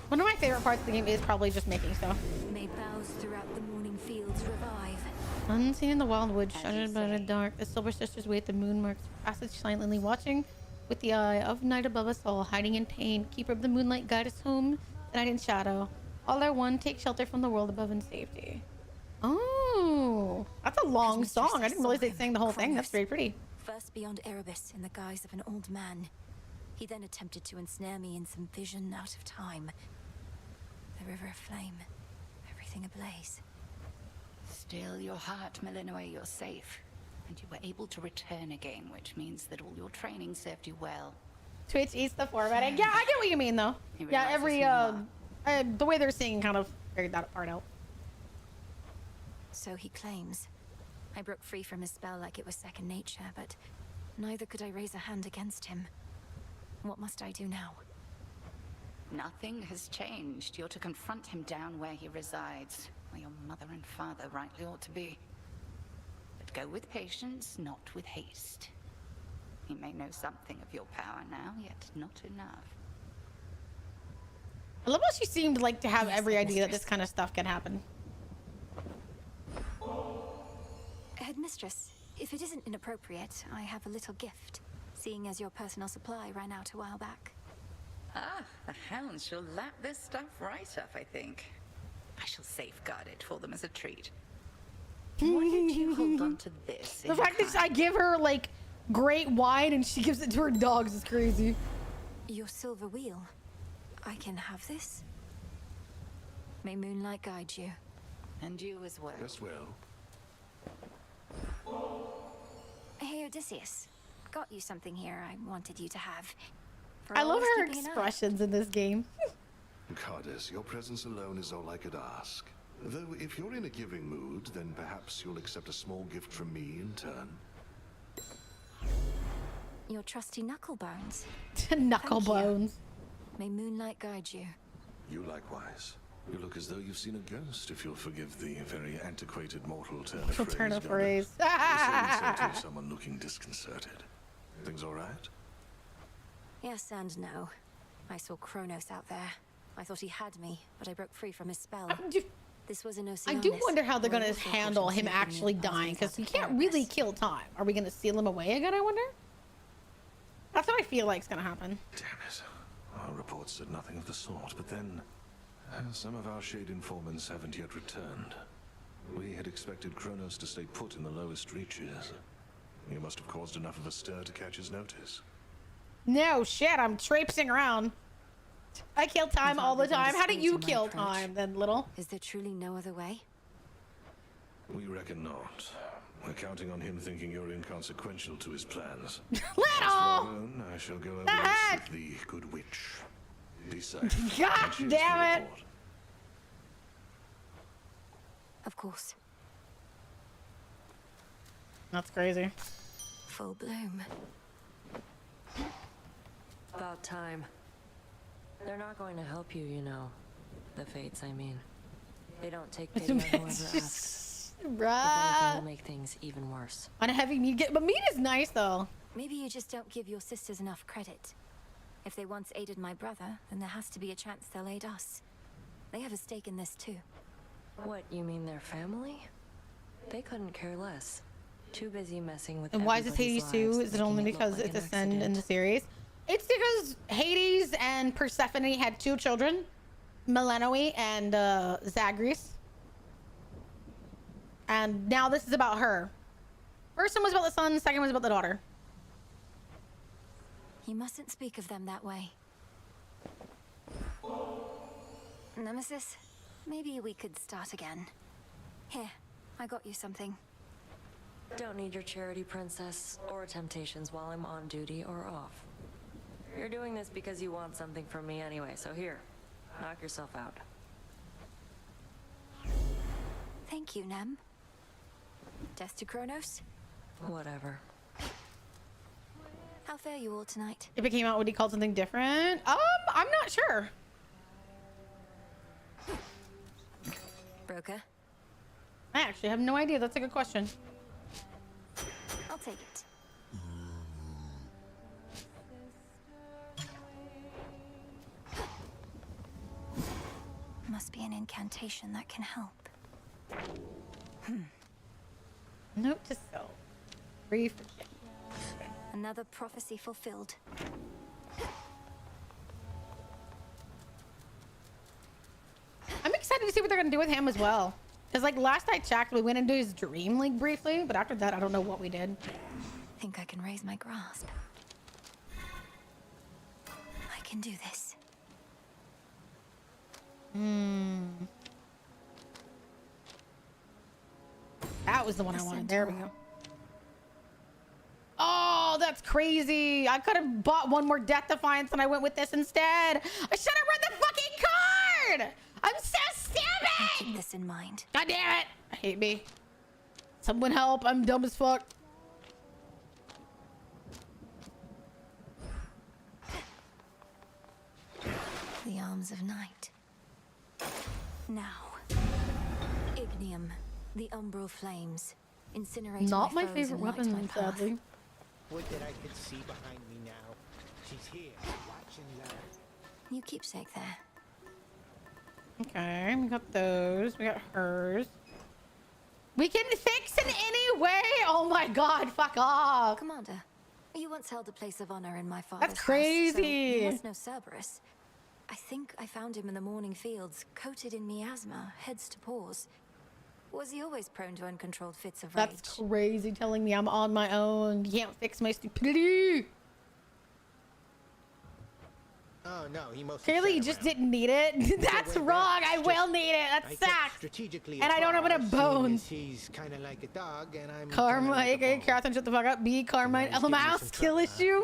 One of my favorite parts of the game is probably just making stuff. May boughs throughout the morning fields revive. Unseen in the wildwood, shuttered by the dark, the Silver Sisters wait the moon marks passage silently, watching with the eye of night above us all, hiding in pain. Keeper of the moonlight, guide us home, the night in shadow. All are one, take shelter from the world above in safety. Oh, that's a long song. I didn't realize they sang the whole thing. That's very pretty. First beyond Erebus in the guise of an old man. He then attempted to ensnare me in some vision out of time. The river aflame, everything ablaze. Still your heart, Melinoe, you're safe. And you were able to return again, which means that all your training served you well. Twitch eats the formatting. Yeah, I get what you mean though. He Yeah, realizes every who you the way they're singing kind of figured that part out. So he claims. I broke free from his spell like it was second nature, but neither could I raise a hand against him. What must I do now? Nothing has changed. You're to confront him down where he resides, where your mother and father rightly ought to be. But go with patience, not with haste. He may know something of your power now, yet not enough. I love how she seemed like to have every idea that this kind of stuff can happen. Headmistress, if it isn't inappropriate, I have a little gift, seeing as your personal supply ran out a while back. Ah, the hounds shall lap this stuff right up, I think. I shall safeguard it for them as a treat. Why don't you hold on to this? The fact that I give her like great wine and she gives it to her dogs is crazy. Your silver wheel. I can have this? May moonlight guide you. And you as well. Yes, well. Hey, Odysseus. Got you something here I wanted you to have. For I love always her keeping an eye. expressions in this game. Goddess, your presence alone is all I could ask. Though if you're in a giving mood, then perhaps you'll accept a small gift from me in turn. Your trusty knucklebones. Knucklebones. May moonlight guide you. You likewise. You look as though you've seen a ghost, if you'll forgive the very antiquated mortal turn of phrase. Turn of Gunnar. phrase. So you'd say to someone looking disconcerted. Things all right? Yes and no. I saw Kronos out there. I thought he had me, but I broke free from his spell. This was an I do wonder how they're gonna handle him actually dying, because he can't really kill time. Are we gonna seal him away again, I wonder? That's what I feel like is gonna happen. Damn it. Our reports said nothing of the sort, but then some of our shade informants haven't yet returned. We had expected Kronos to stay put in the lowest reaches. You must have caused enough of a stir to catch his notice. No shit, I'm traipsing around. I kill time all the time. How do you kill time then, little? Is there truly no other way? We reckon not. We're counting on him thinking you're inconsequential to his plans. Little! I shall go over this with the good witch. Be safe. God damn it! Of course. That's crazy. Full bloom. About time. They're not going to help you, you know. The fates, I mean. They don't take pity on whoever asks. If anything, will make things even worse. On a heavy meat, but meat is nice though. Maybe you just don't give your sisters enough credit. If they once aided my brother, then there has to be a chance they'll aid us. They have a stake in this too. What, you mean their family? They couldn't care less. Too busy messing with. And why is this Hades 2? Is it only because it's a sin in the series? It's because Hades and Persephone had 2 children, Melanoe and Zagreus. And now this is about her. First one was about the son, second one was about the daughter. You mustn't speak of them that way. Nemesis, maybe we could start again. Here, I got you something. Don't need your charity, princess, or temptations while I'm on duty or off. You're doing this because you want something from me anyway, so here, knock yourself out. Thank you, Nem. Death to Kronos? Whatever. How fare you all tonight? If it came out, would he call something different? I'm not sure. Broker? I actually have no idea. That's a good question. I'll take it. Must be an incantation that can help. Note to self. Free for shit. Another prophecy fulfilled. I'm excited to see what they're gonna do with him as well. Because like last I checked, we went into his dream like briefly, but after that, I don't know what we did. Think I can raise my grasp. I can do this. That was the one I wanted. There we go. Oh, that's crazy. I could have bought one more Death Defiance and I went with this instead. I should have read the fucking card. I'm so stupid. Keep this in mind. God damn it. I hate me. Someone help. I'm dumb as fuck. The arms of night. Now. Ignium. The umbral flames. Incinerate Not my foes favorite and light weapon, my path. sadly. Would that I could see behind me now. She's here, watching that. New keepsake there. Okay, we got those. We got hers. We can fix in any way. Oh my god, fuck off. Commander, you once held a place of honor in my father's That's crazy. house, so you must know Cerberus. I think I found him in the morning fields, coated in miasma, heads to paws. Was he always prone to uncontrolled fits of rage? That's crazy, telling me I'm on my own. You can't fix my stupidity. Oh no, he most Clearly, you just didn't need it. That's wrong. I will need it. That sucks. And I don't have enough bones. He's kind of like a dog, and I'm Karma, aka Catherine, shut the fuck up. B, Carmine, Mouse, kill issue.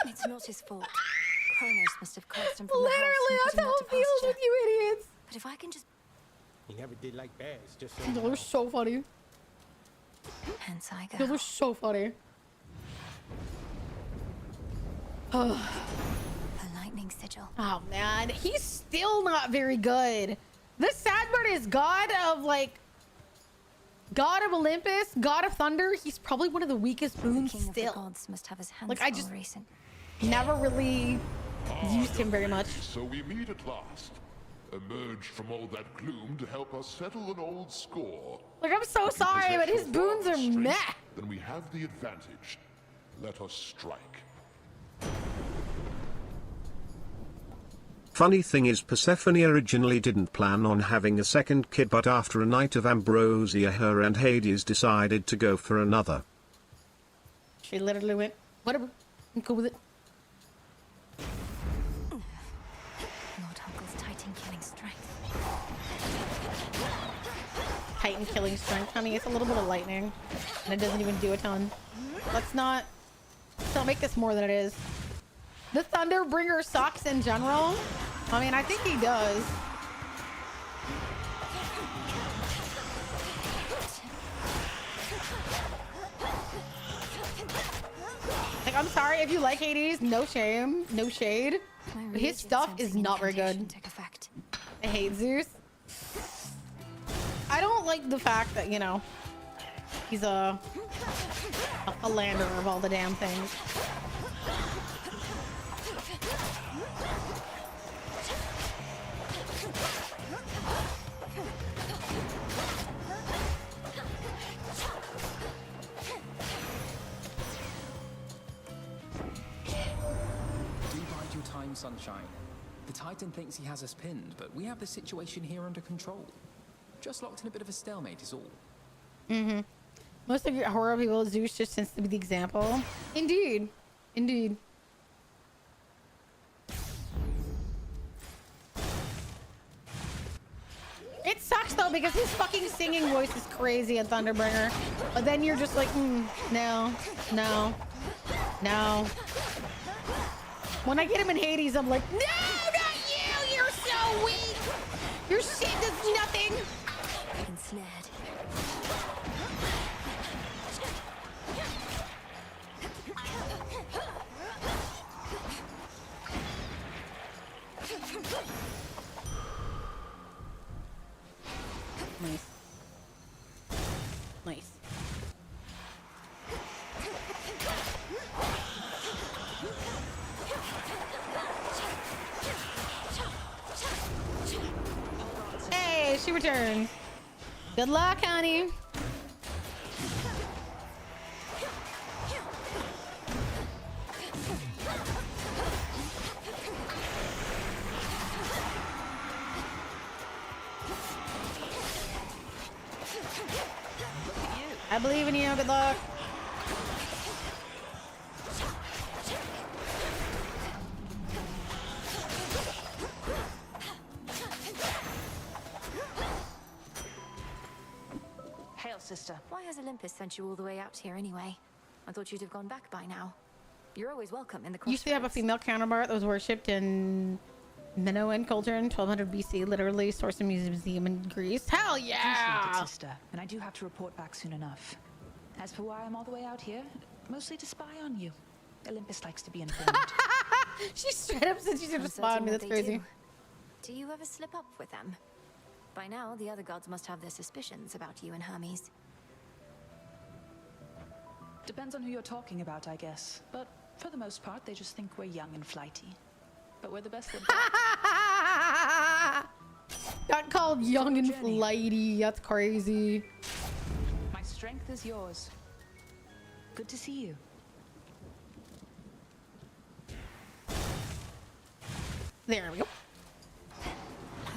It's not his fault. Kronos must have cast him from Literally, the house and that's put him how into it feels pasture. with you idiots. But if I can just... He never did like bears, just so They're so funny. Hence I go. They're so funny. Oh. The lightning sigil. Oh man, he's still not very good. The sad part is God of Olympus, God of Thunder. He's probably one of the weakest boons King of the still. gods must have his hands Like I full just recent. never really used him very much. So we meet at last. emerged from all that gloom to help us settle an old score. Like, I'm so sorry, but his boons are meh. Then we have the advantage. Let us strike. Funny thing is, Persephone originally didn't plan on having a second kid, but after a night of ambrosia, her and Hades decided to go for another. She literally went, whatever, I'm cool with it. Lord Uncle's Titan killing strength. Titan killing strength, honey. It's a little bit of lightning, and it doesn't even do a ton. Let's not make this more than it is. The Thunderbringer sucks in general. I mean, I think he does. Like, I'm sorry if you like Hades, no shame, no shade. But his stuff is not very good. I hate Zeus. I don't like the fact that, you know, he's a philanderer of all the damn things. Sunshine. The Titan thinks he has us pinned, but we have the situation here under control. Just locked in a bit of a stalemate is all. Mm-hmm. Most of your horror people, Zeus just tends to be the example. Indeed. Indeed. It sucks though, because his fucking singing voice is crazy at Thunderbringer. But then you're just like, no, no, no. When I get him in Hades, I'm like, no, not you! You're so weak! Your shit does nothing! Ensnared. Nice. Nice. Hey, she returned. Good luck, honey. I believe in you. Good luck. Hail, sister. Why has Olympus sent you all the way out here anyway? I thought you'd have gone back by now. You're always welcome in the crossroads. Used to have a female counterpart that was worshipped in Minoan culture in 1200 BC, literally sourced in a museum in Greece. Hell yeah! Appreciate it, sister. And I do have to report back soon enough. As for why I'm all the way out here, mostly to spy on you. Olympus likes to be informed. She straight up said she's gonna spy on me. That's crazy. Do you ever slip up with them? By now, the other gods must have their suspicions about you and Hermes. Depends on who you're talking about, I guess. But for the most part, they just think we're young and flighty. But we're the best at Got called young and flighty. That's crazy. My strength is yours. Good to see you. There we go.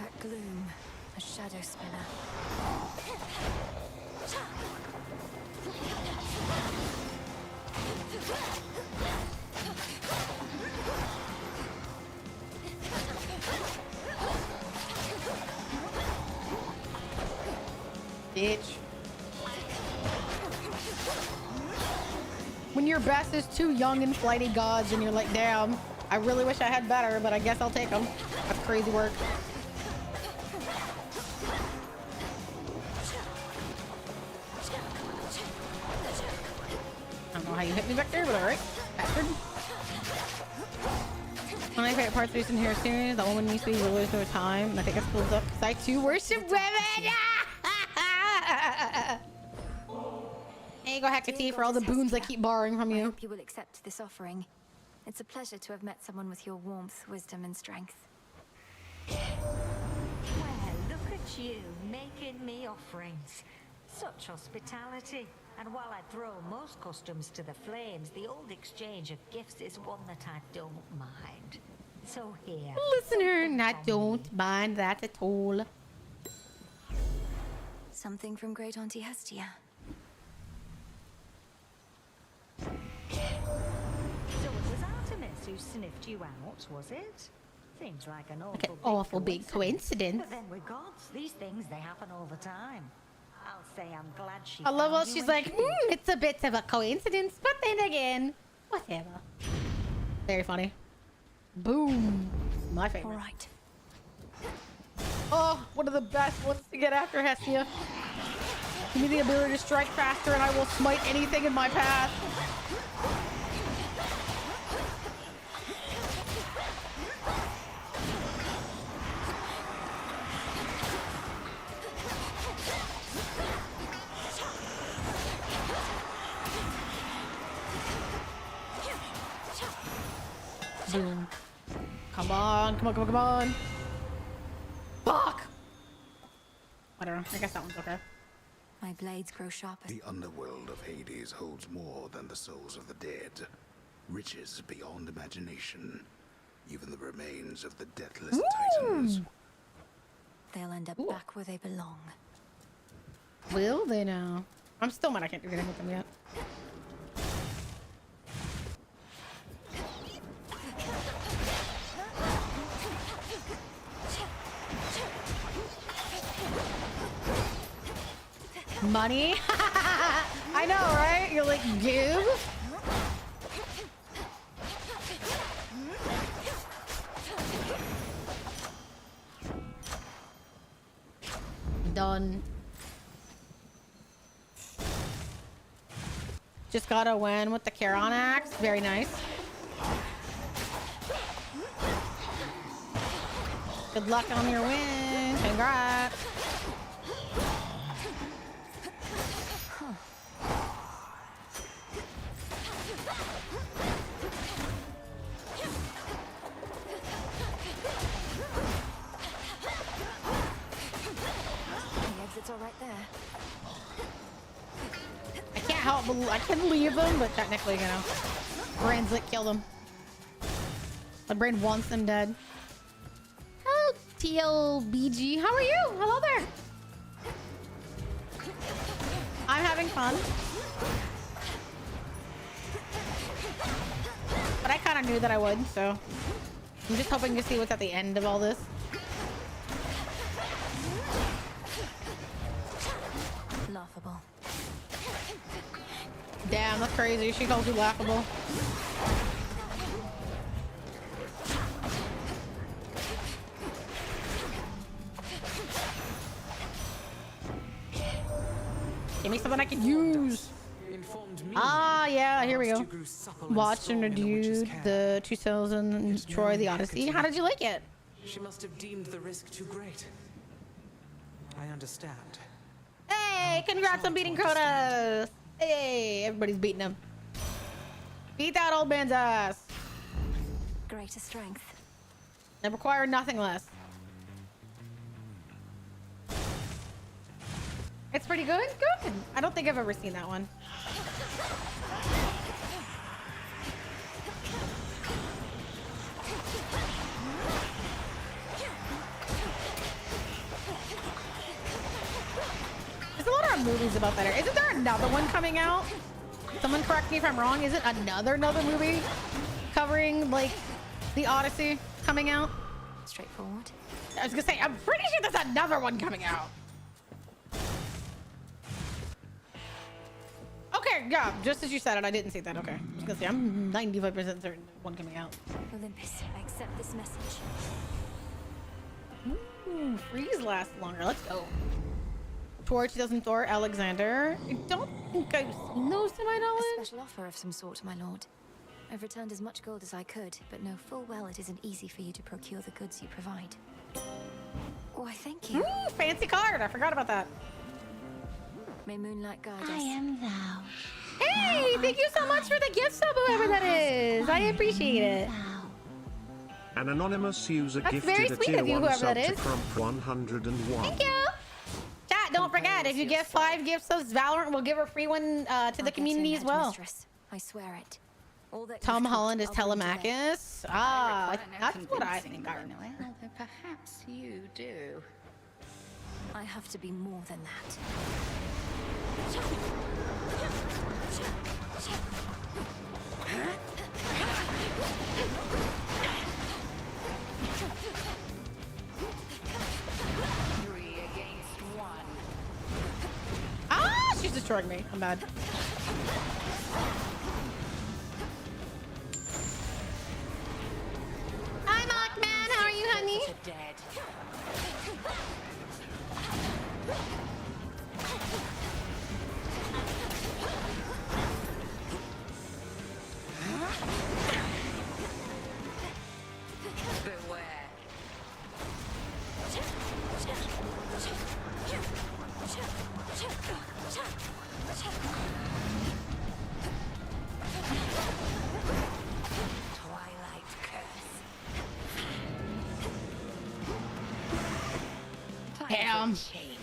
That gloom, a shadow spinner. Bitch. When your best is two young and flighty gods and you're like, damn, I really wish I had better, but I guess I'll take them. That's crazy work. I don't know how you hit me back there, but alright. Bastard. One of my favorite parts of recent here series, that woman needs to be rulers over time. And I think it's cool stuff because I too worship women. There you go, Hecate, for all the boons I keep borrowing from you. I hope you will accept this offering. It's a pleasure to have met someone with your warmth, wisdom, and strength. you making me offerings. Such hospitality. And while I throw most customs to the flames, the old exchange of gifts is one that I don't mind. So here. Listener, I don't mind that at all. Something from Great Auntie Hestia. So it was Artemis who sniffed you out, was it? Seems like an awful, big coincidence. But then with gods, these things, they happen all the time. I'll say I'm glad she I love how found you she's when like, she did. it's a bit of a coincidence, but then again, whatever. Very funny. Boom. My favorite. All right. Oh, one of the best ones to get after Hestia. Give me the ability to strike faster and I will smite anything in my path. Boom. Come on, come on, come on, come on. Fuck! Whatever, I guess that one's okay. My blades grow sharper. The underworld of Hades holds more than the souls of the dead. Riches beyond imagination. Even the remains of the deathless titans. They'll end up back where they belong. Will they now? I'm still mad I can't do anything with them yet. Money? I know, right? You're like, give? Done. Just gotta win with the Charon axe. Very nice. Good luck on your win. Congrats. It's all right there. I can't help but I can leave them, but technically, you know, brains that kill them. My brain wants them dead. Oh, TLBG, how are you? Hello there. I'm having fun. But I kind of knew that I would, so I'm just hoping to see what's at the end of all this. Laughable. Damn, that's crazy. She calls you laughable. Give me something I can use. Ah, yeah, here we go. Watch and reviewed the 2000 Troy the Odyssey. How did you like it? She must have deemed the risk too great. I understand. Hey, congrats on beating Cronos. Hey, everybody's beating him. Beat that old man's ass. Greater strength. They require nothing less. It's pretty good? Good. I don't think I've ever seen that one. There's a lot of movies about that. Isn't there another one coming out? Someone correct me if I'm wrong. Isn't another movie covering like the Odyssey coming out? Straightforward. I was gonna say, I'm pretty sure there's another one coming out. Okay, yeah, just as you said it, I didn't see that. Okay, I was gonna say, I'm 95% certain one coming out. Olympus, I accept this message. Ooh, freeze lasts longer. Let's go. Torch doesn't Thor Alexander. I don't think I've seen those to my knowledge. A special offer of some sort, my lord. I've returned as much gold as I could, but know full well it isn't easy for you to procure the goods you provide. Why, thank you. Ooh, fancy card. I forgot about that. May moonlight guide us. I am thou. Hey, thank you so much for the gift sub, whoever that is. I appreciate it. An anonymous user That's gifted very a sweet tier of you, 1 whoever sub that to is. Crump 101. Thank you. Chat, don't forget, if you give 5 gifts of Valorant, we'll give a free one to the community as well. Mistress. I swear it. All that Tom you've Holland is talked, I'll bring to bear. Telemachus. Ah, that's what I Convincing, think. Manuel, though perhaps you do. I have to be more than that. Ah, she's destroying me. I'm mad. Hi, Mockman. How are you, honey? Beware. Twilight curse. Damn. Change.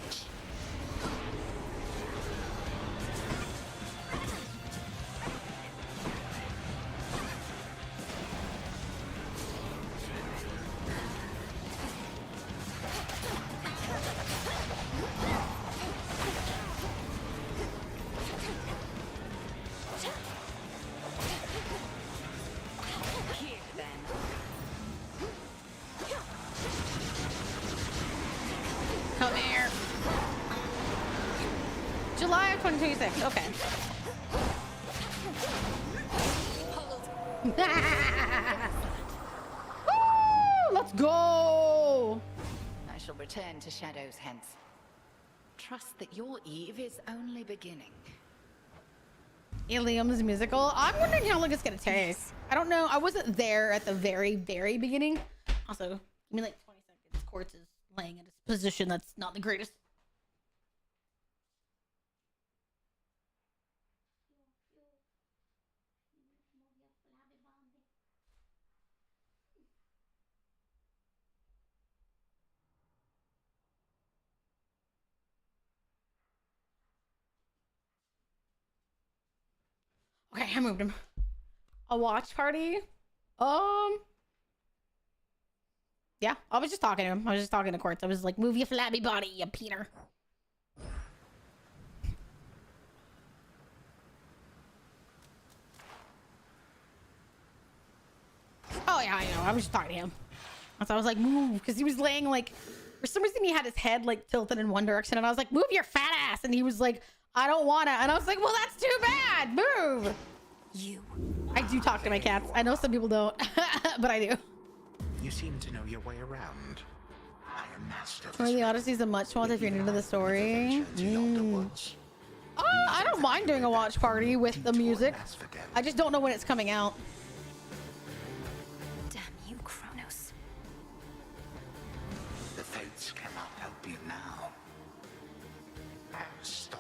Here then. Come here. July of 2026. Okay. Woo! Let's go. I shall return to Shadows hence. Trust that your eve is only beginning. Ilium's musical. I'm wondering how long it's gonna take. I don't know. I wasn't there at the very, very beginning. Also, give me like 20 seconds. Quartz is laying in a position that's not the greatest. Okay, I moved him. A watch party? Yeah, I was just talking to him. I was just talking to Quartz. I was like, move your flabby body, you Peter. Oh, yeah, I know. I was just talking to him. So I was like, move. Because he was laying like, for some reason he had his head like tilted in one direction. And I was like, move your fat ass. And he was like, I don't want to. And I was like, well, that's too bad. Move. I do talk to my cats. I know some people don't, but I do. You seem to know your way around. I am master. Or the Odyssey's a much more if you're new to the story. I don't mind doing a watch party with the music. I just don't know when it's coming out. Damn you, Kronos. The fates cannot help you now. Oh, stop.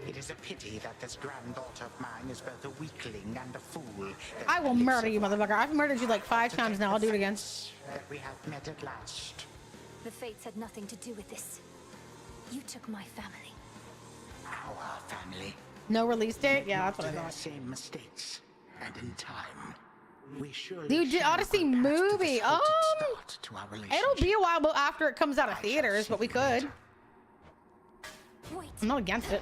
It is a pity that this granddaughter of mine is both a weakling and a fool. I will murder you, motherfucker. I've murdered you like 5 times now. I'll do it again. That we have met at last. The fates had nothing to do with this. You took my family. Our family. No release date? Yeah, that's what I Their thought. same mistakes, and in time, we surely. Dude, the Odyssey movie. To our relationship. It'll be a while after it comes out of theaters, but we could. Wait. I'm not against it.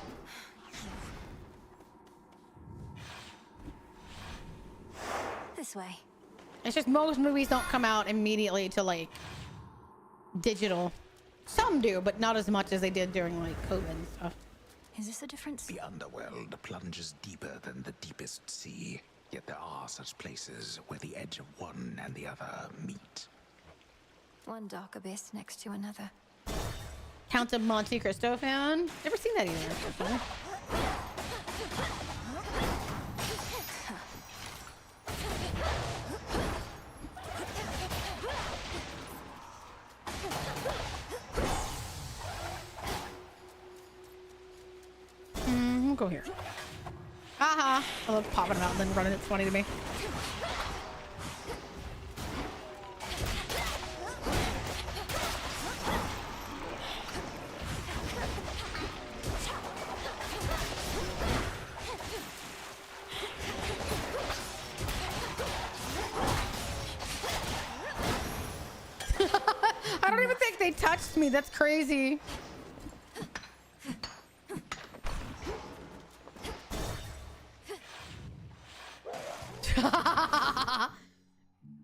This way. It's just most movies don't come out immediately to like digital. Some do, but not as much as they did during like COVID and stuff. Is this a difference? The underworld plunges deeper than the deepest sea. Yet there are such places where the edge of one and the other meet. One dark abyss next to another. Count of Monte Cristo fan? Never seen that either. We'll go here. Haha. I love popping it out and then running. It's funny to me. It touched me. That's crazy.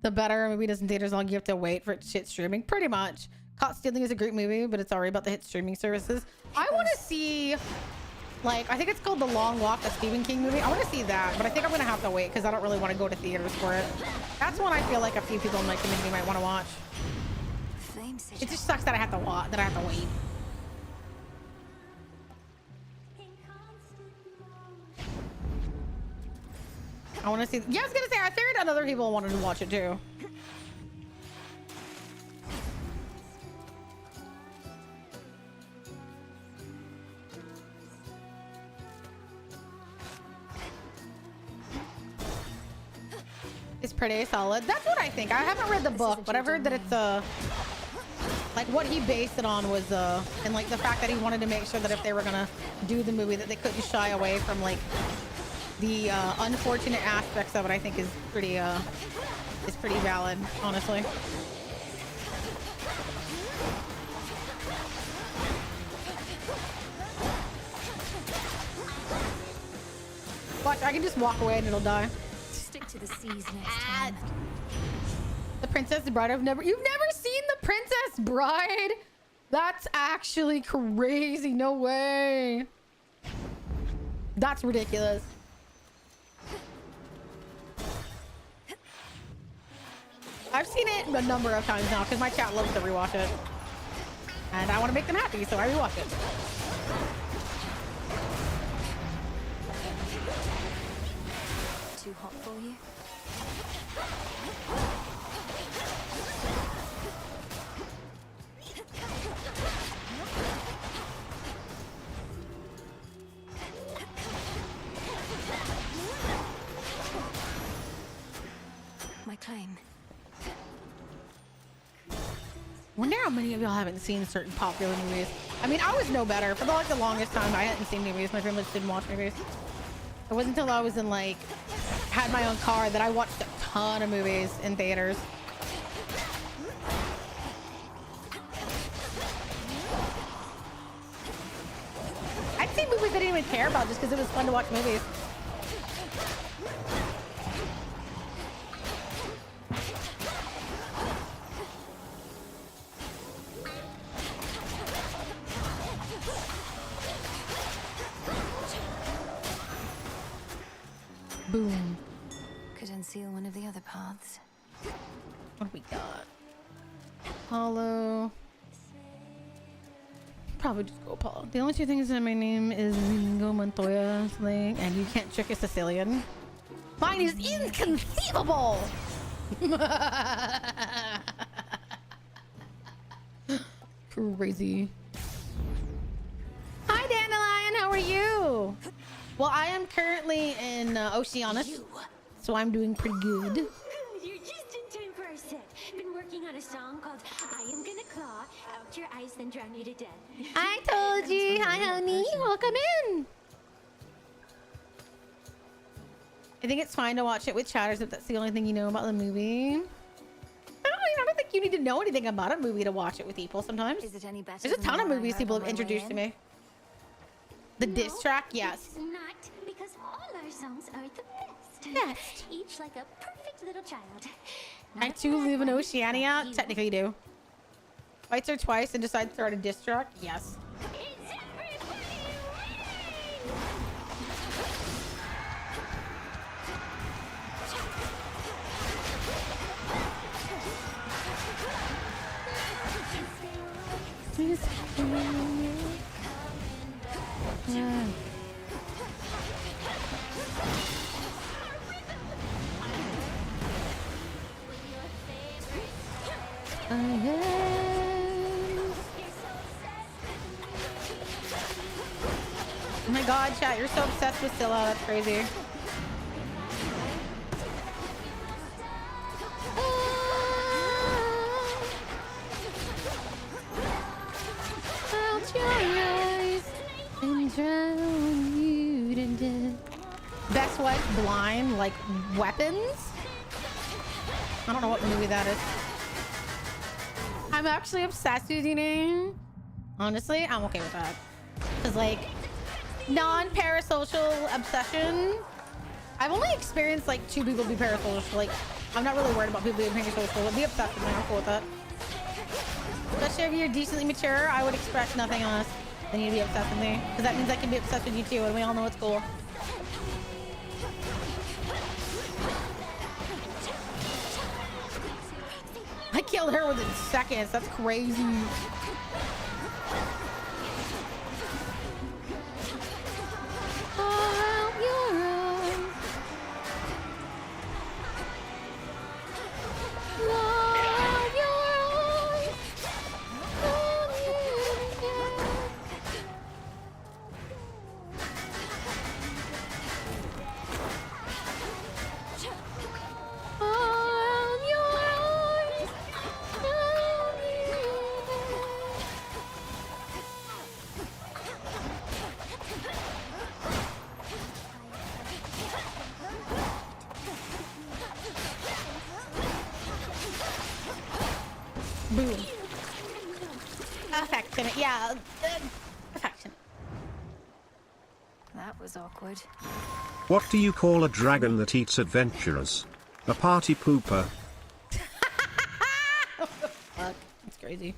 The better a movie does in theaters, long you have to wait for it to hit streaming. Pretty much. Caught Stealing is a great movie, but it's already about to hit streaming services. I want to see, like, I think it's called The Long Walk, the Stephen King movie. I want to see that, but I think I'm going to have to wait because I don't really want to go to theaters for it. That's one I feel like a few people in my community might want to watch. It just sucks that I have to watch, that I have to wait. I want to see. Yeah, I was gonna say. I figured other people wanted to watch it too. It's pretty solid. That's what I think. I haven't read the book, but I've heard that it's like what he based it on was and like the fact that he wanted to make sure that if they were gonna do the movie that they couldn't shy away from like the unfortunate aspects of it. I think is pretty valid, honestly. Watch, I can just walk away and it'll die. Stick to the seas next time. The Princess Bride. You've never seen The Princess Bride? That's actually crazy. No way. That's ridiculous. I've seen it a number of times now because my chat loves to rewatch it. And I want to make them happy, so I rewatch it. Too hot for you? My claim. Wonder how many of y'all haven't seen certain popular movies. I mean, I was no better. For the longest time, I hadn't seen movies. My family just didn't watch movies. It wasn't until I was in like, had my own car that I watched a ton of movies in theaters. I'd see movies I didn't even care about just because it was fun to watch movies. Boom. Could unseal one of the other paths. What do we got? Apollo. Probably just go Apollo. The only two things that my name is Ringo Montoya slang, and you can't trick a Sicilian. Mine is inconceivable! Crazy. Hi, Dandelion. How are you? Well, I am currently in Oceanus, so I'm doing pretty good. You're just in time for our set. Been working on a song called I Am Gonna Claw Out Your Eyes Then Drown You to Death. I told you. Hi, honey. Welcome in. I think it's fine to watch it with chatters if that's the only thing you know about the movie. I don't think you need to know anything about a movie to watch it with people sometimes. Is it any better? There's a ton of movies people have introduced to me. The diss track, yes. It's not, because all our songs are the best. Best. Each like a perfect little child. I too live in Oceania. Technically you do. Fights her twice and decide to start a diss track? Yes. Yeah. Oh my god, chat, you're so obsessed with Scylla. That's crazy. Out your eyes and drown you to death. Best Wife Blind, like weapons? I don't know what movie that is. Hi, I'm actually obsessed with eating. Honestly, I'm okay with that. Cause like non-parasocial obsession. I've only experienced like 2 people be parasocial. Like I'm not really worried about people being parasocial. But be obsessed with me. I'm cool with that. Especially if you're decently mature, I would expect nothing less than you to be obsessed with me. Because that means I can be obsessed with you too, and we all know it's cool. I killed her within seconds. That's crazy. Boom. Affectionate, yeah. Affectionate. That was awkward. What do you call a dragon that eats adventurers? A party pooper. Fuck, that's crazy.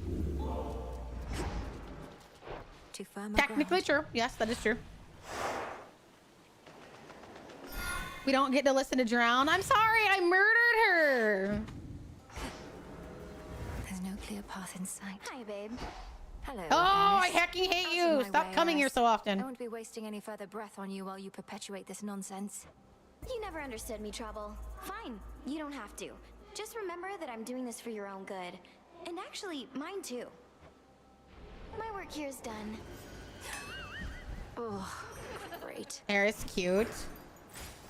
Too firm. Technically true. Yes, that is true. We don't get to listen to Drown. I'm sorry, I murdered her. There's no clear path in sight. Hi, babe. Hello. Oh, I Alice. hecking hate Out you. of my Stop way, coming here Alice. so often. I won't be wasting any further breath on you while you perpetuate this nonsense. You never understood me, Trouble. Fine, you don't have to. Just remember that I'm doing this for your own good. And actually, mine too. My work here is done. Oh, great. Aerith's cute.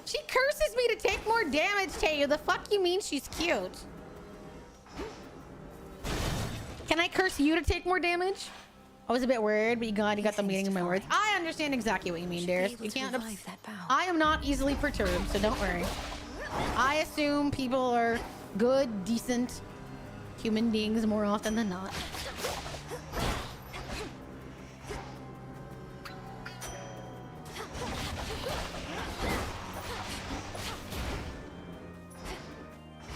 She curses me to take more damage, Tayu. The fuck you mean she's cute? Can I curse you to take more damage? I was a bit worried, but you got the meaning of my words. I understand exactly what you mean, Darius. You can't. I am not easily perturbed, so don't worry. I assume people are good, decent human beings more often than not.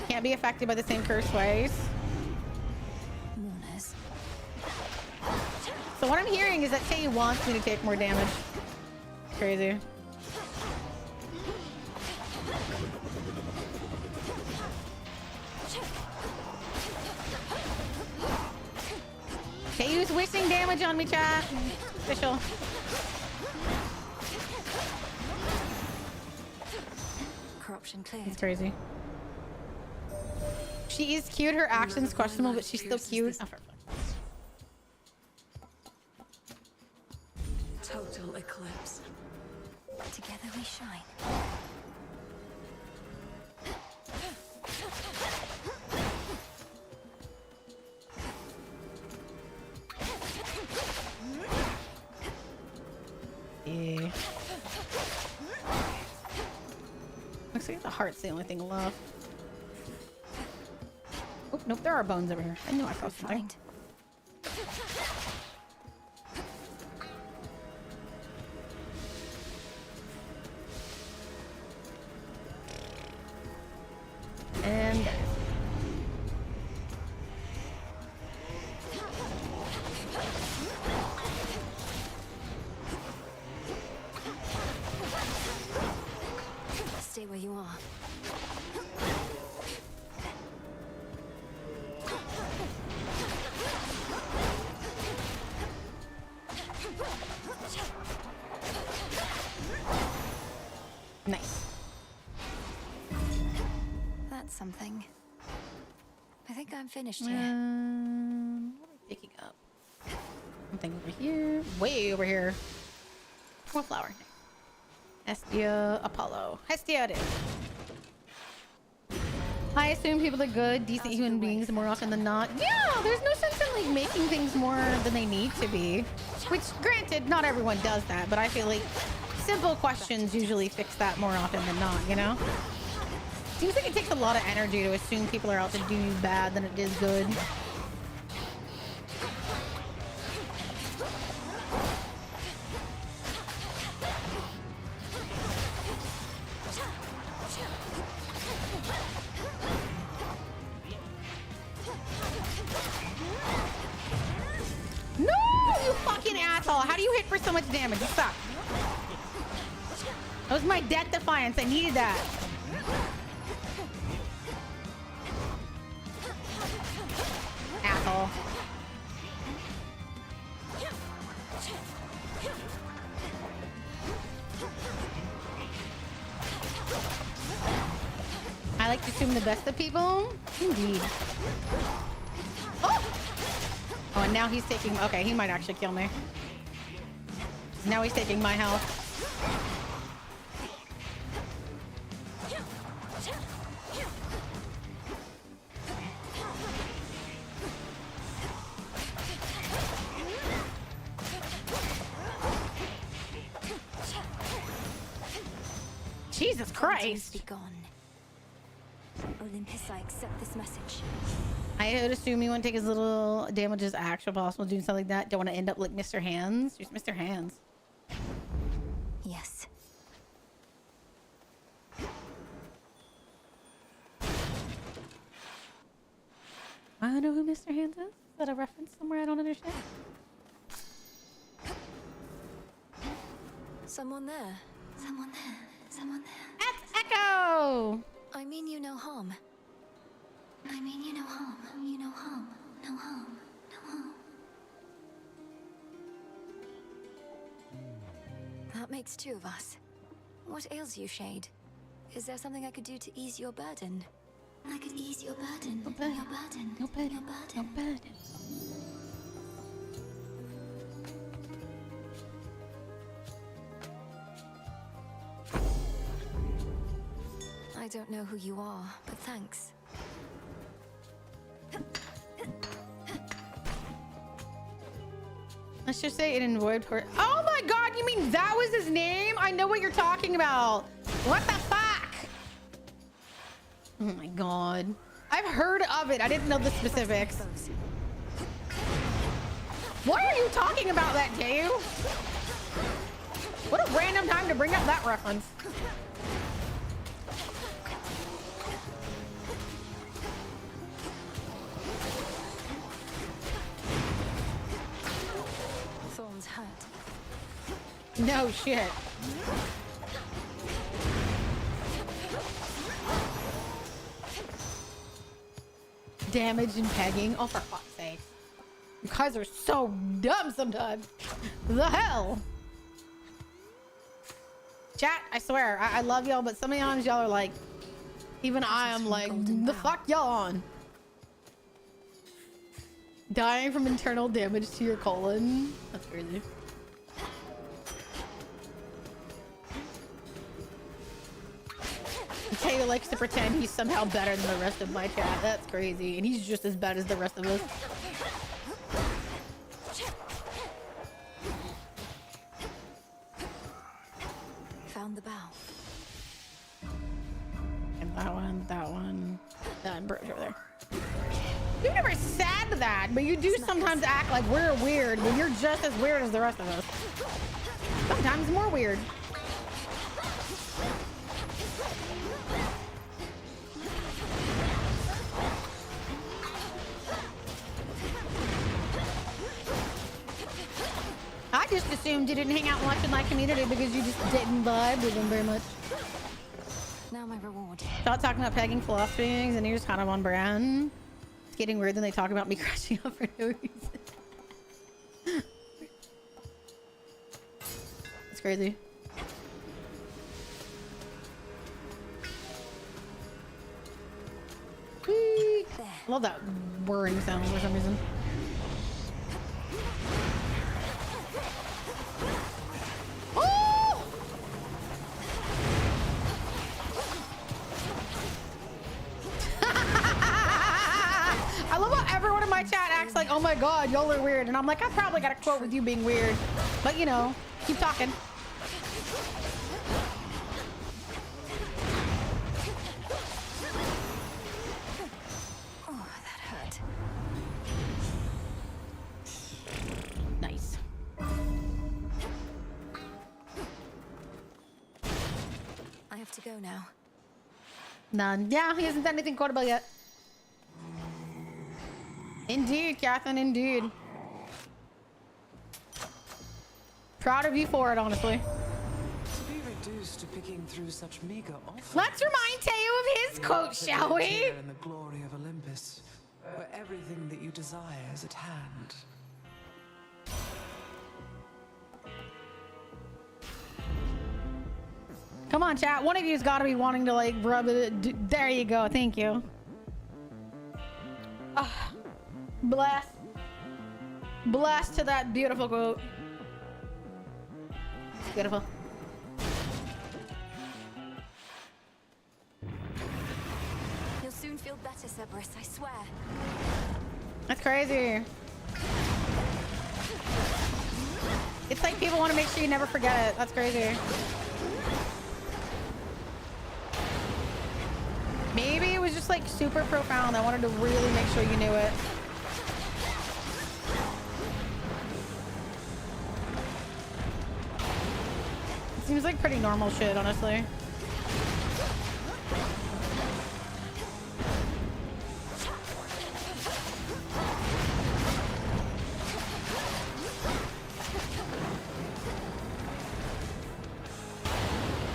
Can't be affected by the same curse twice. So what I'm hearing is that Tayu wants me to take more damage. Crazy. Tayu's wishing damage on me, chat. Official. Corruption cleared. It's crazy. She is cute. Her action's questionable, but she's still cute. Oh, for Total eclipse. Together we shine. Yeah. Looks like the heart's the only thing left. Oh, nope, there are bones over here. I knew I saw something. And stay where you are. nice. That's something. I think I'm finished here. What am I picking up? Something over here. Way over here. More flower. Hestia, Apollo. Hestia it is. I assume people are good, decent human beings more often than not. Yeah, there's no sense in like making things more than they need to be. Which, granted, not everyone does that, but I feel like simple questions usually fix that more often than not, you know? Seems like it takes a lot of energy to assume people are out to do you bad than it is good. No, you fucking asshole. How do you hit for so much damage? You suck. That was my death defiance. I needed that. Asshole. I like to assume the best of people. Indeed. Oh! Oh, and now he's taking... Okay, he might actually kill me. Now he's taking my health. Jesus Christ. Be gone. Olympus, I accept this message. I would assume you want to take as little damage as actual possible doing something like that. Don't want to end up like Mr. Hands. Just Mr. Hands. Yes. I don't know who Mr. Hands is. Is that a reference somewhere I don't understand? Someone there. Someone there. Someone there. That's Echo! I mean you no harm. I mean you no harm. You no harm. No harm. No harm. That makes two of us. What ails you, Shade? Is there something I could do to ease your burden? I could ease your burden. No burden. Your burden. No burden. Your burden. No burden. I don't know who you are, but thanks. Let's just say it in void for... Oh my god, you mean that was his name? I know what you're talking about. What the fuck? Oh my god. I've heard of it. I didn't know the specifics. What are you talking about that, Dayu? What a random time to bring up that reference. Thorns hurt. No shit. Damage and pegging. Oh, for fuck's sake. You guys are so dumb sometimes. The hell? Chat, I swear, I love y'all, but sometimes y'all are like, even I am like, the fuck y'all on? Dying from internal damage to your colon. That's crazy. Taylor likes to pretend he's somehow better than the rest of my chat. That's crazy. And he's just as bad as the rest of us. Found the bow. And that one, and Bridge over there. You've never said that, but you do sometimes act like we're weird when you're just as weird as the rest of us. Sometimes more weird. I just assumed you didn't hang out much in my community because you just didn't vibe with them very much. Now my reward. Stop talking about pegging philosophies and you're just kind of on brand. It's getting weird when they talk about me crashing up for no reason. It's crazy. Whee! I love that whirring sound for some reason. Oh! I love how everyone in my chat acts like, oh my god, y'all are weird. And I'm like, I probably got a quote with you being weird. But you know, keep talking. Oh, that hurt. Nice. I have to go now. None. Yeah, he hasn't done anything quotable yet. Indeed, Catherine, indeed. Proud of you for it, honestly. To be reduced to picking through such meager offerings. Let's remind Teo of his quote, shall we? Here in the glory of Olympus, where everything that you desire is at hand. Come on, chat. One of you's got to be wanting to like rub it. There you go. Thank you. Bless. Bless to that beautiful quote. Beautiful. You'll soon feel better, Cerberus, I swear. That's crazy. It's like people want to make sure you never forget it. That's crazy. Maybe it was just like super profound. I wanted to really make sure you knew it. It seems like pretty normal shit, honestly.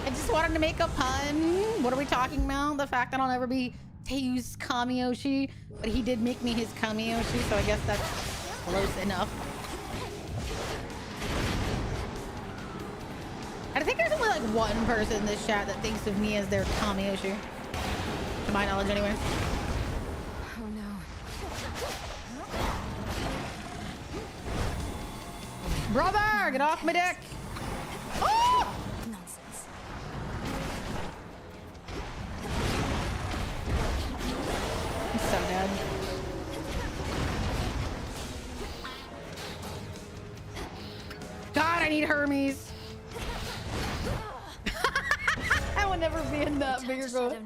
I just wanted to make a pun. What are we talking about? The fact that I'll never be Teu's Kamiyoshi, but he did make me his Kamiyoshi, so I guess that's close enough. I think there's only like one person in this chat that thinks of me as their Kamiyoshi. To my knowledge, anyway. Oh no. Brother, get off my dick! Oh! Nonsense. I'm so dead. God, I need Hermes. I will never be in that bigger goal.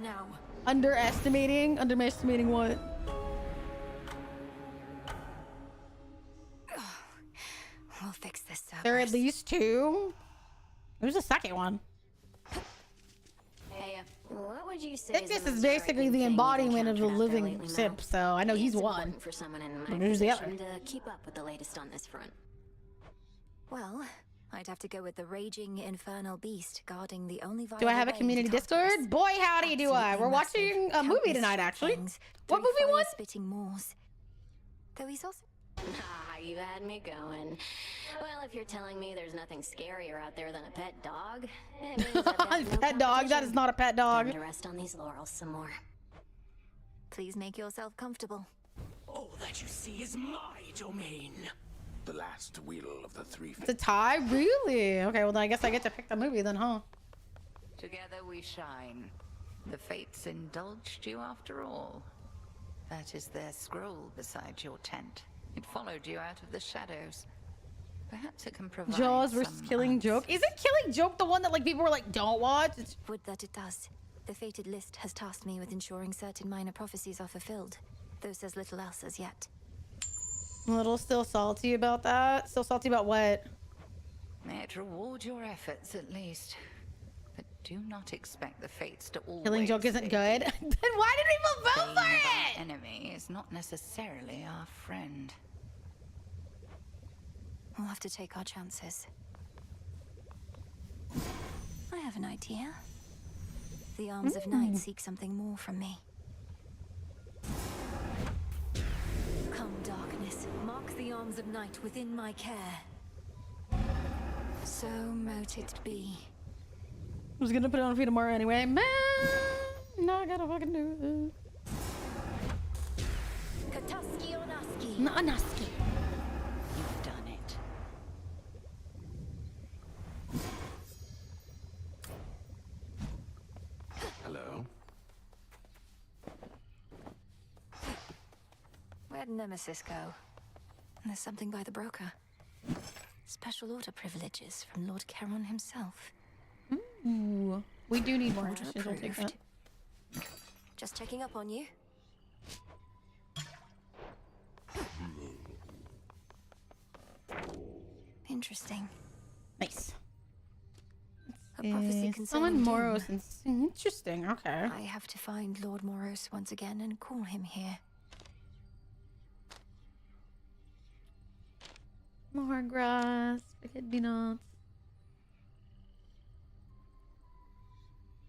Underestimating what? We'll fix this up. There are at least two. There's a second one. Hey, what would you say? I think this is basically the embodiment of the living simp, so I know he's one. For someone in But my who's the position other? to keep up with the latest on this front. Well, I'd have to go with the raging infernal beast guarding the only Do I have a community Discord? Boy, howdy do I. We're watching a movie tonight, actually. What movie was? Spitting maws. Though he's also Ah, you had me going. Well, if you're telling me there's nothing scarier out there than a pet dog, it means I've got no Pet dog? That is not a pet dog. Time to rest on these laurels some more. Please make yourself comfortable. All that you see is my domain. The last wheel of the three. It's a tie? Really? Okay, well then I guess I get to pick the movie then, huh? Together we shine. The fates indulged you after all. That is their scroll beside your tent. It followed you out of the shadows. Perhaps it can provide Jaws versus some Killing Joke. Isn't Killing Joke the one that like people were like, don't watch? Would that it does. The fated list has tasked me with ensuring certain minor prophecies are fulfilled, though says little else as yet. A little still salty about that. Still salty about what? May it reward your efforts at least. But do not expect the fates to always Killing Joke isn't good. Then why did people vote for it? Our enemy is not necessarily our friend. We'll have to take our chances. I have an idea. The arms of night seek something more from me. Come, darkness, mark the arms of night within my care. So mote it be. I was gonna put it on for you tomorrow anyway. Man, now I gotta fucking do it. Kataski Onaski. Onaski. You've done it. Hello? Where'd Nemesis go? There's something by the broker. Special order privileges from Lord Charon himself. Ooh, we do need more Order ashes. We'll take that. Just checking up on you. Interesting. Nice. A prophecy concerning Someone doom. Moros. Interesting. Okay. I have to find Lord Moros once again and call him here. More grass. Forget-me nots.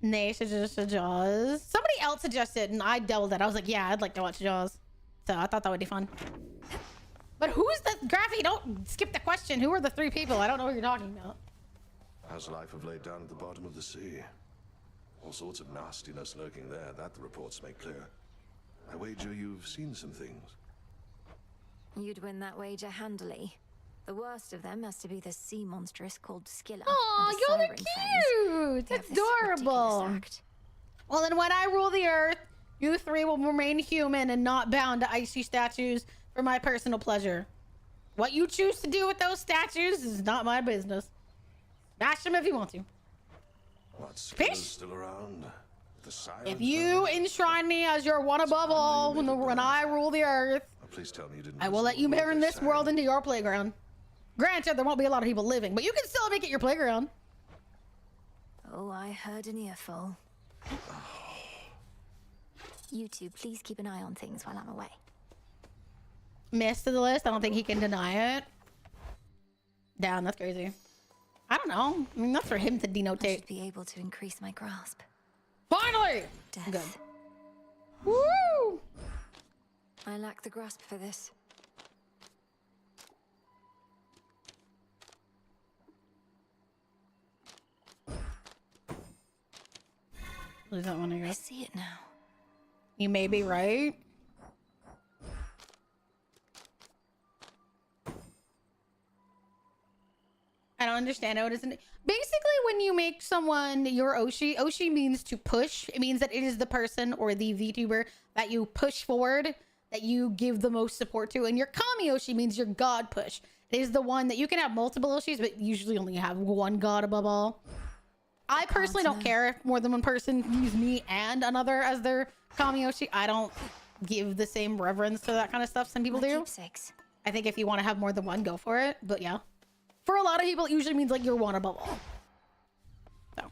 Nay suggested Jaws. Somebody else suggested, and I doubled it. I was like, yeah, I'd like to watch Jaws. So I thought that would be fun. But who's the Graffy? Don't skip the question. Who are the three people? I don't know what you're talking about. How's life have laid down at the bottom of the sea? All sorts of nastiness lurking there, that the reports make clear. I wager you've seen some things. You'd win that wager handily. The worst of them has to be the sea monstrous called Skilla. Oh, y'all are cute. That's adorable. Well, then when I rule the earth, you three will remain human and not bound to icy statues for my personal pleasure. What you choose to do with those statues is not my business. Smash them if you want to. What's Fish? still around? The silent If you enshrine me as your one above all when I rule the earth, please tell me you didn't. I will let you turn this world into your playground. Granted, there won't be a lot of people living, but you can still make it your playground. Oh, I heard an earful. You two, please keep an eye on things while I'm away. Missed to the list. I don't think he can deny it. Damn, that's crazy. I don't know. I mean, that's for him to denotate. I should be able to increase my grasp. Finally! Death. Good. Woo! I lack the grasp for this. Lose that one, I guess. I see it now. You may be right. I don't understand how it isn't. Basically, when you make someone your Oshi, Oshi means to push. It means that it is the person or the VTuber that you push forward, that you give the most support to. And your Kami Oshi means your God push. It is the one that you can have multiple Oshis, but usually only have one God above all. I personally don't care if more than one person use me and another as their Kami Oshi. I don't give the same reverence to that kind of stuff some people do. I think if you want to have more than one, go for it. But yeah. For a lot of people, it usually means like you're one above all. So.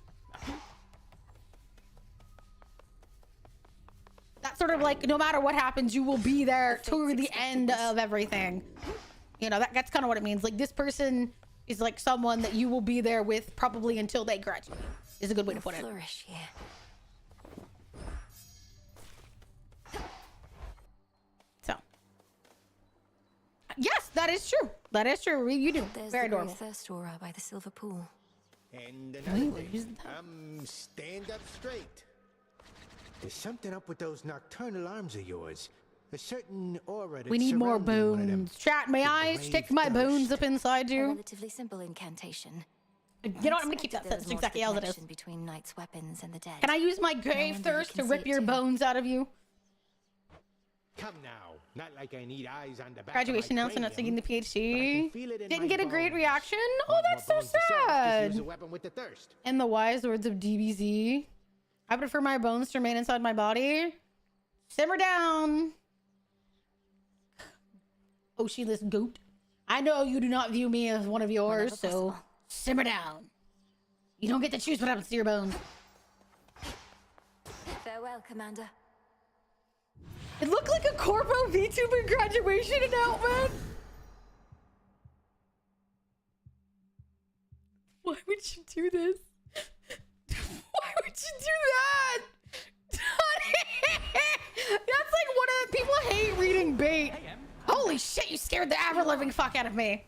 That's sort of like, no matter what happens, you will be there to the end of everything. You know, that's kind of what it means. Like, this person is like someone that you will be there with probably until they graduate. Is a good way to put it. Flourish here. So. Yes, that is true. That is true. You do. There's Very the adorable. thirst aura by the silver pool. And another thing, stand up straight. There's something up with those nocturnal arms of yours. A certain aura that's We need more surrounding one of them. bones. Chat, may I stick my bones up inside A you? relatively simple incantation. You know what? I'm gonna keep that. That's exactly as it is. Between knight's weapons and the dead. Can I use my grave thirst to rip your bones out of you? Come now. Not like I need eyes on the back Graduation of my announcement, not taking cranium. the PhD. feel it in Didn't my get a great bones. reaction. Oh, Want that's more so bones yourself? Just use sad. a weapon with the thirst. In the wise words of DBZ, I prefer my bones to remain inside my body. Simmer down. Oshi-less goat. I know you do not view me as one of yours, so simmer down. You don't get to choose what happens to your bones. Farewell, Commander. It looked like a Corpo VTuber graduation announcement. Why would you do this? Why would you do that? That's like one of the people hate reading bait. Holy shit, you scared the ever-living fuck out of me.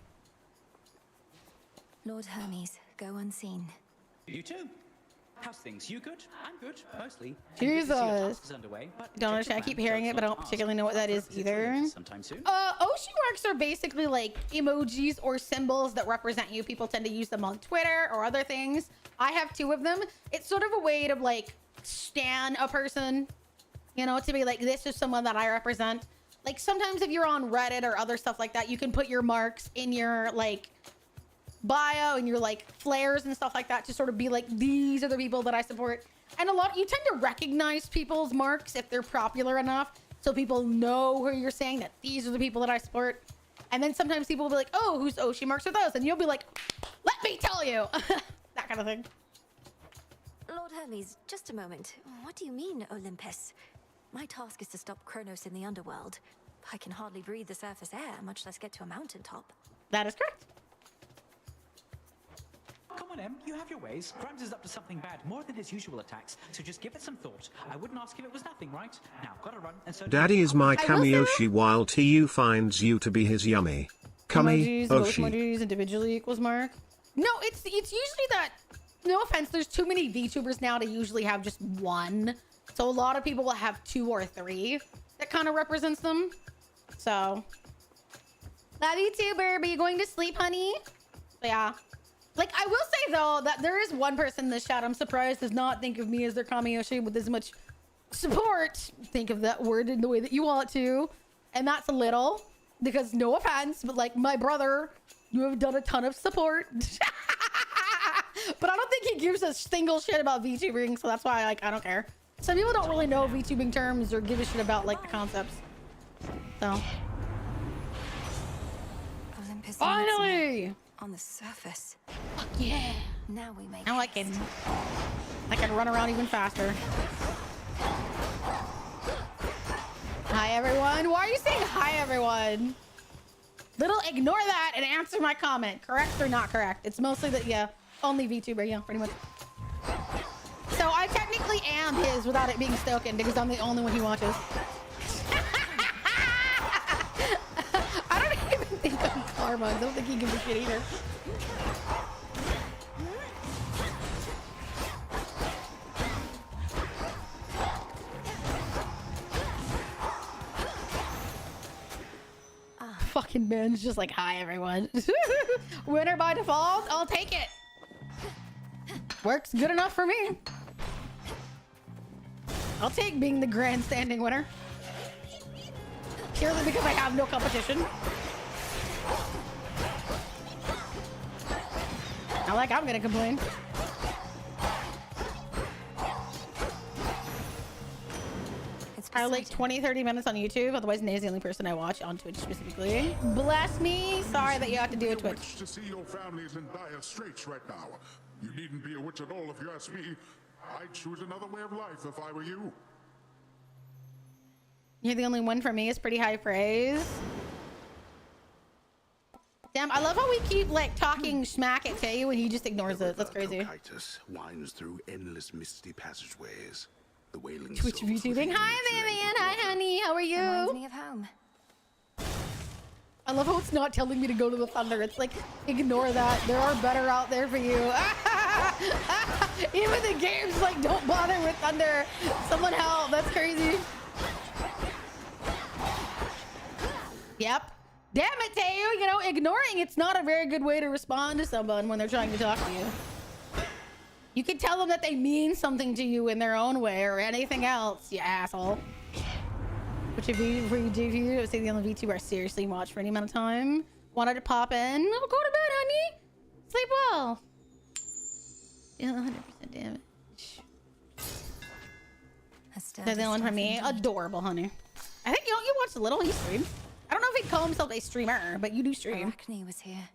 Lord Hermes, go unseen. You too. How's things? You good? I'm good, mostly. Jesus. Underway, but Don't understand. I keep hearing it, but I don't particularly know what that is either. sometime soon. Oshi marks are basically like emojis or symbols that represent you. People tend to use them on Twitter or other things. I have 2 of them. It's sort of a way to like stan a person, you know, to be like, this is someone that I represent. Like sometimes if you're on Reddit or other stuff like that, you can put your marks in your like bio and your like flares and stuff like that to sort of be like, these are the people that I support. And you tend to recognize people's marks if they're popular enough, so people know who you're saying that these are the people that I support. And then sometimes people will be like, oh, whose Oshi marks are those? And you'll be like, let me tell you. That kind of thing. Hermes, just a moment. What do you mean, Olympus? My task is to stop Kronos in the underworld. I can hardly breathe the surface air, much less get to a mountaintop. That is correct. Come on, Em, you have your ways. Grimes is up to something bad, more than his usual attacks, so just give it some thought. I wouldn't ask if it was nothing, right? Now, gotta run, and so... Daddy is my Kamiyoshi while TU finds you to be his yummy. Emojis, both Kami-oshi. emojis individually equals mark. No, it's usually that, no offense, there's too many VTubers now to usually have just one. So a lot of people will have 2 or 3 that kind of represents them. So, love you too, Burb. Are you going to sleep, honey? But yeah. Like, I will say, though, that there is one person in this chat I'm surprised does not think of me as their Kamiyoshi with as much support. Think of that word in the way that you want to. And that's a little. Because, no offense, but, like, my brother, you have done a ton of support. But I don't think he gives a single shit about VTubing, so that's why, like, I don't care. Some people don't really know VTubing terms or give a shit about, like, the concepts. So. Olympus Finally! On the surface. Fuck yeah. Now we make Now I can run around even faster. Hi, everyone. Why are you saying hi, everyone? Little ignore that and answer my comment. Correct or not correct? It's mostly that, yeah, only VTuber, yeah, pretty much. So I technically am his without it being spoken because I'm the only one he watches. I don't even think I'm karma. I don't think he gives a shit either. Fucking man's just like, hi everyone. Winner by default, I'll take it. Works good enough for me. I'll take being the grandstanding winner. Purely because I have no competition. Not like I'm gonna complain. I like 20-30 minutes on YouTube, otherwise Nae's the only person I watch on Twitch specifically. Bless me. Sorry that you have to do a Twitch. To see your family is in dire straits right now. You needn't be a witch at all if you ask me. I'd choose another way of life if I were you. You're the only one for me is pretty high praise. Damn, I love how we keep like talking smack at Tayu and he just ignores it. That's crazy. Cocytus winds through endless misty passageways. The wailing Twitch VTubing. Hi, Vivian. Hi, honey. How are you? Reminds me of home. I love how it's not telling me to go to the thunder. It's like, ignore that. There are better out there for you. Even the game's like, don't bother with thunder. Someone help. That's crazy. Yep. Damn it, Tayu. You know, ignoring it's not a very good way to respond to someone when they're trying to talk to you. You can tell them that they mean something to you in their own way or anything else, you asshole. Which if you do you say the only VTuber I seriously watch for any amount of time. Wanted to pop in. Oh, go to bed, honey. Sleep well. Yeah, 100% damage. They're the one for me. Adorable, honey. I think you watch a little. He streams. I don't know if he'd call himself a streamer, but you do stream. Arachne was here.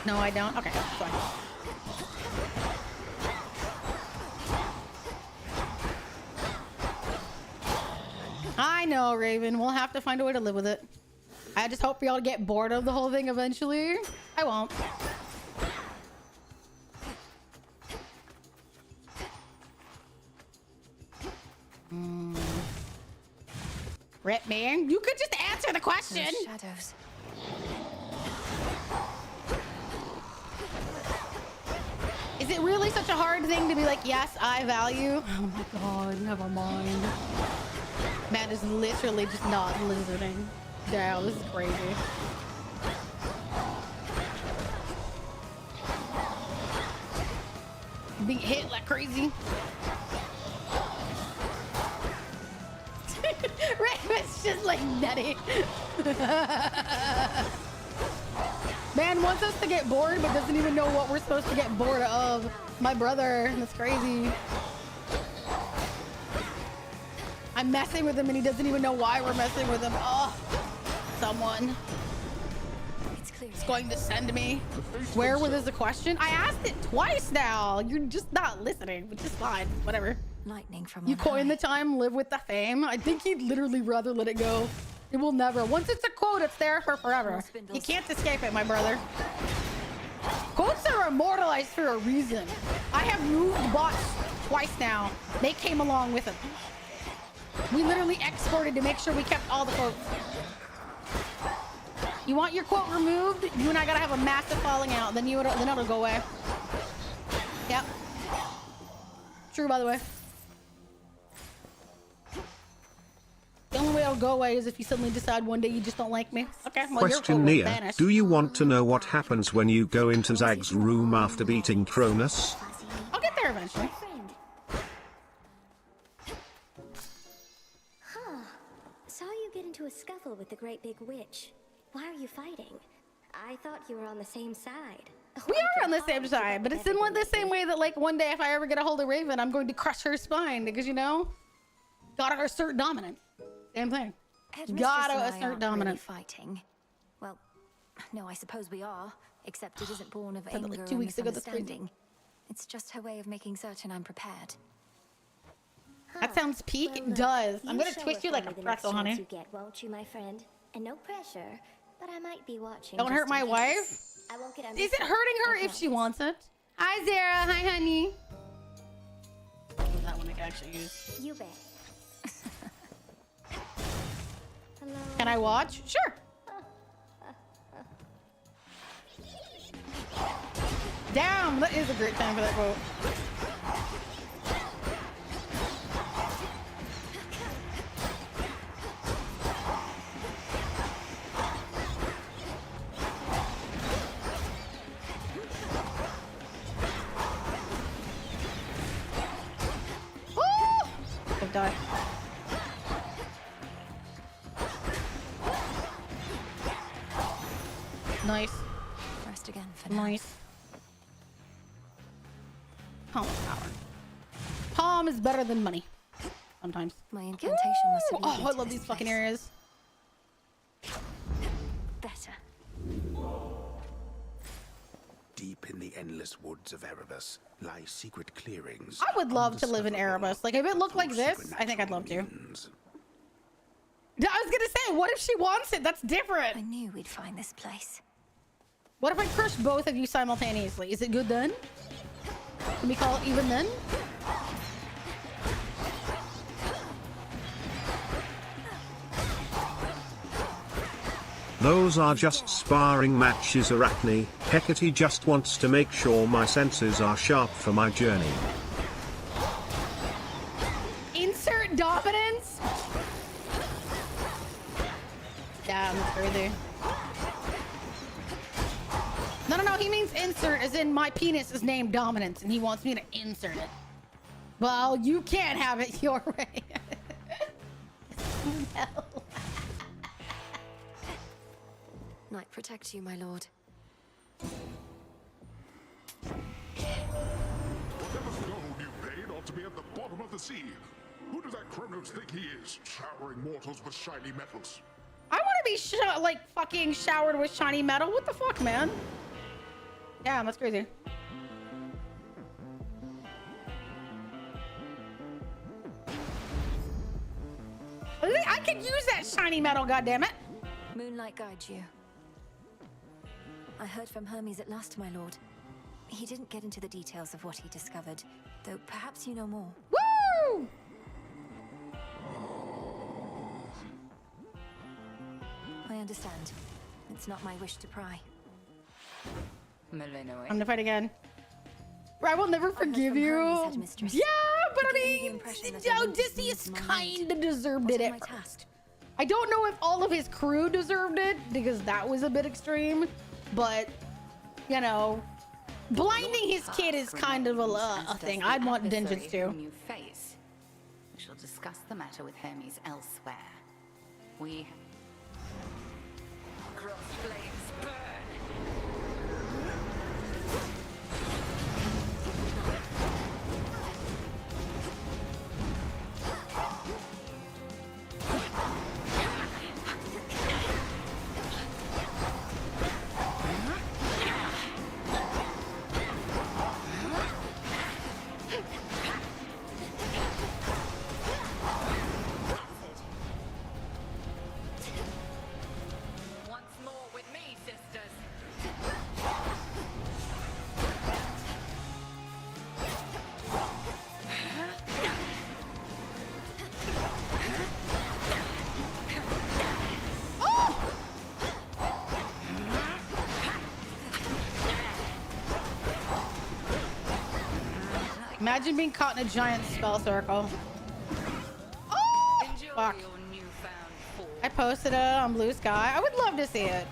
No, I don't. Okay, fine. I know, Raven. We'll have to find a way to live with it. I just hope y'all get bored of the whole thing eventually. I won't. Rip, man. You could just answer the question. Shadows. Is it really such a hard thing to be like, yes, I value? Oh my god, never mind. Man is literally just not lizarding. Damn, this is crazy. Being hit like crazy. Raven's just like nutty. Man wants us to get bored, but doesn't even know what we're supposed to get bored of. My brother, that's crazy. I'm messing with him and he doesn't even know why we're messing with him. Oh, someone. It's going to send me. Where was the question? I asked it twice now. You're just not listening, which is fine. Whatever. Lightning from You coin the time, live with the fame. I think he'd literally rather let it go. It will never. Once it's a quote, it's there for forever. You can't escape it, my brother. Quotes are immortalized for a reason. I have moved bots twice now. They came along with it. We literally exported to make sure we kept all the quotes. You want your quote removed? You and I gotta have a massive falling out. Then it'll go away. Yep. True, by the way. The only way it'll go away is if you suddenly decide one day you just don't like me. Okay, well, Question your quote will Nia, vanish. do you want to know what happens when you go into Zag's room after beating Cronus? I'll get there eventually. Huh. Saw you get into a scuffle with the great big witch. Why are you fighting? I thought you were on the same side. We are on the same side, but it's in the same way that, like, one day if I ever get a hold of Raven, I'm going to crush her spine because, you know, gotta assert dominant. Same thing. Gotta assert dominant. Really fighting. Well, no, I suppose we are. Except it isn't born of Said that, anger like, 2 or weeks ago, that's crazy. misunderstanding. It's just her way of making certain I'm prepared. That sounds peak. It does. I'm gonna twist you like a pretzel, honey. You get, won't you, my friend? And no pressure, but I might be watching. Don't hurt my wife. I won't get Is it hurting her if she wants it? Hi, Zara. Hi, honey. That one I can actually use. You bet. Hello. Can I watch? Sure. Damn, that is a great time for that quote. I've died. Nice. Rest again for now. Nice. Palm power. Palm is better than money. Sometimes. My incantation must have. Oh, I love these fucking areas. Better. Deep in the endless woods of Erebus lie secret clearings. I would love to live in Erebus. Like, if it looked like this, I think I'd love to. I was gonna say, what if she wants it? That's different. I knew we'd find this place. What if I crush both of you simultaneously? Is it good then? Can we call it even then? Those are just sparring matches, Arachne. Hecate just wants to make sure my senses are sharp for my journey. Insert dominance? Damn, that's crazy. No, he means insert as in my penis is named Dominance and he wants me to insert it. Well, you can't have it your way. No. Night protect you, my lord. Whatever gold you paid ought to be at the bottom of the sea. Who does that Kronos think he is, showering mortals with shiny metals? I want to be like fucking showered with shiny metal. What the fuck, man? Yeah, that's crazy. I could use that shiny metal, goddammit. Moonlight guides you. I heard from Hermes at last, my lord. He didn't get into the details of what he discovered, though perhaps you know more. Woo! I understand. It's not my wish to pry. Malinois. I'm gonna fight again. I will never forgive you. Yeah, but I mean, Odysseus kinda deserved it at first. I don't know if all of his crew deserved it, because that was a bit extreme, but, you know, blinding his kid is kind of a thing. I'd want vengeance too. You face. We shall discuss the matter with Hermes elsewhere. We... Cross flames burn! Imagine being caught in a giant spell circle. Oh, fuck. I posted it on Blue Sky. I would love to see it.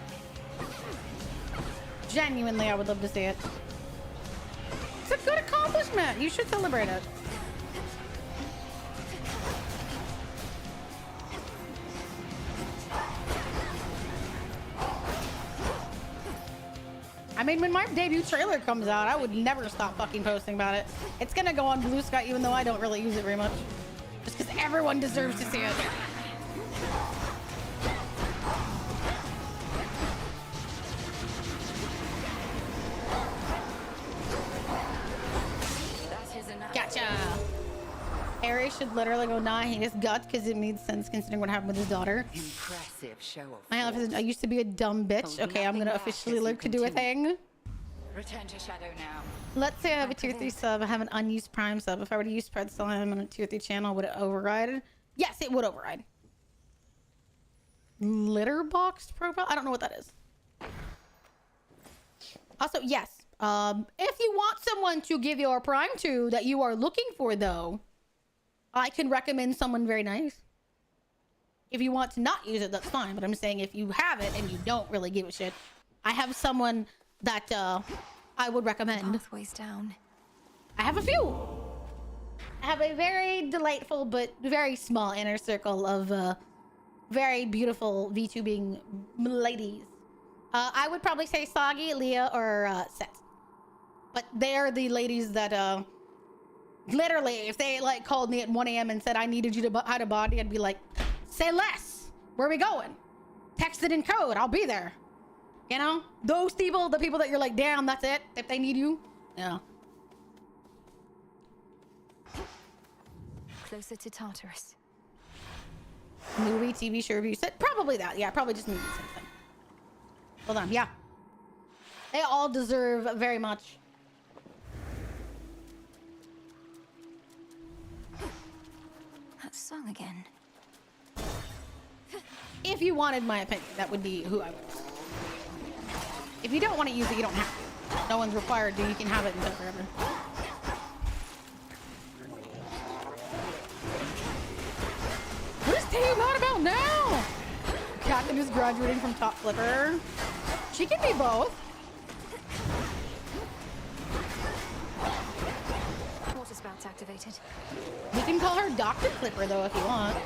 Genuinely, I would love to see it. It's a good accomplishment. You should celebrate it. I mean, when my debut trailer comes out, I would never stop fucking posting about it. It's gonna go on Blue Sky, even though I don't really use it very much. Just because everyone deserves to see it. Gotcha. Harry should literally go nah his guts because it made sense considering what happened with his daughter. Impressive show of My life is, I used to be a dumb bitch. Okay, I'm gonna officially learn to do a thing. Return to Shadow now. Let's say I have a tier 3 sub. I have an unused Prime sub. If I were to use Pretzel on a tier 3 channel, would it override? Yes, it would override. Litterboxed profile? I don't know what that is. Also, yes. If you want someone to give your Prime to that you are looking for, though, I can recommend someone very nice. If you want to not use it, that's fine. But I'm saying if you have it and you don't really give a shit, I have someone that I would recommend. Pathways down. I have a few. I have a very delightful but very small inner circle of very beautiful VTubing ladies. I would probably say Soggy, Leah, or Set. But they're the ladies that literally, if they like called me at 1 a.m. and said I needed you to hide a body, I'd be like, say less. Where are we going? Text it in code. I'll be there. You know, those people, the people that you're like, damn, that's it. If they need you, yeah. Closer to Tartarus. Movie, TV show review set, probably that. Yeah, probably just movies. Hold on, yeah. They all deserve very much. That song again. If you wanted my opinion, that would be who I would. If you don't want to use it, you don't have to. No one's required to. You can have it until forever. What is Tay mad about now? Captain is graduating from Top Flipper. She can be both. Water spouts activated. You can call her Dr. Flipper though if you want.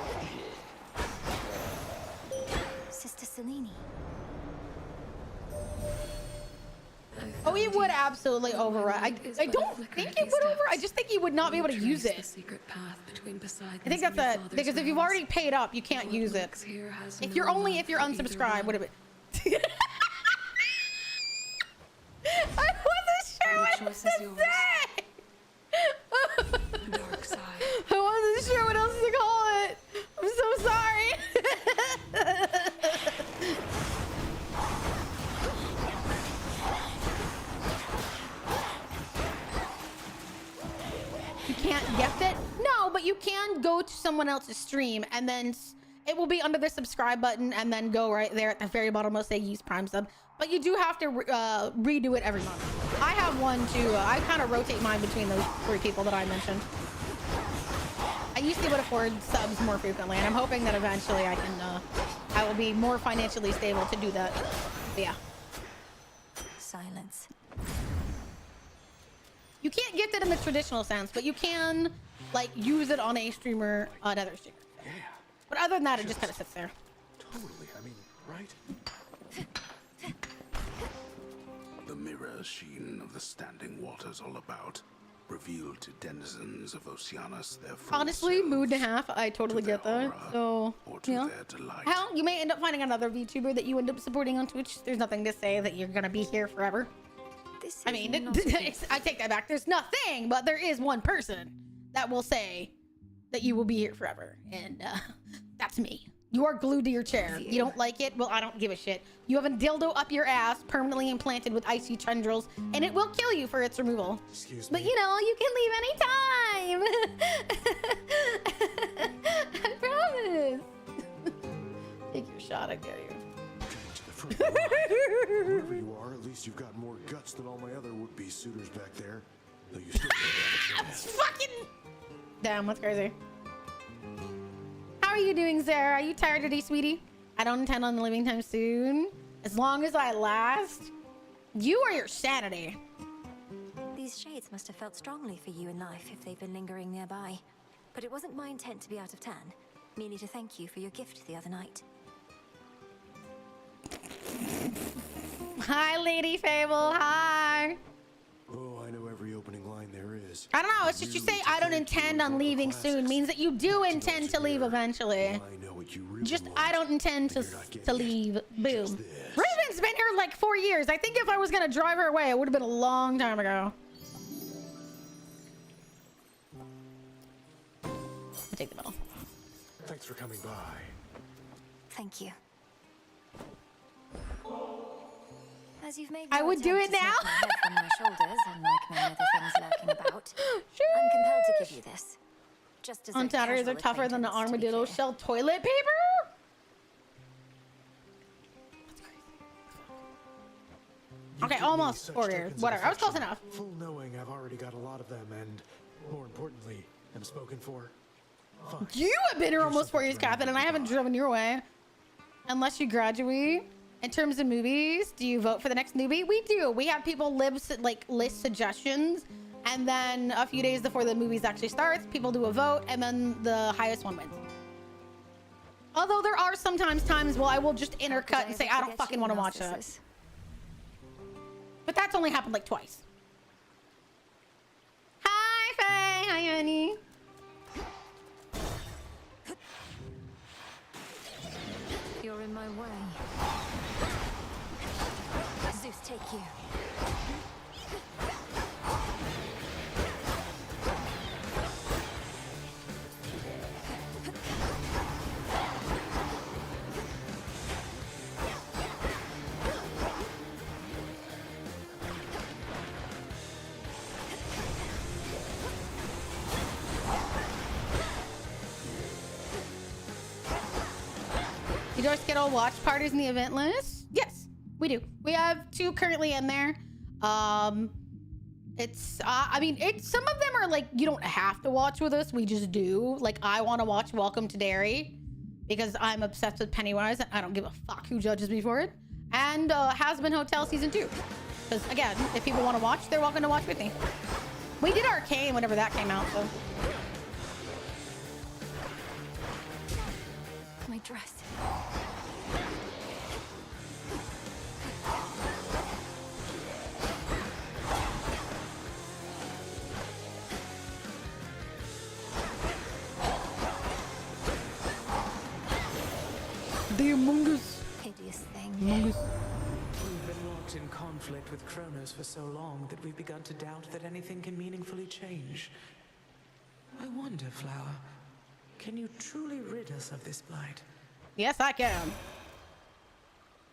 Sister Selene. Oh, he would absolutely override. I don't think he would override. I just think he would not be able to use it. I think that's it. Because if you've already paid up, you can't use it. If you're unsubscribed, would have been. I wasn't sure what else to say. Dark side. I wasn't sure what else to call it. I'm so sorry. You can't gift it? No, but you can go to someone else's stream and then it will be under the subscribe button and then go right there at the very bottom will say use Prime sub. But you do have to redo it every month. I have one too. I kind of rotate mine between those 3 people that I mentioned. I used to be able to afford subs more frequently, and I'm hoping that eventually I will be more financially stable to do that. But yeah. Silence. You can't gift it in the traditional sense, but you can like use it on a streamer, another streamer. Yeah. But other than that, it just kind of sits there. Totally, I mean, right? The mirror sheen of the standing waters all about, revealed to denizens of Oceanus their full Honestly, selves, mood and a half, I totally get that. So, to their delight. Hell, you may end up finding another VTuber that you end up supporting on Twitch. There's nothing to say that you're gonna be here forever. I mean, I take that back. There's nothing, but there is one person that will say that you will be here forever. And that's me. You are glued to your chair. You don't like it? Well, I don't give a shit. You have a dildo up your ass, permanently implanted with icy tendrils, and it will kill you for its removal. Excuse me. But you know, you can leave anytime. I promise. Take your shot, I dare you. Whoever you are, at least you've got more guts than all my other would-be suitors back there. Fucking damn, that's crazy. How are you doing, Sarah? Are you tired today, sweetie? I don't intend on leaving time soon. As long as I last. You are your sanity. These shades must have felt strongly for you in life if they've been lingering nearby. But it wasn't my intent to be out of town. Merely to thank you for your gift the other night. Hi, Lady Fable. Hi. Oh, I know every opening line there is. I don't know. It's just you say I don't intend on leaving soon means that you do intend to leave eventually. I know what you really Just want. I don't intend to leave. Boom. Raven's been here like 4 years. I think if I was gonna drive her away, it would have been a long time ago. I'll take the medal. Thanks for coming by. Thank you. As you've made I no would do attempt it to now. snap my head from my shoulders, unlike many other things lurking about, I'm compelled to give you this. Just as Untatters are tougher than the armadillo shell toilet paper. Okay, almost 4 years. Whatever. I was close enough. Full knowing I've already got a lot of them, and more importantly, am spoken for. Fine. You have been here almost 4 years, Catherine, and I haven't driven your way. Unless you graduate. In terms of movies, do you vote for the next movie? We do. We have people list suggestions, and then a few days before the movies actually starts, people do a vote, and then the highest one wins. Although there are sometimes times where I will just intercut and say I don't fucking want to watch it. But that's only happened like twice. Hi, Faye. Hi, honey. You're in my way. Zeus, take you. You guys get all watch parties in the event list? Yes, we do. We have 2 currently in there. It's I mean, some of them are like you don't have to watch with us. We just do. Like I want to watch Welcome to Derry because I'm obsessed with Pennywise and I don't give a fuck who judges me for it. And Has Been Hotel season 2. Because again, if people want to watch, they're welcome to watch with me. We did Arcane whenever that came out, so. My dress. The Among Us. Hideous thing. Among Us. We've been locked in conflict with Kronos for so long that we've begun to doubt that anything can meaningfully change. I wonder, Flower, can you truly rid us of this blight? Yes, I can.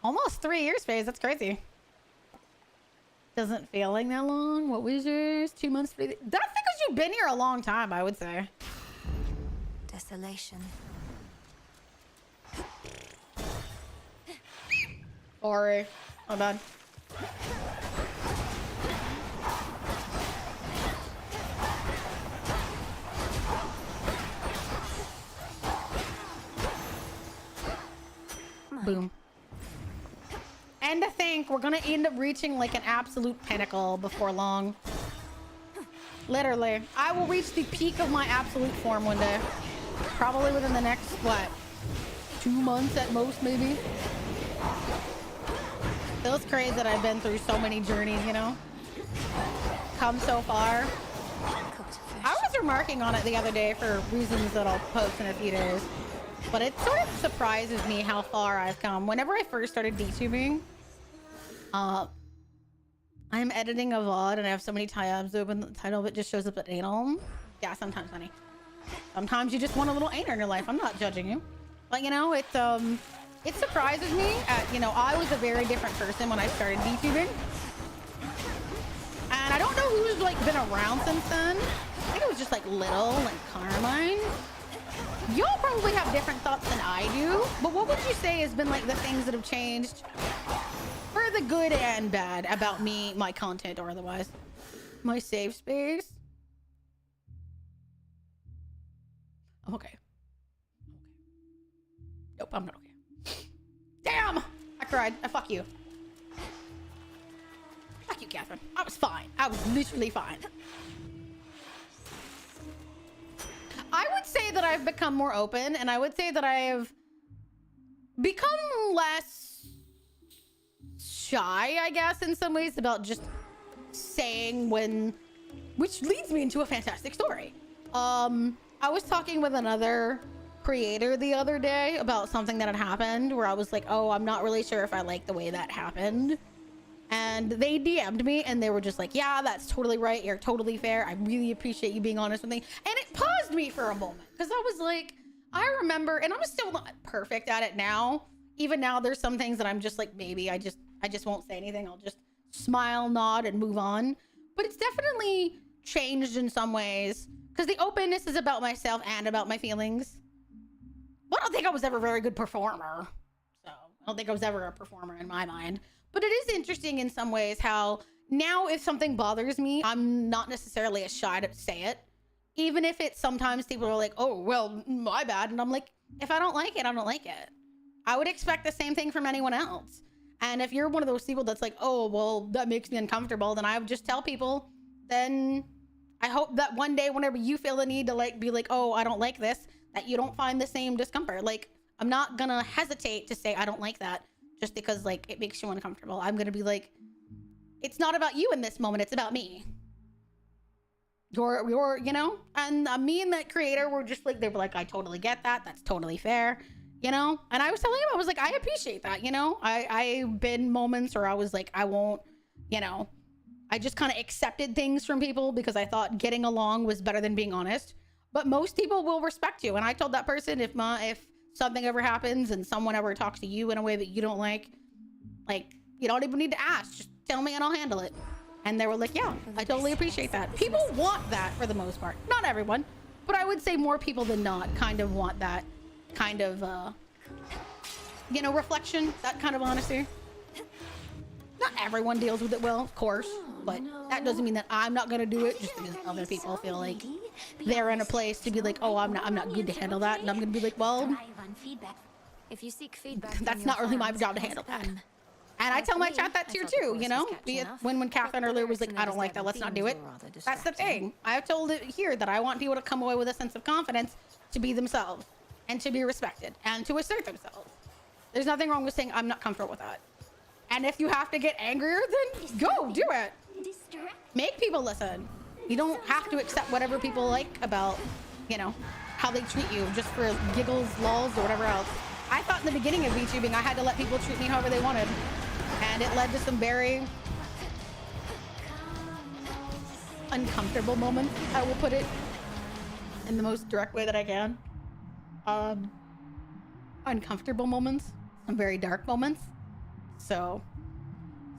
Almost 3 years, Phase. That's crazy. Doesn't feel like that long. What was yours? 2 months? That's because you've been here a long time, I would say. Desolation. Sorry. Hold on. Boom. And to think we're gonna end up reaching like an absolute pinnacle before long. Literally. I will reach the peak of my absolute form one day. Probably within the next, what, 2 months at most, maybe? Feels crazy that I've been through so many journeys, you know? Come so far. I was remarking on it the other day for reasons that I'll post in a few days. But it sort of surprises me how far I've come. Whenever I first started DTubing, I'm editing a VOD and I have so many tabs open, the title of it just shows up at anal. Yeah, sometimes, honey. Sometimes you just want a little anal in your life. I'm not judging you. But, you know, it surprises me. You know, I was a very different person when I started DTubing. And I don't know who's, like, been around since then. I think it was just, like, Little and Carmine. Y'all probably have different thoughts than I do. But what would you say has been, like, the things that have changed for the good and bad about me, my content, or otherwise? My safe space. I'm okay. Nope, I'm not okay. Damn! I cried. Fuck you. Fuck you, Catherine. I was fine. I was literally fine. I would say that I've become more open, and I would say that I have become less shy, I guess, in some ways, about just saying when, which leads me into a fantastic story. I was talking with another creator the other day about something that had happened where I was like, oh, I'm not really sure if I like the way that happened. And they DM'd me and they were just like, yeah, that's totally right. You're totally fair. I really appreciate you being honest with me. And it paused me for a moment because I was like, I remember, and I'm still not perfect at it now. Even now, there's some things that I'm just like, maybe I just won't say anything. I'll just smile, nod, and move on. But it's definitely changed in some ways because the openness is about myself and about my feelings. But I don't think I was ever a very good performer. So I don't think I was ever a performer in my mind. But it is interesting in some ways how now if something bothers me, I'm not necessarily as shy to say it. Even if it's sometimes people are like, oh, well, my bad. And I'm like, if I don't like it, I don't like it. I would expect the same thing from anyone else. And if you're one of those people that's like, oh, well, that makes me uncomfortable, then I would just tell people, then I hope that one day, whenever you feel the need to like be like, oh, I don't like this, that you don't find the same discomfort. Like, I'm not gonna hesitate to say I don't like that just because like it makes you uncomfortable. I'm gonna be like, it's not about you in this moment, it's about me. You're, you know? And me and that creator were just like, they were like, I totally get that. That's totally fair. You know? And I was telling him, I was like, I appreciate that, you know? I've been moments where I was like, I won't, you know, I just kind of accepted things from people because I thought getting along was better than being honest. But most people will respect you. And I told that person, if something ever happens and someone ever talks to you in a way that you don't like, you don't even need to ask. Just tell me and I'll handle it. And they were like, yeah, I totally appreciate that. People want that for the most part. Not everyone, but I would say more people than not kind of want that kind of, you know, reflection, that kind of honesty. Not everyone deals with it well, of course, but that doesn't mean that I'm not going to do it just because other people feel like they're in a place to be like, oh, I'm not good to handle that. And I'm going to be like, well, if you seek feedback, that's not really my job to handle that. And I tell my chat that too, you know, be it when Catherine earlier was like, I don't like that, let's not do it. That's the thing. I've told it here that I want people to come away with a sense of confidence to be themselves and to be respected and to assert themselves. There's nothing wrong with saying I'm not comfortable with that. And if you have to get angrier, then go do it. Make people listen. You don't have to accept whatever people like about, you know, how they treat you just for giggles, lulz, or whatever else. I thought in the beginning of VTubing, I had to let people treat me however they wanted. And it led to some very uncomfortable moments, I will put it in the most direct way that I can. Uncomfortable moments, some very dark moments. So,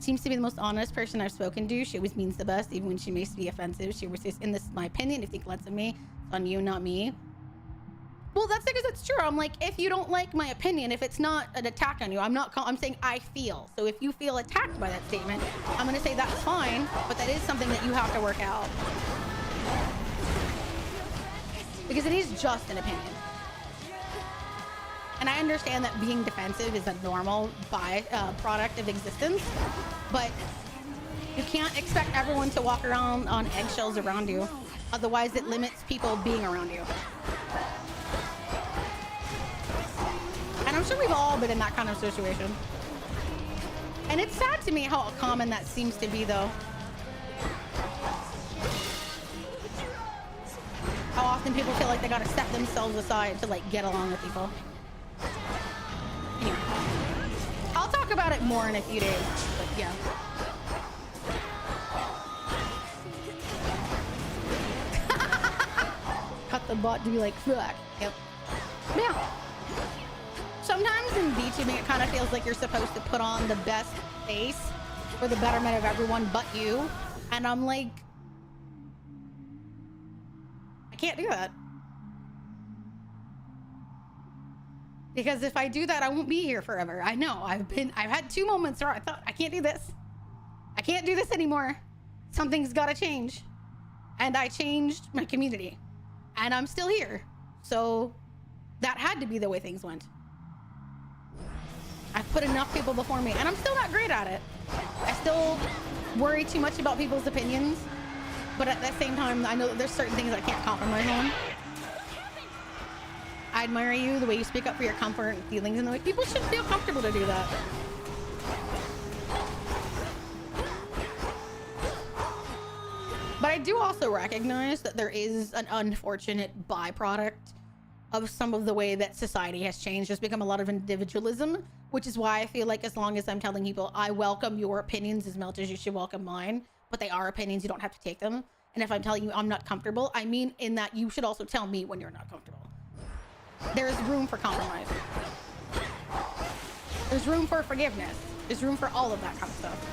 seems to be the most honest person I've spoken to. She always means the best, even when she makes me offensive. She always says, and this is my opinion, if you think less of me, it's on you, not me. Well, that's because it's true. I'm like, if you don't like my opinion, if it's not an attack on you, I'm saying I feel. So if you feel attacked by that statement, I'm going to say that's fine, but that is something that you have to work out. Because it is just an opinion. And I understand that being defensive is a normal product of existence, but you can't expect everyone to walk around on eggshells around you. Otherwise, it limits people being around you. And I'm sure we've all been in that kind of situation. And it's sad to me how common that seems to be, though. How often people feel like they gotta set themselves aside to, like, get along with people. Anyway. I'll talk about it more in a few days, but yeah. Cut the butt to be like, fuck. Yep. Yeah. Sometimes in VTubing, it kind of feels like you're supposed to put on the best face for the betterment of everyone but you. And I'm like, I can't do that. Because if I do that, I won't be here forever. I know. I've had 2 moments where I thought, I can't do this. I can't do this anymore. something's got to change. And I changed my community. And I'm still here. So that had to be the way things went. I've put enough people before me, and I'm still not great at it. I still worry too much about people's opinions. But at the same time, I know that there's certain things I can't compromise on. I admire you, the way you speak up for your comfort and feelings, and the way people should feel comfortable to do that. But I do also recognize that there is an unfortunate byproduct of some of the way that society has changed. There's become a lot of individualism, which is why I feel like as long as I'm telling people I welcome your opinions as much as you should welcome mine, but they are opinions, you don't have to take them. And if I'm telling you I'm not comfortable, I mean in that you should also tell me when you're not comfortable. There is room for compromise. There's room for forgiveness. There's room for all of that kind of stuff.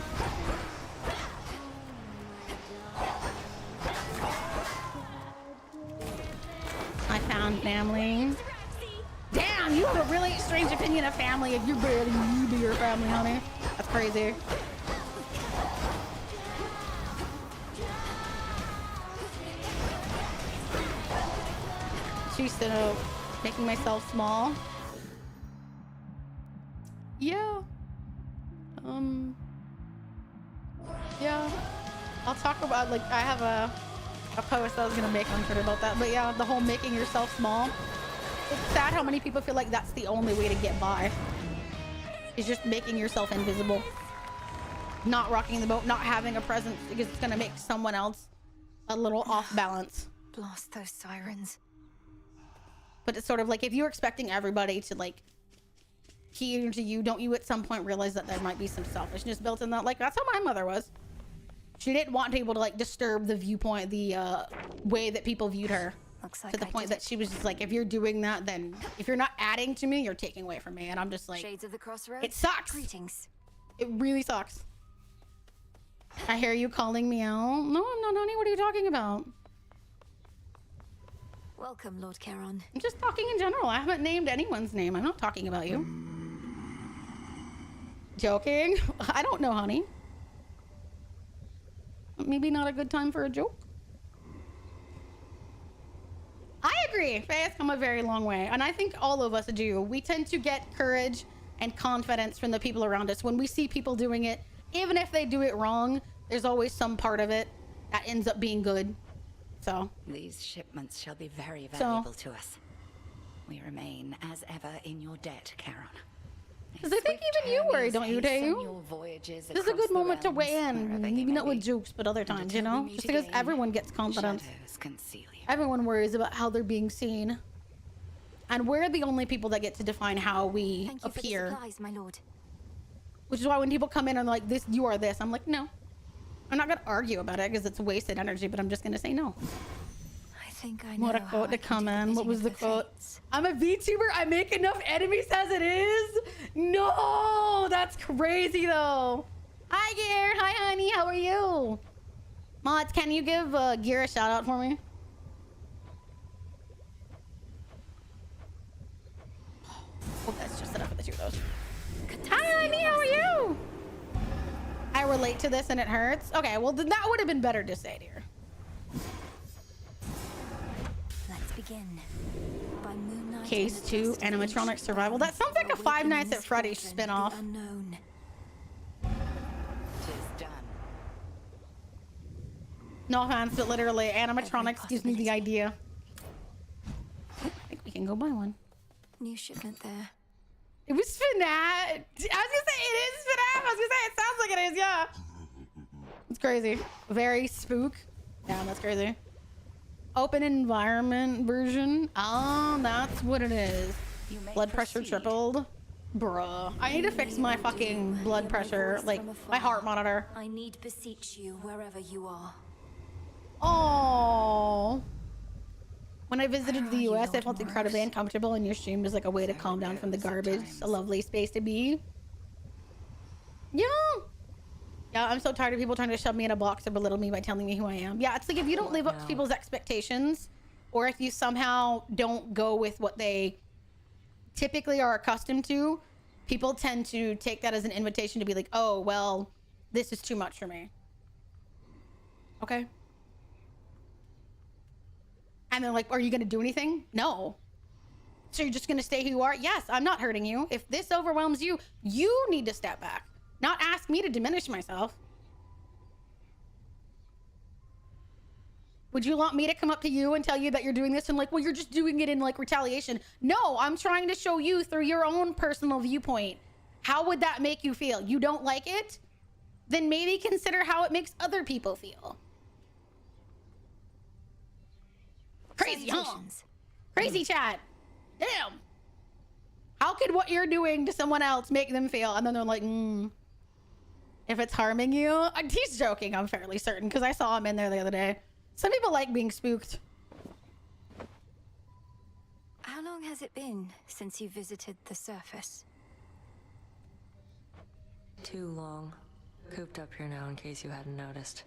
I found family. Damn, you have a really strange opinion of family if you're barely new to your family, honey. That's crazy. She's still making myself small. Yeah. Yeah. I'll talk about, like, I have a post I was gonna make on Twitter about that, but yeah, the whole making yourself small. It's sad how many people feel like that's the only way to get by. Is just making yourself invisible. Not rocking the boat, not having a presence, because it's gonna make someone else a little off balance. Blast those sirens. But it's sort of like, if you're expecting everybody to like cater to you, don't you at some point realize that there might be some selfishness built in that? Like, that's how my mother was. She didn't want people to like disturb the viewpoint, the way that people viewed her. Looks like to the point that she was just like, if you're doing that, then if you're not adding to me, you're taking away from me. And I'm just like, Shades of the Crossroads. it sucks. Greetings. It really sucks. I hear you calling me out. No, I'm not, honey. What are you talking about? Welcome, Lord Charon. I'm just talking in general. I haven't named anyone's name. I'm not talking about you. Joking? I don't know, honey. Maybe not a good time for a joke. I agree. Faye has come a very long way. And I think all of us do. We tend to get courage and confidence from the people around us. When we see people doing it, even if they do it wrong, there's always some part of it that ends up being good. So these shipments shall be very valuable to us. We remain, as ever, in your debt, Charon. Because I think even you worry, don't you, Tayu? This is a good moment to weigh in. Maybe not with jokes, but other times, you know? Just because everyone gets confidence. Everyone worries about how they're being seen. And we're the only people that get to define how we appear. For the supplies, my lord. Which is why when people come in and like, this, you are this, I'm like, no. I'm not gonna argue about it because it's wasted energy, but I'm just gonna say no. I think I know. What a quote to come in. What was the quote? I'm a VTuber. I make enough enemies as it is. No, that's crazy though. Hi, Gear. Hi, honey. How are you? Mods, can you give Gear a shout out for me? Oh, that's just enough for the two of those. Hi, honey. How are you? I relate to this and it hurts. Okay, well, then that would have been better to say it here. Let's begin. By moonlight. Case 2, animatronic survival. That sounds like a Five Nights at Freddy's spinoff. No offense, but literally, animatronics gives me the idea. I think we can go buy one. New shipment there. It was FNAF. I was gonna say it is FNAF. I was gonna say it sounds like it is, yeah. It's crazy. Very spook. Yeah, that's crazy. Open environment version. Oh, that's what it is. Blood pressure tripled. Bruh. I need to fix my fucking blood pressure, like my heart monitor. I need beseech you wherever you are. Oh. When I visited the US, I felt incredibly uncomfortable, and your stream was like a way to calm down from the garbage. A lovely space to be. Yeah. Yeah, I'm so tired of people trying to shove me in a box or belittle me by telling me who I am. Yeah, it's like if you don't live up to people's expectations, or if you somehow don't go with what they typically are accustomed to, people tend to take that as an invitation to be like, oh, well, this is too much for me. Okay. And they're like, are you going to do anything? No. So you're just going to stay who you are? Yes, I'm not hurting you. If this overwhelms you, you need to step back, not ask me to diminish myself. Would you want me to come up to you and tell you that you're doing this and like, well, you're just doing it in like retaliation? No, I'm trying to show you through your own personal viewpoint. How would that make you feel? You don't like it? Then maybe consider how it makes other people feel. Crazy, huh? Crazy chat. Damn. How could what you're doing to someone else make them feel? And then they're like, if it's harming you. He's joking, I'm fairly certain, because I saw him in there the other day. Some people like being spooked. How long has it been since you visited the surface? Too long. Cooped up here now in case you hadn't noticed.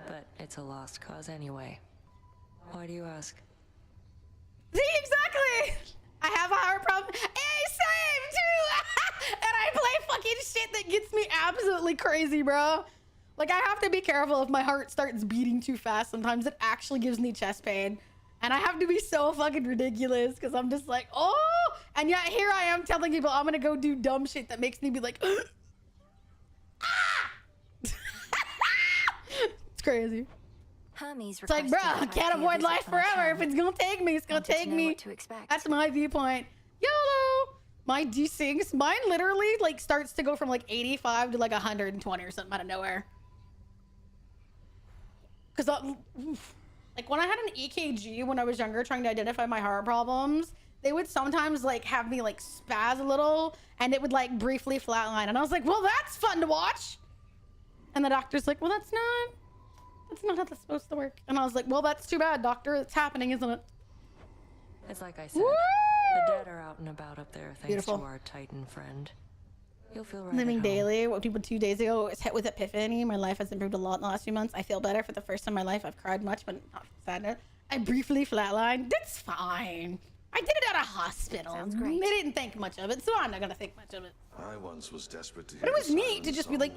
But it's a lost cause anyway. Why do you ask? See, exactly! I have a heart problem. Hey, same too! And I play fucking shit that gets me absolutely crazy, bro. Like, I have to be careful if my heart starts beating too fast. Sometimes it actually gives me chest pain. And I have to be so fucking ridiculous because I'm just like, oh! And yet here I am telling people I'm gonna go do dumb shit that makes me be like, ah! It's crazy. Hermes it's like, bro, I can't avoid life forever. If it's gonna take me, it's gonna take me. That's my viewpoint. YOLO! My D6, mine literally like starts to go from like 85 to like 120 or something out of nowhere. Cause like when I had an EKG when I was younger trying to identify my heart problems, they would sometimes like have me like spaz a little and it would like briefly flatline. And I was like, well, that's fun to watch. And the doctor's like, well, that's not how that's supposed to work. And I was like, well, that's too bad, doctor. It's happening, isn't it? It's like I said, the dead are out and about up there thanks to our Titan friend. You'll feel right. Living daily. What people 2 days ago was hit with epiphany. My life has improved a lot in the last few months. I feel better for the first time in my life. I've cried much, but not sadness. I briefly flatlined. That's fine. I did it at a hospital. Sounds great. They didn't think much of it, so I'm not gonna think much of it. I once was desperate to hear. But it was neat to just be like,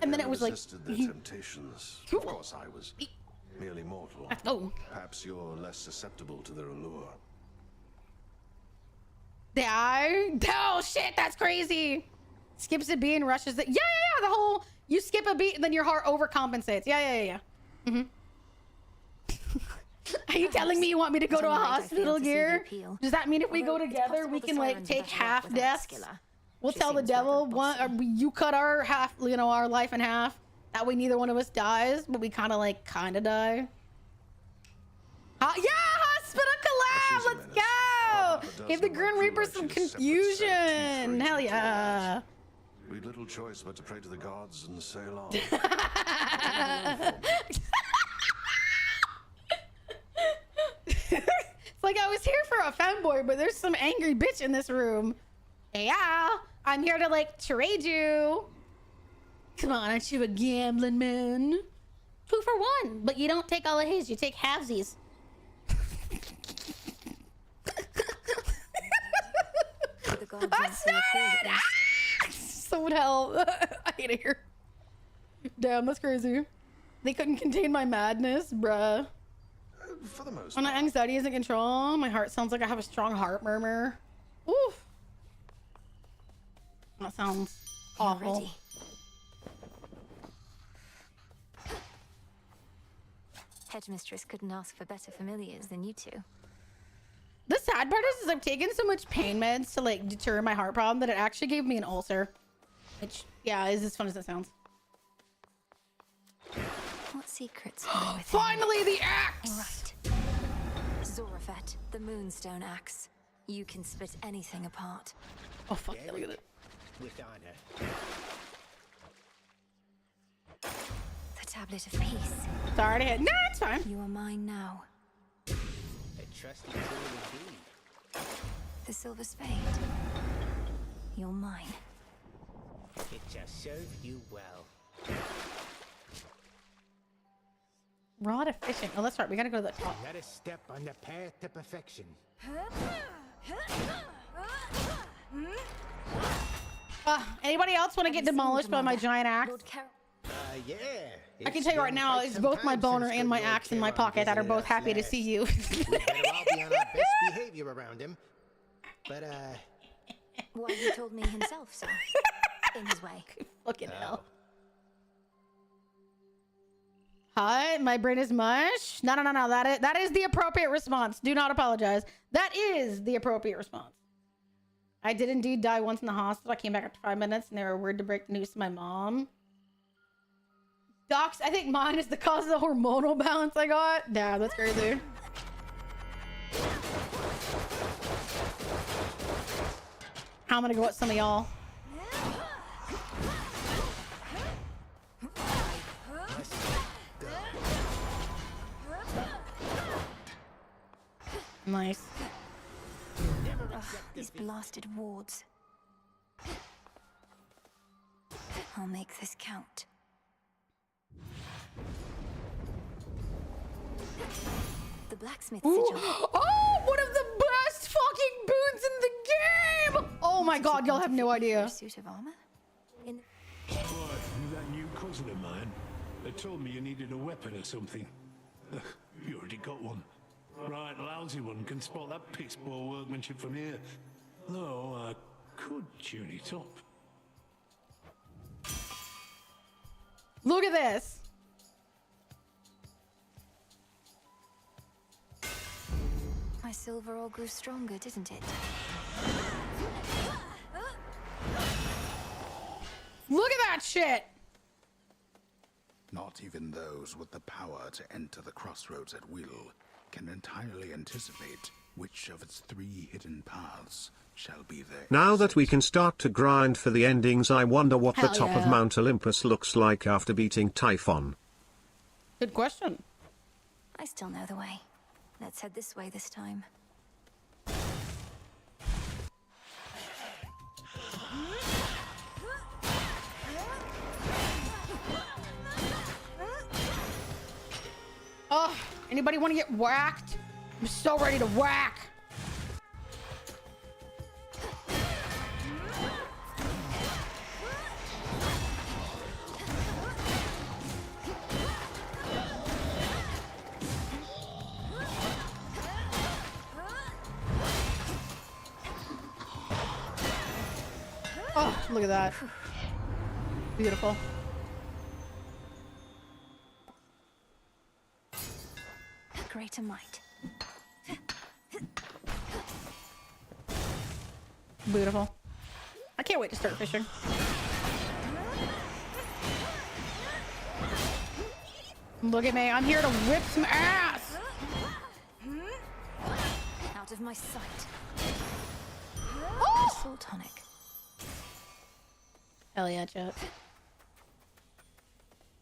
and then it was like, resisted their temptations. Of course, I was merely mortal. Oh. Perhaps you're less susceptible to their allure. Oh shit, that's crazy. Skips a beat and rushes it. Yeah. The whole you skip a beat and then your heart overcompensates. Yeah. Are you telling me you want me to go to a hospital here? Does that mean if we go together, we can like take half deaths? We'll tell the devil you cut our half, our life in half. That way neither one of us dies, but we kind of die. Yeah, hospital collab. Let's go. Give the Grim Reaper some confusion. Hell yeah. We'd little choice but to pray to the gods and sail on. It's like I was here for a fanboy, but there's some angry bitch in this room. Yeah, I'm here to trade you. Come on, aren't you a gambling man? 2 for 1, but you don't take all of his, you take halvesies. That's not it! So hell. I hate it here. Damn, that's crazy. They couldn't contain my madness, bruh. For the most when my anxiety is in control, my heart sounds like I have a strong heart murmur. Oof. That sounds awful. Ready. Headmistress couldn't ask for better familiars than you two. The sad part is I've taken so much pain meds to deter my heart problem that it actually gave me an ulcer. Which, yeah, is as fun as it sounds. What secrets? Finally, the axe! All right. Zorafet, the Moonstone Axe. You can split anything apart. Oh fuck! Yeah, look at it. With honor. The Tablet of Peace. Sorry to hit. No, it's fine. You are mine now. A trusty tool indeed. The Silver Spade. You're mine. It just served you well. Rod of fishing. Oh, that's right. We gotta go to the top. Another step on the path to perfection. Anybody else want to get demolished by my giant axe? Yeah. I can tell you right now, it's both my boner and my axe in my pocket that are both happy to see you. We better all be on our best behavior around him. But, Well, he told me himself, so. In his way. Fucking hell. Hi, my brain is mush. No. That is the appropriate response. Do not apologize. That is the appropriate response. I did indeed die once in the hospital. I came back after 5 minutes and they were weird to break the news to my mom. Docs, I think mine is the cause of the hormonal balance I got. Damn, that's crazy. I'm gonna go with some of y'all. Nice. Ugh, these blasted wards. I'll make this count. The blacksmith sigil. Oh, one of the best fucking boots in the game! Oh my god, y'all have no idea. Suit of armor? Boy, that new cousin of mine. They told me you needed a weapon or something. You already got one. Right, lousy one can spot that piss poor workmanship from here. Though I could tune it up. Look at this. My silver all grew stronger, didn't it? Look at that shit. Not even those with the power to enter the crossroads at will can entirely anticipate which of its 3 hidden paths shall be there. Now that we can start to grind for the endings, I wonder what the top of Mount Olympus looks like after beating Typhon. Good question. I still know the way. Let's head this way this time. Oh, anybody want to get whacked? I'm so ready to whack. Oh, look at that. Beautiful. Greater might. Beautiful. I can't wait to start fishing. Look at me. I'm here to whip some ass. Out of my sight. Oh! Soul tonic. Hell yeah, chat.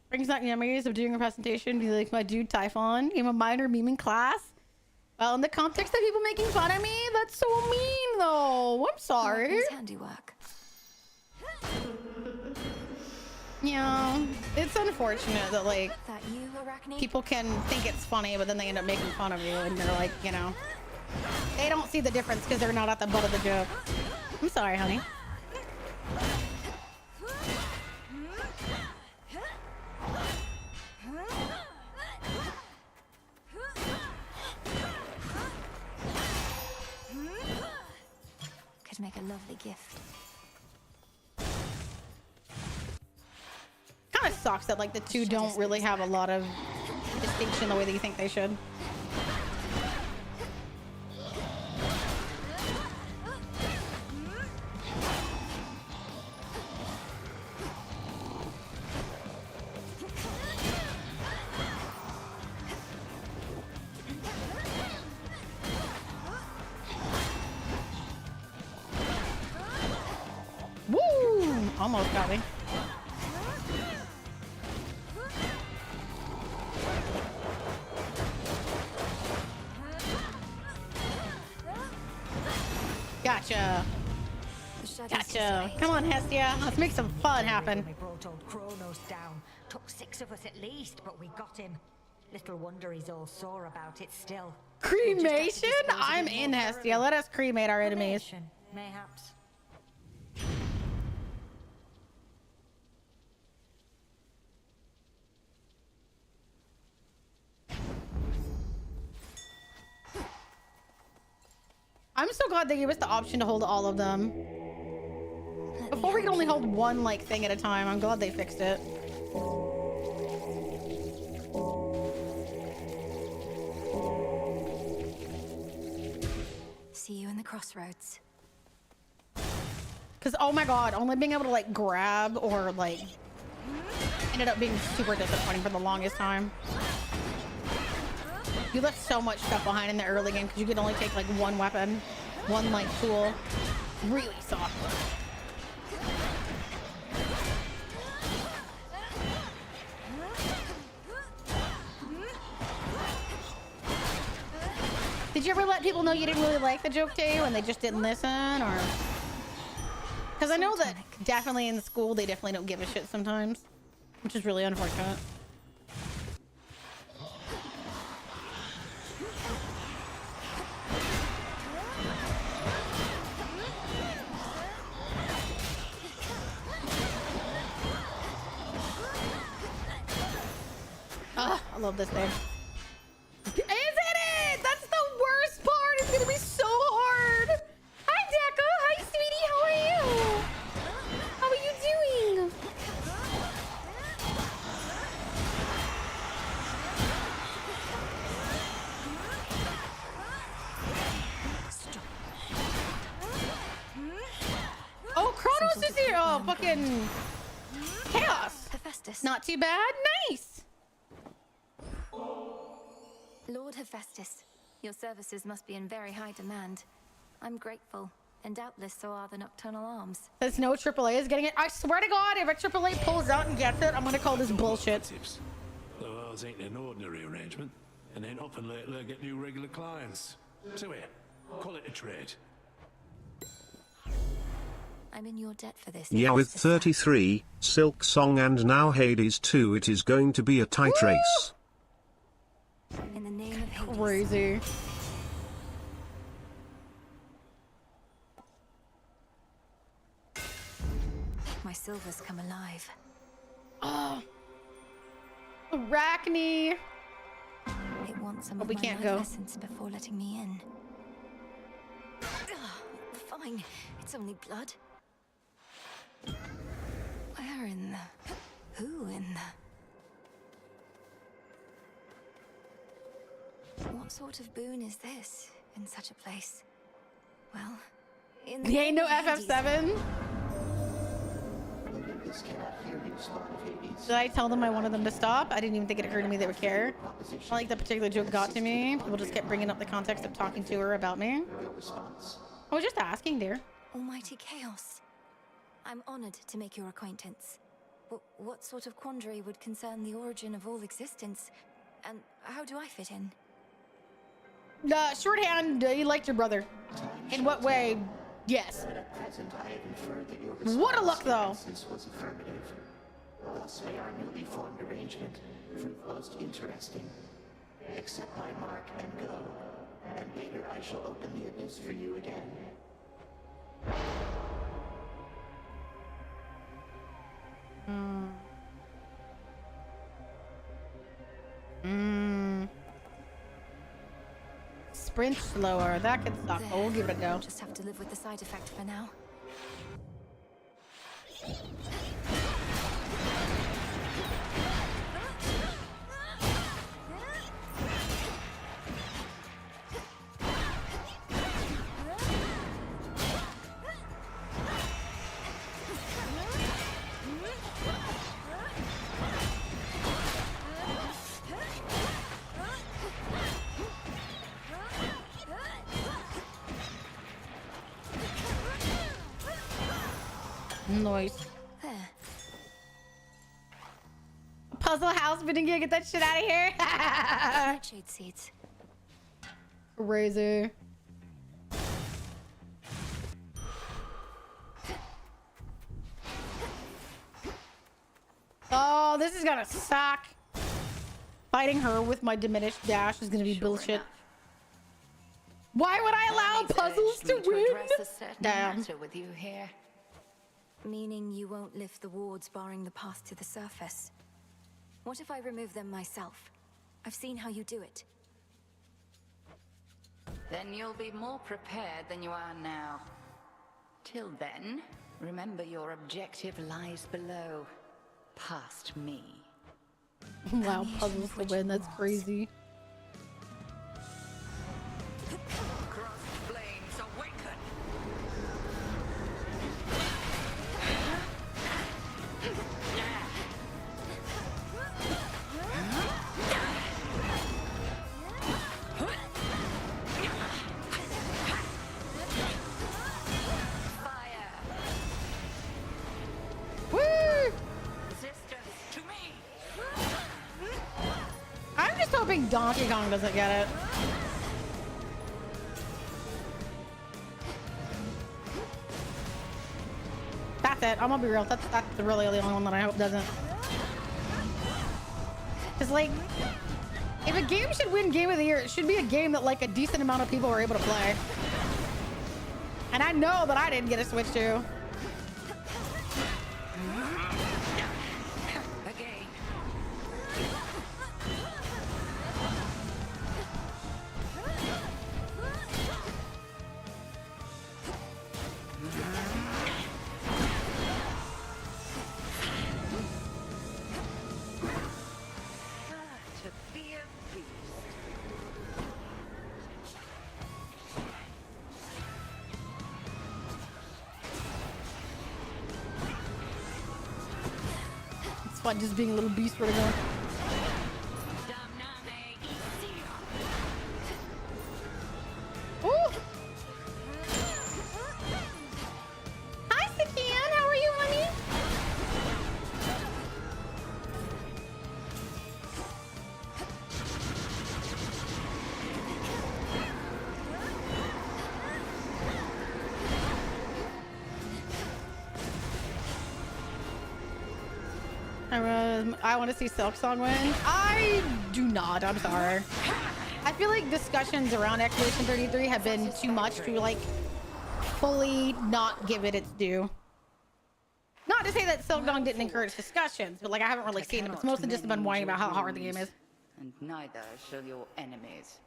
Brings back memories of doing a presentation. Be like my dude Typhon. I'm a minor meme in class. Well, in the context of people making fun of me, that's so mean, though. I'm sorry. His handiwork. Yeah, it's unfortunate that like That you, Arachne? people can think it's funny, but then they end up making fun of you, and they're like, you know, they don't see the difference because they're not at the butt of the joke. I'm sorry, honey. Could make a lovely gift. Kind of sucks that like the two don't really have a lot of distinction the way that you think they should. Woo! Almost got me. Gotcha. Gotcha. Come on, Hestia. Let's make some fun happen. We brought old Kronos down. Took 6 of us at least, but we got him. Little wonder he's all sore about it still. Cremation? I'm in, Hestia. Let us cremate our enemies. Mayhaps. I'm so glad they gave us the option to hold all of them. Before we could only hold one like thing at a time. I'm glad they fixed it. See you in the crossroads. Cause oh my god, only being able to like grab or like ended up being super disappointing for the longest time. You left so much stuff behind in the early game because you could only take like one weapon, one like tool. Really soft. Did you ever let people know you didn't really like the joke too and they just didn't listen, or? Because I know that definitely in the school they definitely don't give a shit sometimes, which is really unfortunate. Ah, I love this thing. Isn't it? That's the worst part. It's gonna be so hard. Hi, Deca. Hi, sweetie. How are you? How are you doing? Oh, Kronos is here. Oh, fucking chaos. Hephaestus. Not too bad. Nice. Lord Hephaestus, your services must be in very high demand. I'm grateful, and doubtless so are the Nocturnal Arms. There's no AAA is getting it. I swear to God, if a AAA pulls out and gets it, I'm gonna call this bullshit. Though ours ain't an ordinary arrangement, and ain't often lately get new regular clients. So here, call it a trade. I'm in your debt for this. Yeah, with 33, Silk Song and now Hades 2, it is going to be a tight race. In the name of Hades. Crazy. My silver's come alive. Oh. Arachne. It wants some But of we my can't life go. essence before letting me in. Fine, it's only blood. Where in the... Who in the... What sort of boon is this in such a place? Well, in the... There ain't no FF7? Did I tell them I wanted them to stop? I didn't even think it occurred to me they would care. Not like that particular joke got to me. People just kept bringing up the context of talking to her about me. I was just asking, dear. Almighty Chaos. I'm honored to make your acquaintance. But what sort of quandary would concern the origin of all existence? And how do I fit in? Shorthand, you liked your brother. In what way? Yes. What a look, though. Was affirmative. Thus may our newly formed arrangement prove most interesting. Accept my mark and go, and later I shall open the abyss for you again. Sprint slower. That could suck, but we'll give it a go. Just have to live with the side effect for now. Nice. Puzzle house, but didn't get that shit out of here. Shade seeds. Crazy. Oh, this is gonna suck. Fighting her with my diminished dash is gonna be bullshit. Why would I allow puzzles to win? Damn. With you here. Meaning you won't lift the wards barring the path to the surface. What if I remove them myself? I've seen how you do it. Then you'll be more prepared than you are now. Till then, remember your objective lies below, past me. Wow, puzzles to win, that's crazy. Cross flames awaken! I'm just hoping Donkey Kong doesn't get it. That's it. I'm gonna be real. That's really the only one that I hope doesn't. Cause like, if a game should win Game of the Year, it should be a game that like a decent amount of people were able to play. And I know that I didn't get a Switch to. Fun just being a little beast right now. Ooh. Hi, Sakian. How are you, honey? I want to see Silk Song win. I do not. I'm sorry. I feel like discussions around Expedition 33 have been too much to like fully not give it its due. Not to say that Silk Song didn't encourage discussions, but like I haven't really seen them. It's mostly just been whining about how hard the game is. And neither shall your enemies.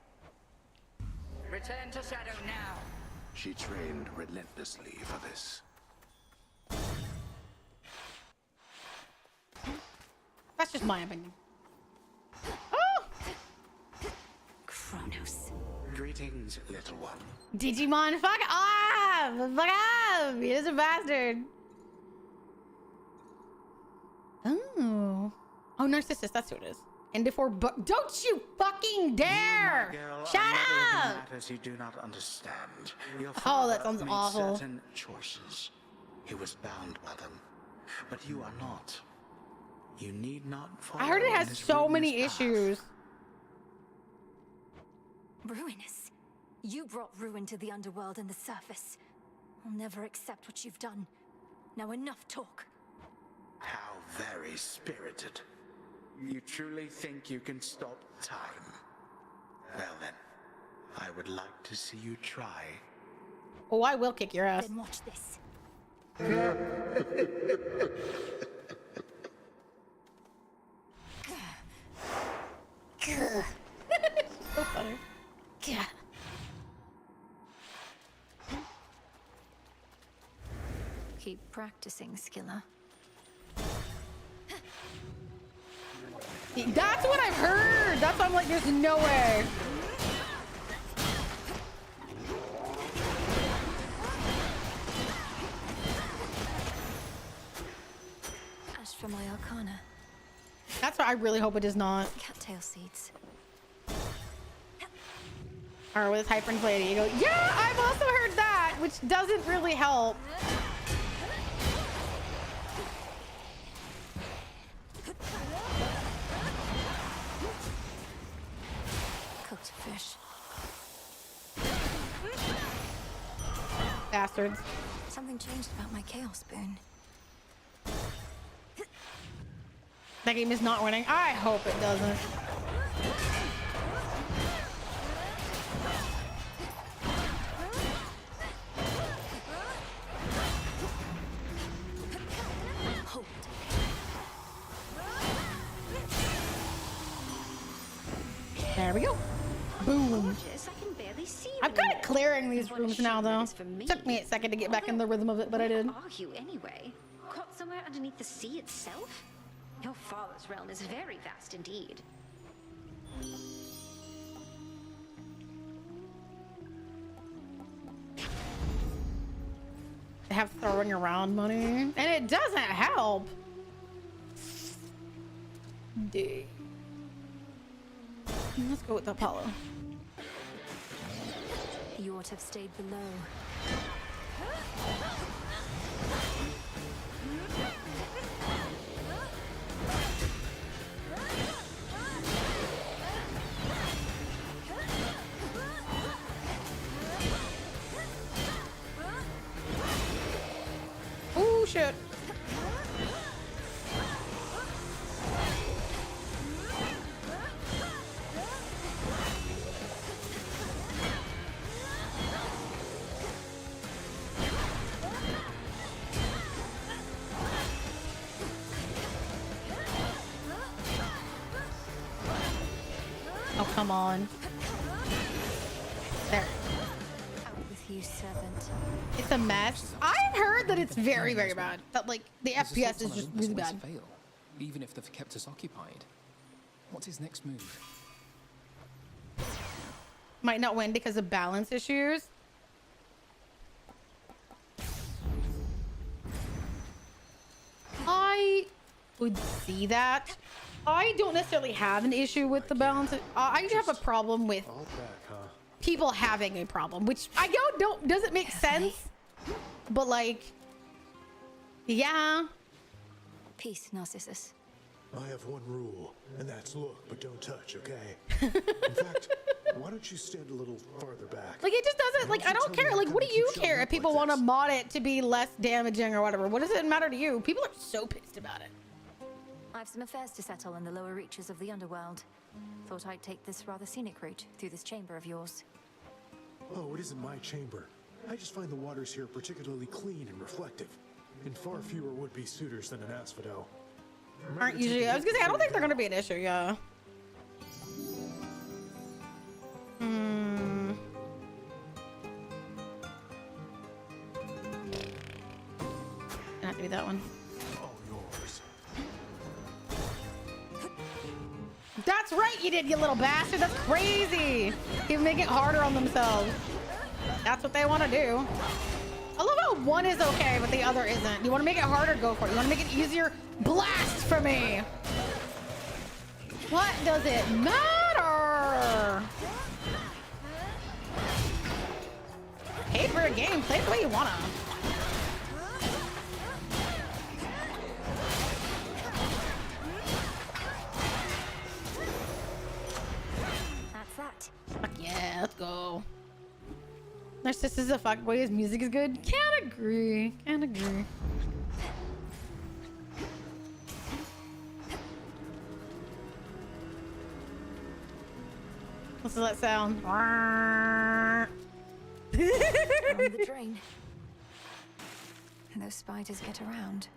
Return to Shadow now. She trained relentlessly for this. That's just my opinion. Oh! Kronos. Greetings, little one. Digimon, fuck off! Fuck off! He is a bastard. Oh. Oh, Narcissus, that's who it is. And before don't you fucking dare! Girl, Shut up! Matters you do not understand. Your Oh, that father sounds made awful. certain choices. He was bound by them, but you are not. You need not follow. I heard it in has his so many ruinous path. issues. Ruinous. You brought ruin to the underworld and the surface. I'll never accept what you've done. Now enough talk. How very spirited. You truly think you can stop time? Well then, I would like to see you try. Oh, I will kick your ass. Then watch this. So funny. Yeah. Keep practicing, Skilla. That's what I've heard. That's why I'm like, there's no way. Ash for my arcana. That's why I really hope it does not. Cattail seeds. Or with hyperinflated, you go, yeah, I've also heard that, which doesn't really help. Cooked fish. Bastards. Something changed about my chaos spoon. That game is not winning. I hope it doesn't. Hold. There we go. Boom. Gorgeous, I can barely I see. I'm kind of clearing these rooms now, though. Took me a second to get back in the rhythm of it, but I did. Where are you anyway? Caught somewhere underneath the sea itself? Your father's realm is very vast indeed. They have throwing around money, and it doesn't help. Dude. Let's go with Apollo. You ought to have stayed below. Oh shit. Oh, come on. There. Out with you, servant. It's a mess. I've heard that it's very, very bad. That, like, the FPS is just really bad. Fail, even if they've kept us occupied. What's his next move? Might not win because of balance issues. I would see that. I don't necessarily have an issue with the balance. I just have a problem with people having a problem, which I don't doesn't make sense. But like, yeah. Peace, Narcissus. I have one rule, and that's look, but don't touch, okay? In fact, why don't you stand a little farther back? Like, it just doesn't, like, I don't care. Like, what do you care if people want to mod it to be less damaging or whatever? What does it matter to you? People are so pissed about it. I've some affairs to settle in the lower reaches of the underworld. Thought I'd take this rather scenic route through this chamber of yours. Oh, it isn't my chamber. I just find the waters here particularly clean and reflective, and far fewer would-be suitors than an asphodel. Aren't usually, I was gonna say, I don't think they're gonna be an issue, yeah. Gonna have to be that one. All yours. That's right, you did, you little bastard. That's crazy. You make it harder on themselves. That's what they want to do. I love how one is okay, but the other isn't. You want to make it harder, go for it. You want to make it easier, blast for me. What does it matter? Paid for a game, play it the way you wanna. That's that. Fuck yeah, let's go. Narcissus is a fuckboy, his music is good. Can't agree. Can't agree. What's that sound? Down the drain. And those spiders get around.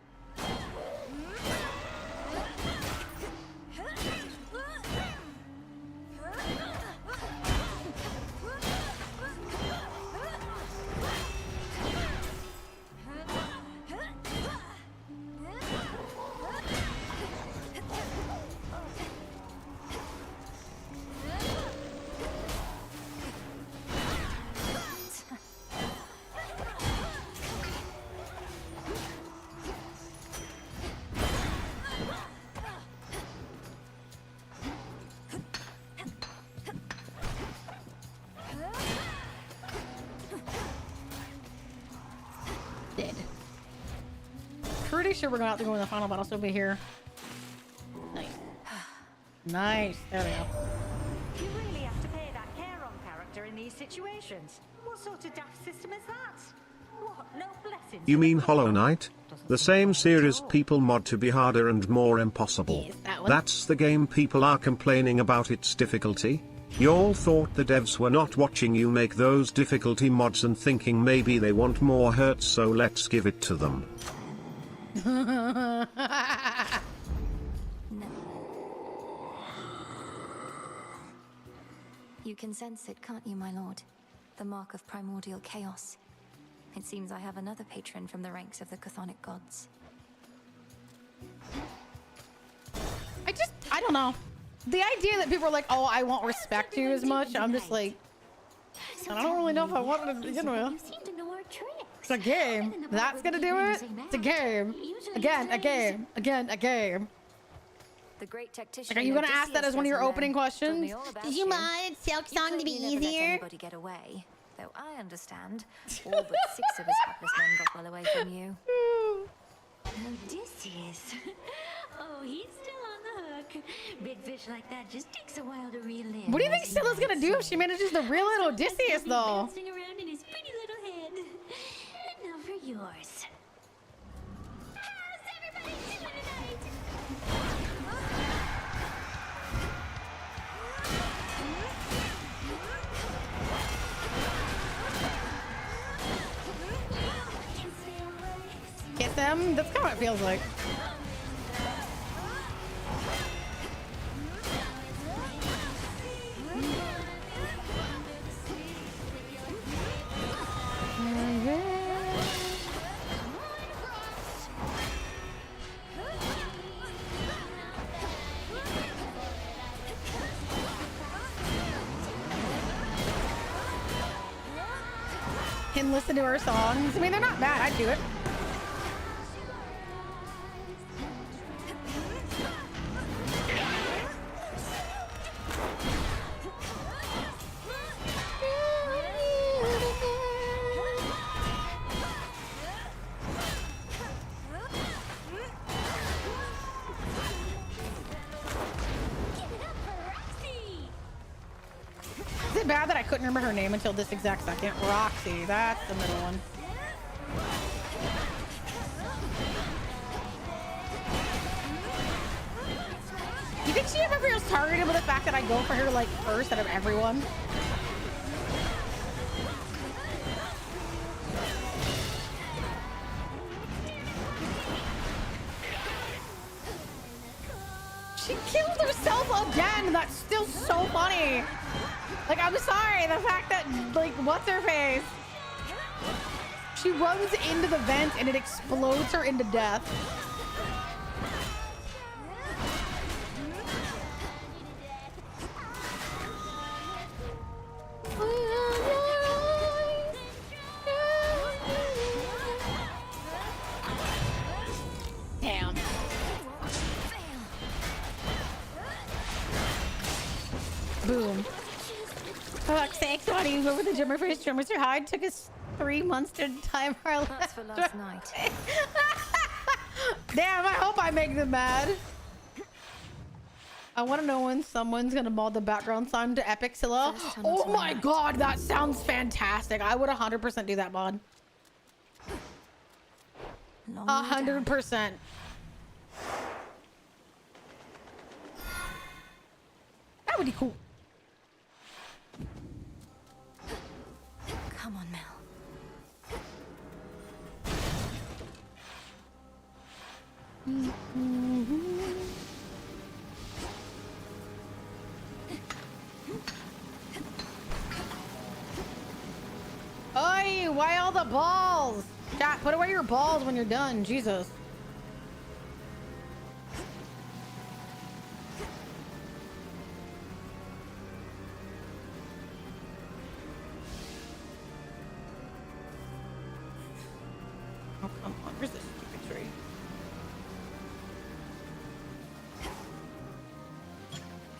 Dead. Pretty sure we're gonna have to go in the final battle over here. Nice. Nice. There we go. You really have to pay that care on character in these situations. What sort of daft system is that? What? No blessings. You mean Hollow Knight? The same series people mod to be harder and more impossible. Yes, that one. That's the game people are complaining about its difficulty. Y'all thought the devs were not watching you make those difficulty mods and thinking maybe they want more hurt, so let's give it to them. No. You can sense it, can't you, my lord? The mark of primordial chaos. It seems I have another patron from the ranks of the chthonic gods. I don't know. The idea that people are like, oh, I won't respect you as much. I'm just like, I don't really know if I want it to begin with. You seem to know our tricks. It's a game. That's gonna do it. It's a game. Again, a game. Again, a game. The great tactician. Like, are you gonna ask that as one of your opening questions? Did you mod Silk Song to be easier? Anybody get away? Though I understand, all but 6 of his hapless men got well away from you. Odysseus. Oh, he's still on the hook. Big fish like that just takes a while to reel in. What do you think Scylla's gonna do if she manages to reel in Odysseus, though? Bouncing around in his pretty little head. And now for yours. How's everybody doing tonight? Kiss them? That's kind of what it feels like. Can listen to her songs. I mean, they're not bad. I'd do it. Is it bad that I couldn't remember her name until this exact second? Roxy, that's the middle one. You think she ever feels targeted with the fact that I go for her like first out of everyone? She killed herself again. That's still so funny. Like, I'm sorry, the fact that, like, what's her face? She runs into the vent and it explodes her into death. Damn. Boom. For fuck's sake, somebody who over the gym for his trim Mr. Hyde took us 3 months to time our That's for last night. Damn, I hope I make them mad. I want to know when someone's gonna mod the background sound to Epic Scylla. Oh my god, that sounds fantastic. I would 100% do that mod. 100%. That would be cool. Come on, Mel. Oi, why all the balls? Chat, put away your balls when you're done. Jesus. Oh, come on. Where's this stupid tree?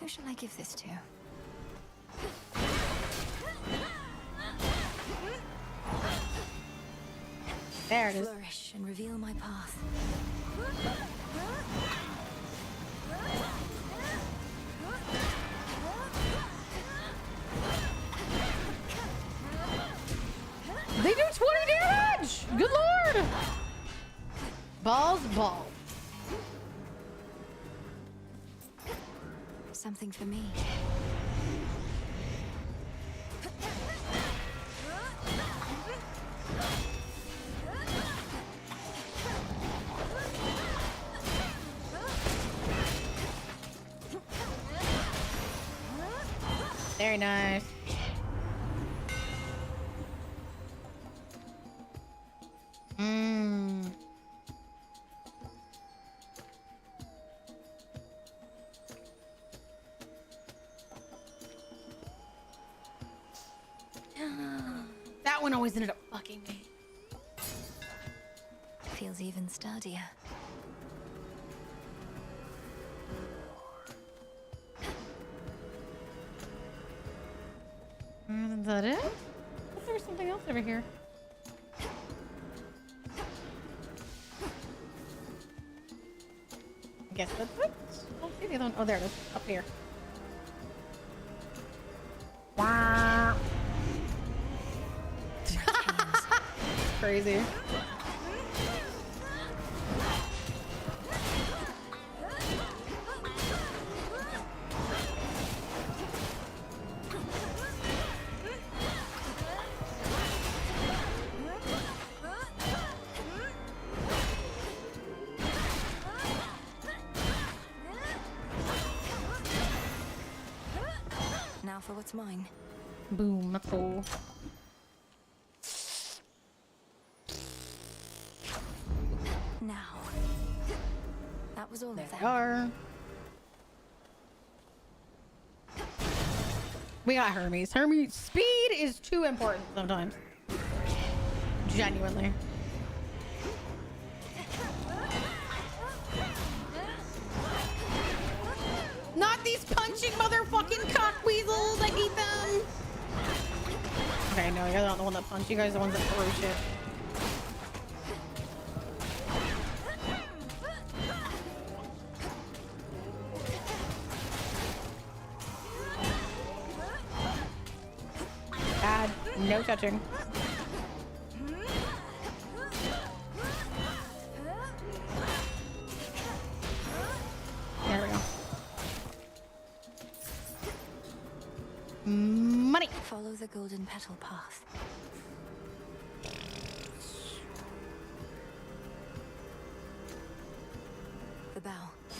Who shall I give this to? There it is. Flourish and reveal my path. They do 20 damage! Good lord! Balls, balls. Something for me. Very nice. That one always ended up fucking me. Feels even sturdier. Is that it? I thought there was something else over here. I guess that's it. I don't see the other one. Oh, there it is. Up here. Wow. Crazy. Now for what's mine. Boom, that's cool. Now. That was all There of they them. are. We got Hermes. Hermes, speed is too important sometimes. Genuinely. Not these punching motherfucking cockweasels. I hate them. Okay, no, you're not the one that punch. You guys are the ones that throw shit. Bad. No touching. There we go. Money. Follow the golden petal path. The bow.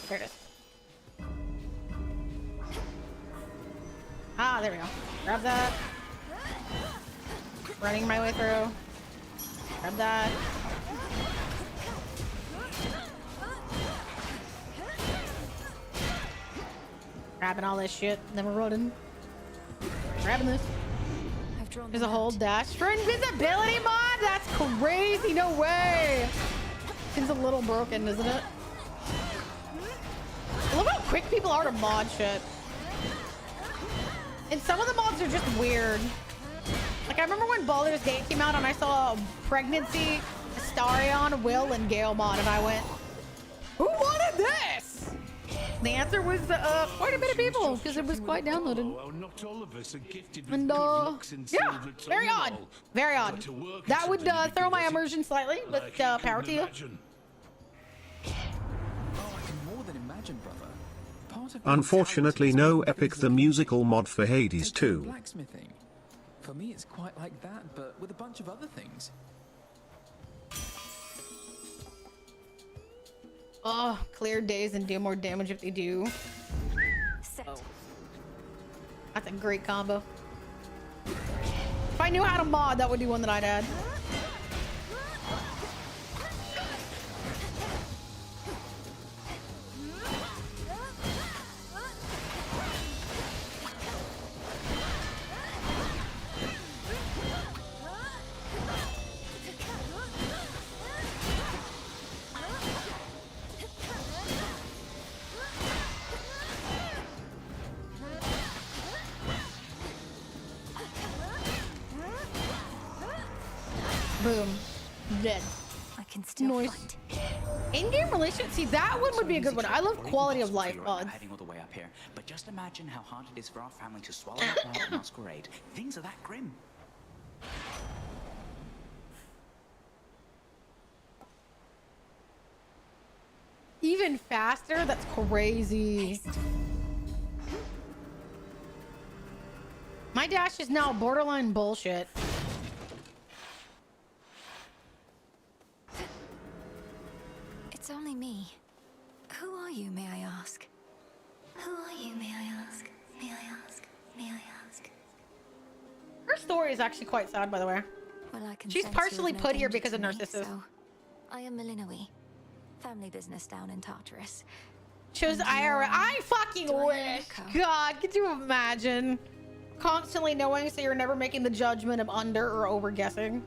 There it is. Ah, there we go. Grab that. Running my way through. Grab that. Grabbing all this shit. Then we're running. Grabbing this. There's a whole dash for invisibility mod. That's crazy. No way. Seems a little broken, isn't it? I love how quick people are to mod shit. And some of the mods are just weird. Like I remember when Baldur's Gate came out and I saw a pregnancy, Astarion, Will, and Gale mod, and I went, "Who wanted this?" The answer was quite a bit of people because it was quite downloaded. Not all of us are gifted with And good looks and yeah, silver very tongue odd, and all. very Got odd. to work That at would something to be throw my good at it. immersion slightly, but Like you power couldn't to you. imagine. Oh, I can more than imagine, brother. Part of me Unfortunately, no Epic the Musical mod for Hades 2. blacksmithing. For me, it's quite like that, but with a bunch of other things. Oh, clear days and do more damage if they do. Oh. That's a great combo. If I knew how to mod, that would be one that I'd add. Boom. Dead. I can still Nice. fight. In-game relationship. See, that one would be a good one. I love quality of life You're mods. heading all the way up here, but just imagine how hard it is for our family to swallow that wild masquerade. Things are that grim. Even faster? That's crazy. My dash is now borderline bullshit. It's only me. Who are you, may I ask? Who are you, may I ask? May I ask? May I ask? Her story is actually quite sad, by the way. Well, I can She's sense you partially have no put here danger because to of me, Narcissus. so I am Melinoe. Family business down in Tartarus. Chose And IRA. you're- I fucking Do I hear wish. an echo? God, could you imagine? constantly knowing so you're never making the judgment of under or over guessing.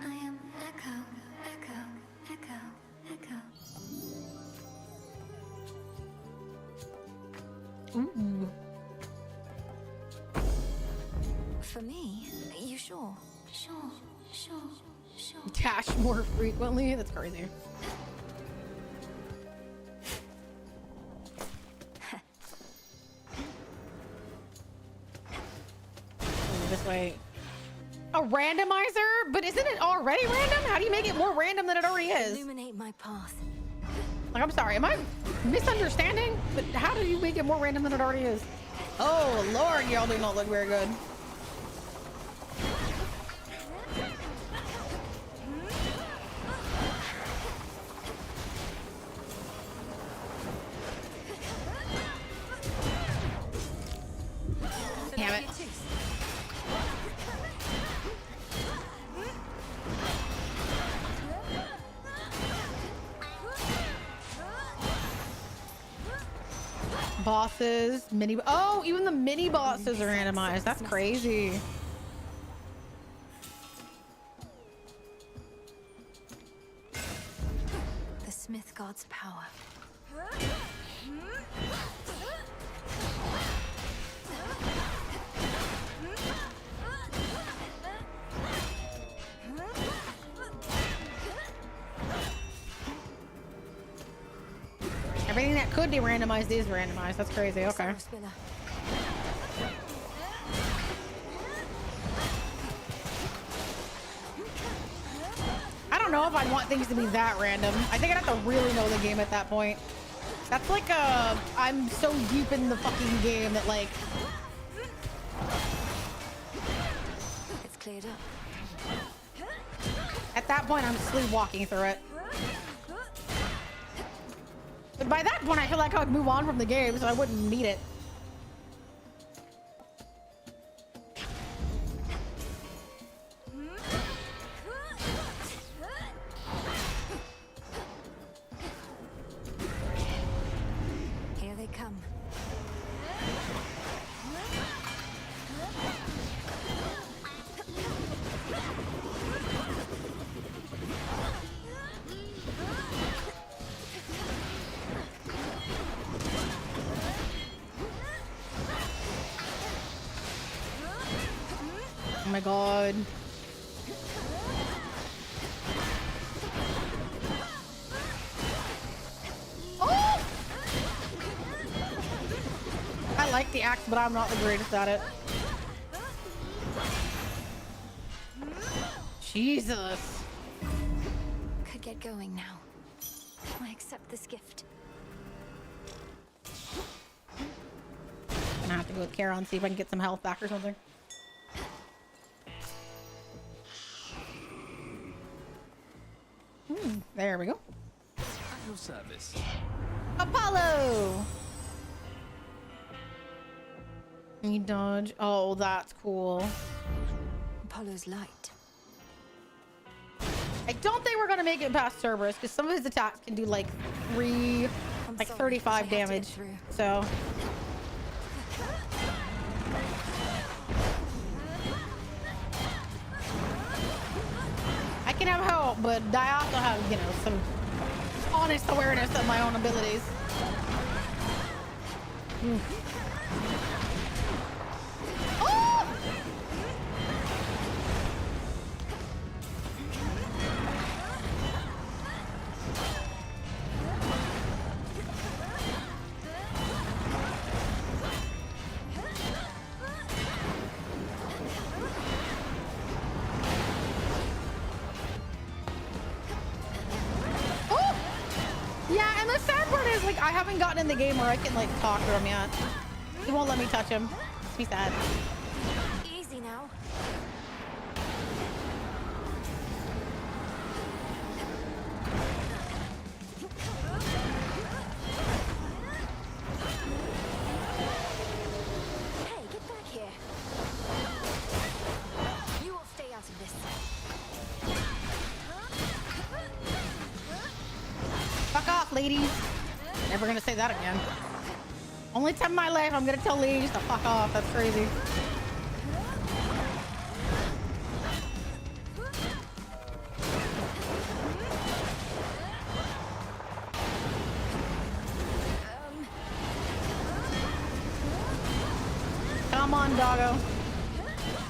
I am Echo, Echo, Echo, Echo. Ooh. For me, you sure? Sure. Dash more frequently? That's crazy. This way. A randomizer? But isn't it already random? How do you make it more random than it already is? Illuminate my path. Like, I'm sorry, am I misunderstanding? But how do you make it more random than it already is? Oh, Lord, y'all do not look very good. Damn it. Bosses, oh, even the mini bosses are randomized. That's crazy. The Smith God's power. Everything that could be randomized is randomized. That's crazy. Okay. I don't know if I'd want things to be that random. I think I'd have to really know the game at that point. That's like I'm so deep in the fucking game that like. It's cleared up. At that point, I'm sleepwalking through it. But by that point, I feel like I would move on from the game, so I wouldn't need it. Here they come. Oh my god. Oh! I like the axe, but I'm not the greatest at it. Jesus. Could get going now. I accept this gift. I'm gonna have to go with Charon, see if I can get some health back or something. There we go. At your service. Apollo! You dodge. Oh, that's cool. Apollo's light. I don't think we're gonna make it past Cerberus because some of his attacks can do like 35 damage. So. I can have help, but I also have, you know, some honest awareness of my own abilities. Oh! Yeah, and the sad part is, like, I haven't gotten in the game where I can, like, talk to him yet. He won't let me touch him. Makes me sad. Easy now. Hey, get back here. You will stay out of this. Fuck off, ladies. Never gonna say that again. Only time in my life I'm gonna tell Liege to fuck off. That's crazy. Come on, doggo.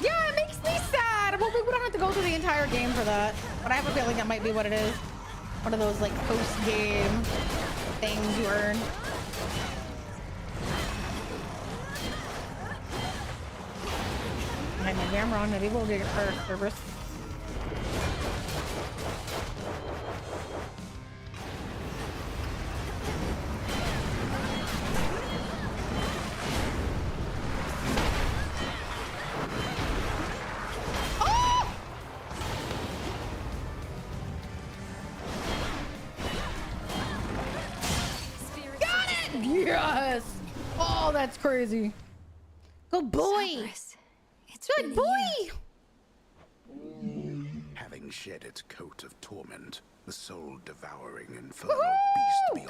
Yeah, it makes me sad. I'm hoping we don't have to go through the entire game for that. But I have a feeling that might be what it is. One of those like post-game things you earn. Maybe I'm wrong. Maybe we'll get it for Cerberus. Yes! Oh, that's crazy. Good boy. It's good boy. Having shed its coat of torment, the soul-devouring infernal beast beyond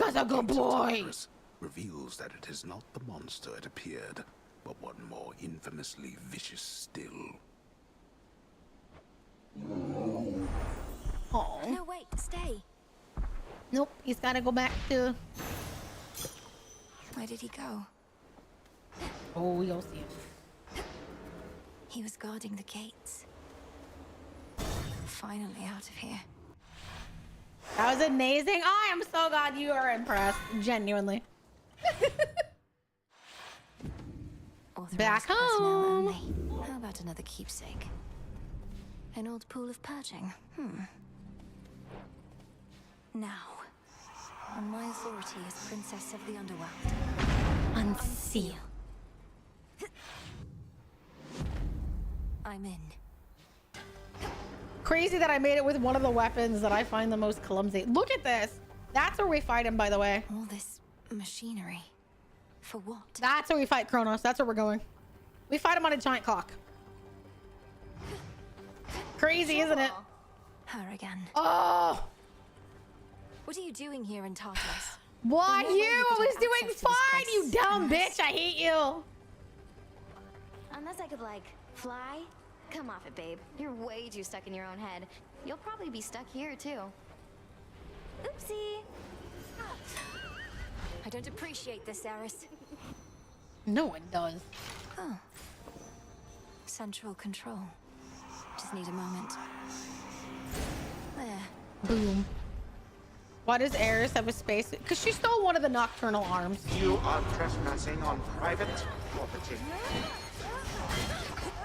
the gates of Tartarus reveals that it is not the monster it appeared, but one more infamously vicious still. Oh. No, wait, stay. Nope, he's gotta go back to... Where did he go? Oh, you'll see him. He was guarding the gates. Finally out of here. That was amazing. I am so glad you are impressed. Genuinely. Back home. Only. How about another keepsake? An old pool of purging. Now, on my authority as Princess of the Underworld, unseal. I'm in. Crazy that I made it with one of the weapons that I find the most clumsy. Look at this. That's where we fight him, by the way. All this machinery. For what? That's where we fight Kronos. That's where we're going. We fight him on a giant clock. Crazy, isn't it? Her again. Oh! What are you doing here in Tartarus? Why you? I was doing access to this fine, you place dumb unless- bitch. I hate you. Unless I could, like, fly? Come off it, babe. You're way too stuck in your own head. You'll probably be stuck here, too. Oopsie. I don't appreciate this, Eris. No one does. Oh. Central control. Just need a moment. There. Boom. Why does Eris have a space? Because she stole one of the nocturnal arms. You are trespassing on private property.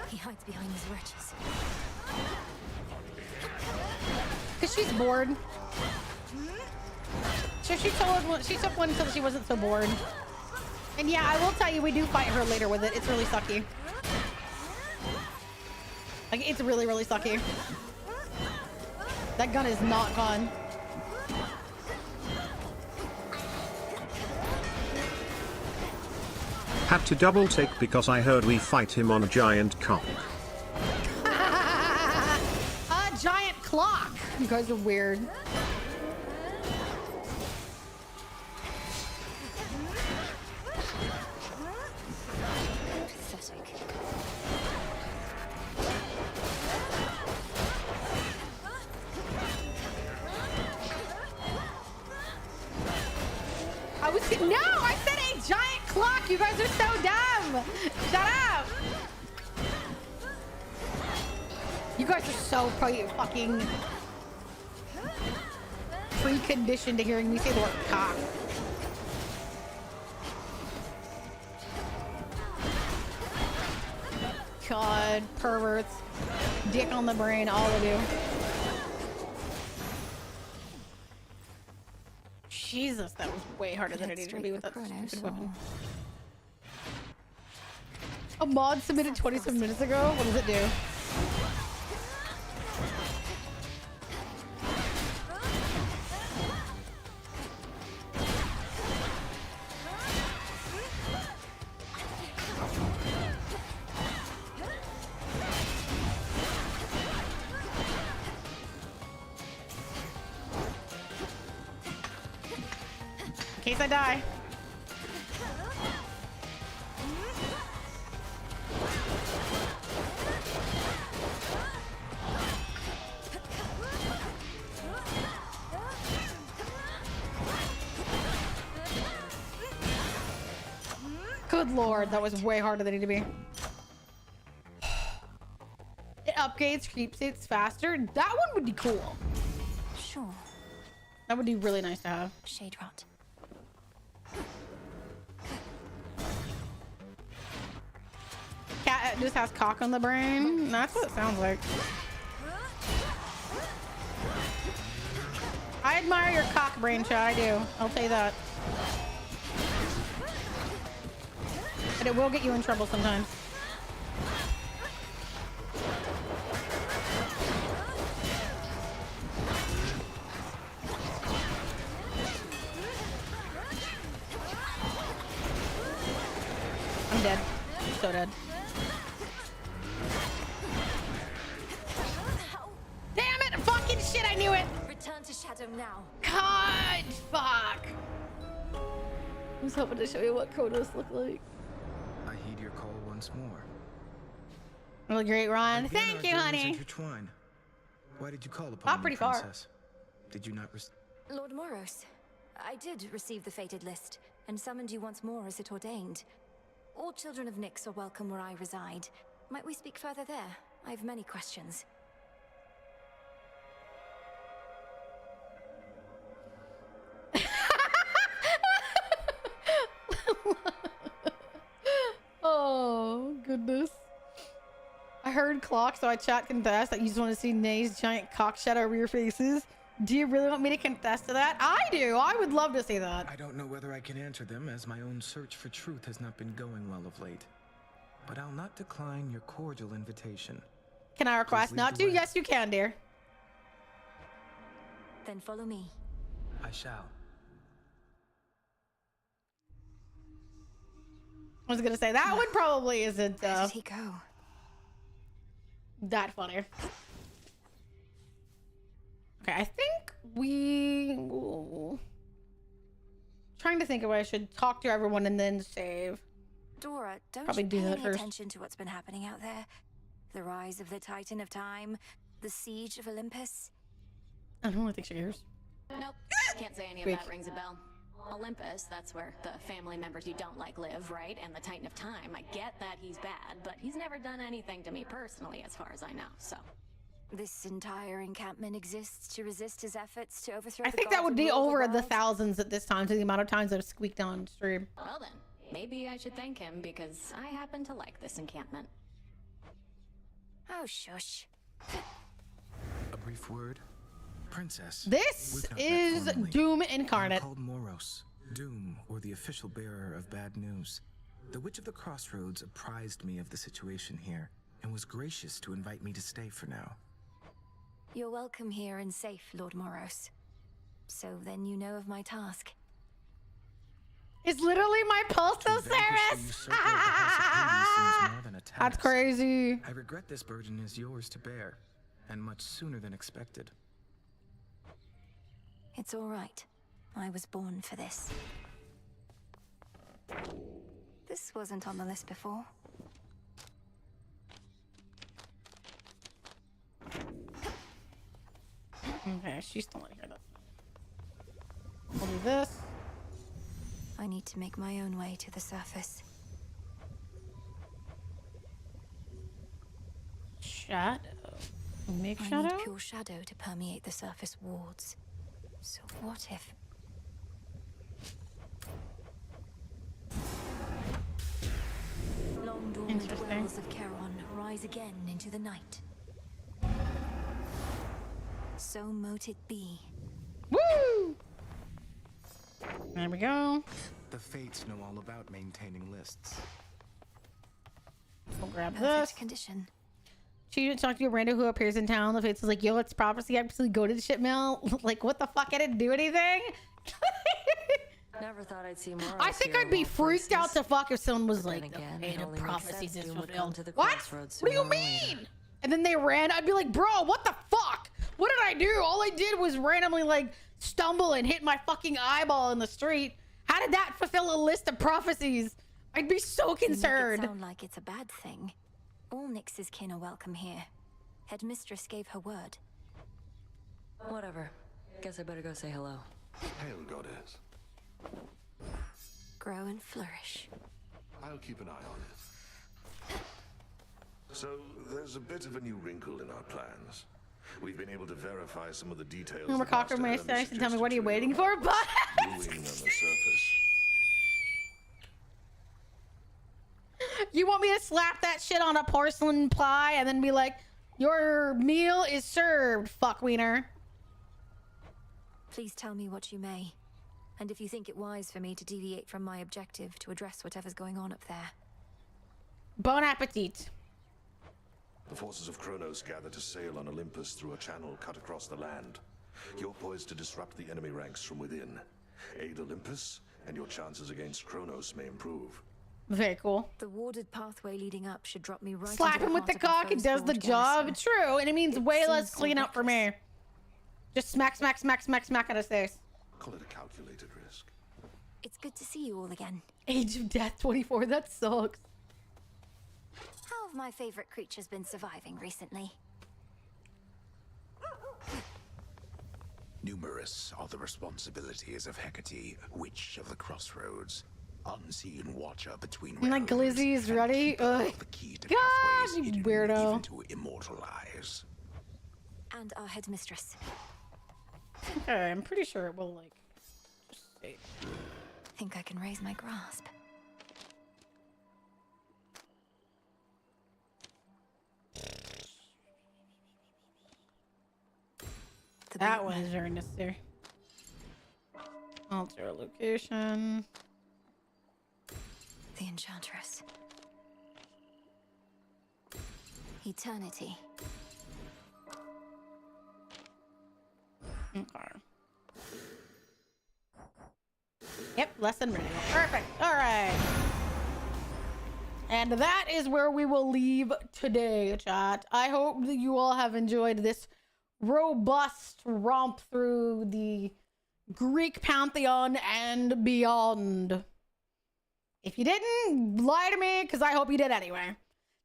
He hides behind these wretches. Because she's bored. So she took one until she wasn't so bored. And yeah, I will tell you, we do fight her later with it. It's really sucky. Like, it's really, really sucky. That gun is not gone. Had to double take because I heard we fight him on a giant cock. A giant clock. You guys are weird. Pathetic. No, I said a giant clock. You guys are so dumb. Shut up. You guys are so probably fucking preconditioned to hearing me say the word cock. God, perverts. Dick on the brain, all of you. Jesus, that was way harder than it needed to be with that stupid weapon. A mod submitted 27 minutes ago? What does it do? In case I die. Good lord, that was way harder than it needed to be. It upgrades creep suits faster. That one would be cool. Sure. That would be really nice to have. Shade rot. Cat just has cock on the brain. That's what it sounds like. I admire your cock brain, Chad. I do. I'll tell you that. But it will get you in trouble sometimes. I'm dead. I'm so dead. Damn it! Fucking shit, I knew it! Return to shadow now. God, fuck. I was hoping to show you what Kronos look like. I heed your call once more. Well, great, Ron. Again, Thank our you, journeys honey. intertwine. Why did you call upon Not me, pretty far. Princess? Did you not Lord Moros, I did receive the fated list, and summoned you once more as it ordained. All children of Nyx are welcome where I reside. Might we speak further there? I have many questions. Oh, goodness. I heard clock, so I chat confess that you just want to see Nay's giant cock shadow over your faces. Do you really want me to confess to that? I do. I would love to see that. I don't know whether I can answer them, as my own search for truth has not been going well of late. But I'll not decline your cordial invitation. Can I request not to? Yes, you can, dear. Then follow me. I shall. I was gonna say that one probably isn't Where did he go? that funny. Okay, I think we trying to think of what I should talk to everyone and then save. Dora, don't Probably you do pay that any first. attention to what's been happening out there? The rise of the Titan of Time, the siege of Olympus. I don't really think she cares. Nope, can't say any of Quick. that rings a bell. Olympus, that's where the family members you don't like live, right? And the Titan of Time, I get that he's bad, but he's never done anything to me personally as far as I know, so. This entire encampment exists to resist his efforts to overthrow I the think that gods would and be rule over the world. thousands at this time to the amount of times I've squeaked on stream. Well then, maybe I should thank him because I happen to like this encampment. Oh, shush. A brief word. Princess. This we've not met is formally. Doom I'm incarnate. called Moros, Doom, or the official bearer of bad news. The Witch of the Crossroads apprised me of the situation here and was gracious to invite me to stay for now. You're welcome here and safe, Lord Moros. So then you know of my task. It's literally my postal service. That's crazy. I regret this burden is yours to bear, and much sooner than expected. It's all right. I was born for this. This wasn't on the list before. Okay, she's still in here though. We'll do this. I need to make my own way to the surface. Shadow. Make I shadow? need pure shadow to permeate the surface wards. So what if... Long dormant Interesting. wells of Charon rise again into the night. So mote it be. Woo! There we go. The Fates know all about maintaining lists. We'll grab Perfect this. condition. She didn't talk to a rando who appears in town. The Fates is like, yo, it's prophecy. I actually go to the ship mill. Like, what the fuck? I didn't do anything. Never thought I'd see more. I think I'd be freaked out to fuck if someone was like, again, the it fate of only makes prophecies sense is Doom would come fulfilled. to the What? crossroads What do you sooner or later. mean? And then they ran. I'd be like, bro, what the fuck? What did I do? All I did was randomly like stumble and hit my fucking eyeball in the street. How did that fulfill a list of prophecies? I'd be so You make it concerned. sound like it's a bad thing. All Nyx's kin are welcome here. Headmistress gave her word. Whatever. Guess I better go say hello. Hail, goddess. Grow and flourish. I'll keep an eye on it. So, there's a bit of a new wrinkle in our plans. We've been able to verify some of the details. Remember Cocker my face and tell me what are you waiting for? But on the surface. You want me to slap that shit on a porcelain pie and then be like, your meal is served, fuck wiener. Please tell me what you may. And if you think it wise for me to deviate from my objective to address whatever's going on up there. Bon appetit. The forces of Kronos gather to sail on Olympus through a channel cut across the land. You're poised to disrupt the enemy ranks from within. Aid Olympus, and your chances against Kronos may improve. Very cool. The warded pathway leading up should drop me right Slap him with the cock, it does the job. True, and it means way less cleanup for me. Just smack, smack, smack, smack, smack out of stairs. Call it a calculated risk. It's good to see you all again. Age of Death 24, that sucks. How have my favorite creatures been surviving recently? Numerous are the responsibilities of Hecate, Witch of the Crossroads, unseen watcher between realms. Like Glizzy's ready. Ugh. God, you weirdo. Even to immortalize. And our headmistress. Okay, I'm pretty sure it will like. Just say. Think I can raise my grasp. That one is very necessary. Alter location. The Enchantress. Eternity. Okay. Yep, lesson ready. Perfect. All right. And that is where we will leave today, chat. I hope that you all have enjoyed this robust romp through the Greek pantheon and beyond. If you didn't, lie to me, because I hope you did anyway.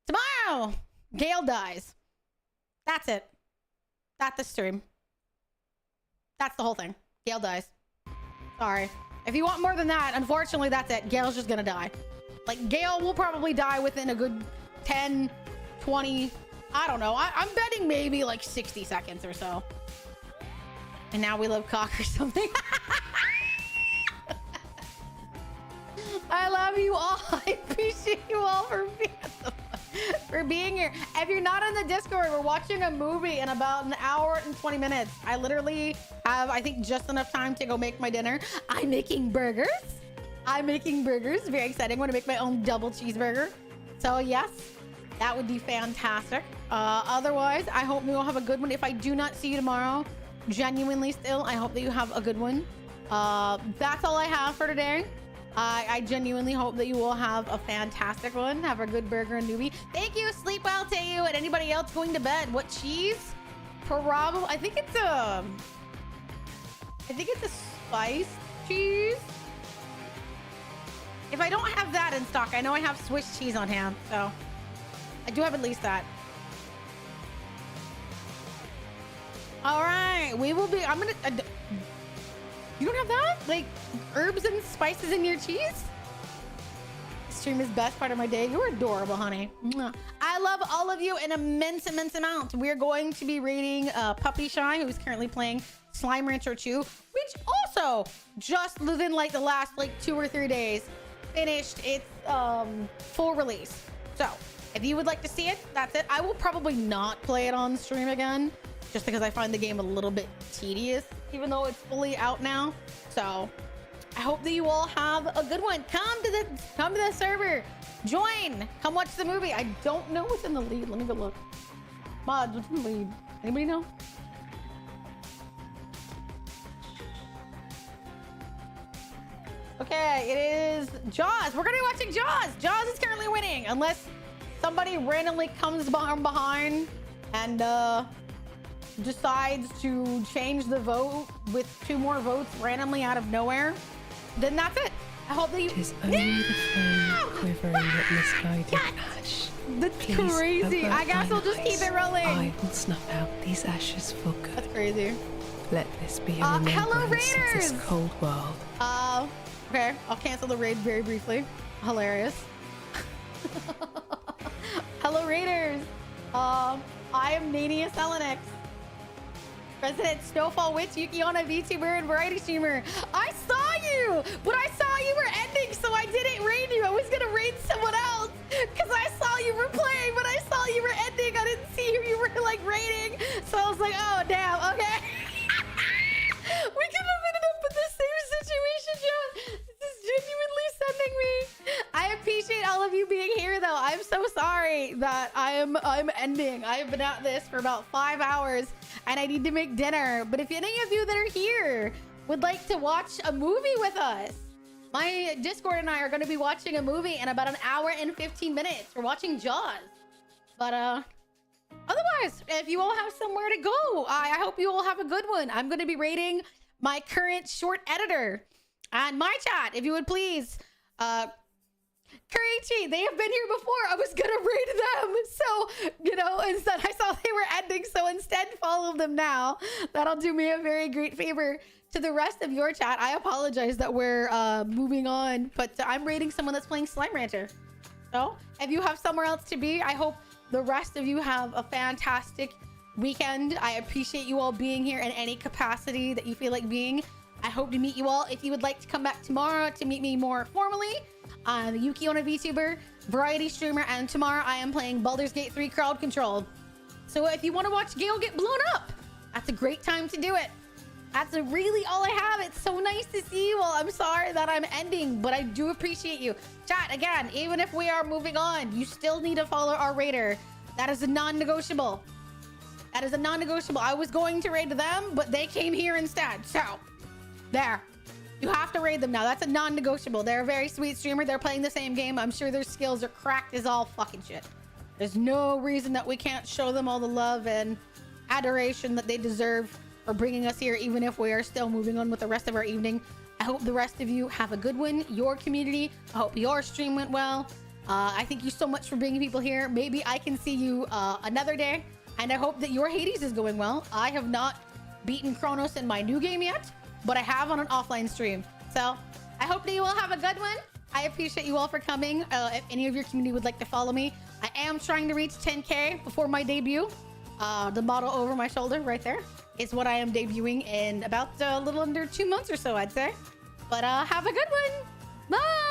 Tomorrow, Gale dies. That's it. That's the stream. That's the whole thing. Gale dies. Sorry. If you want more than that, unfortunately, that's it. Gale's just gonna die. Like, Gale will probably die within a good 10, 20, I don't know. I'm betting maybe like 60 seconds or so. And now we love cock or something. I love you all. I appreciate you all for being here. If you're not on the Discord, we're watching a movie in about an hour and 20 minutes. I literally have, I think, just enough time to go make my dinner. I'm making burgers. Very exciting. I want to make my own double cheeseburger. So yes, that would be fantastic. Otherwise, I hope you all have a good one. If I do not see you tomorrow, genuinely still, I hope that you have a good one. That's all I have for today. I genuinely hope that you all have a fantastic one. Have a good burger and newbie. Thank you. Sleep well to you and anybody else going to bed. What cheese? Probably. I think it's a spiced cheese. If I don't have that in stock, I know I have Swiss cheese on hand, so I do have at least that. All right, we will be. I'm gonna. You don't have that? Like herbs and spices in your cheese? Stream is best part of my day. You're adorable, honey. I love all of you an immense amount. We're going to be rating Puppy Shy, who's currently playing Slime Rancher 2, which also just within like the last like 2 or 3 days finished its full release. So if you would like to see it, that's it. I will probably not play it on stream again, just because I find the game a little bit tedious, even though it's fully out now. So I hope that you all have a good one. Come to the server, join, come watch the movie. I don't know what's in the lead. Let me go look. Mods, what's in the lead? Anybody know? Okay, it is Jaws. We're gonna be watching Jaws. Jaws is currently winning, unless somebody randomly comes from behind and decides to change the vote with 2 more votes randomly out of nowhere. Then that's it. I hope that you. It is only the flame quivering at misguided ash. That's Please, crazy. I guess we'll just keep it rolling. I will snuff out these ashes for good. That's crazy. Let this be a hello, remembrance of Raiders! this cold world. Okay, I'll cancel the raid very briefly. Hilarious. Hello, Raiders. I am Nania Selenex. President Snowfall Witch, Yukiona, VTuber, and Variety Streamer. I saw you, but I saw you were ending, so I didn't raid you. I was gonna raid someone else because I saw you were playing, but I saw you were ending. I didn't see who you were like raiding, so I was like, oh damn, okay. We could have ended up in the same situation, John. This is genuinely sending me. I appreciate all of you being here, though. I'm so sorry that I'm ending. I have been at this for about 5 hours, and I need to make dinner. But if any of you that are here would like to watch a movie with us, my Discord and I are going to be watching a movie in about 1 hour and 15 minutes. We're watching Jaws. But otherwise, if you all have somewhere to go, I hope you all have a good one. I'm going to be rating my current short editor and my chat, if you would please. Karichi, they have been here before. I was gonna raid them, so you know, instead I saw they were ending, so instead follow them now. That'll do me a very great favor. To the rest of your chat, I apologize that we're moving on, but I'm rating someone that's playing Slime Rancher. So if you have somewhere else to be, I hope the rest of you have a fantastic weekend. I appreciate you all being here in any capacity that you feel like being. I hope to meet you all. If you would like to come back tomorrow to meet me more formally, I'm Yukiona VTuber, Variety Streamer, and tomorrow I am playing Baldur's Gate 3 Crowd Control. So if you want to watch Gale get blown up, that's a great time to do it. That's really all I have. It's so nice to see you all. I'm sorry that I'm ending, but I do appreciate you. Chat, again, even if we are moving on, you still need to follow our raider. That is a non-negotiable. That is a non-negotiable. I was going to raid them, but they came here instead. So, there. You have to raid them now. That's a non-negotiable. They're a very sweet streamer. They're playing the same game. I'm sure their skills are cracked as all fucking shit. There's no reason that we can't show them all the love and adoration that they deserve for bringing us here, even if we are still moving on with the rest of our evening. I hope the rest of you have a good one. Your community. I hope your stream went well. I thank you so much for bringing people here. Maybe I can see you another day. And I hope that your Hades is going well. I have not beaten Kronos in my new game yet, but I have on an offline stream. So I hope that you all have a good one. I appreciate you all for coming. If any of your community would like to follow me, I am trying to reach 10K before my debut. The model over my shoulder right there is what I am debuting in about a little under 2 months or so, I'd say. But have a good one. Bye.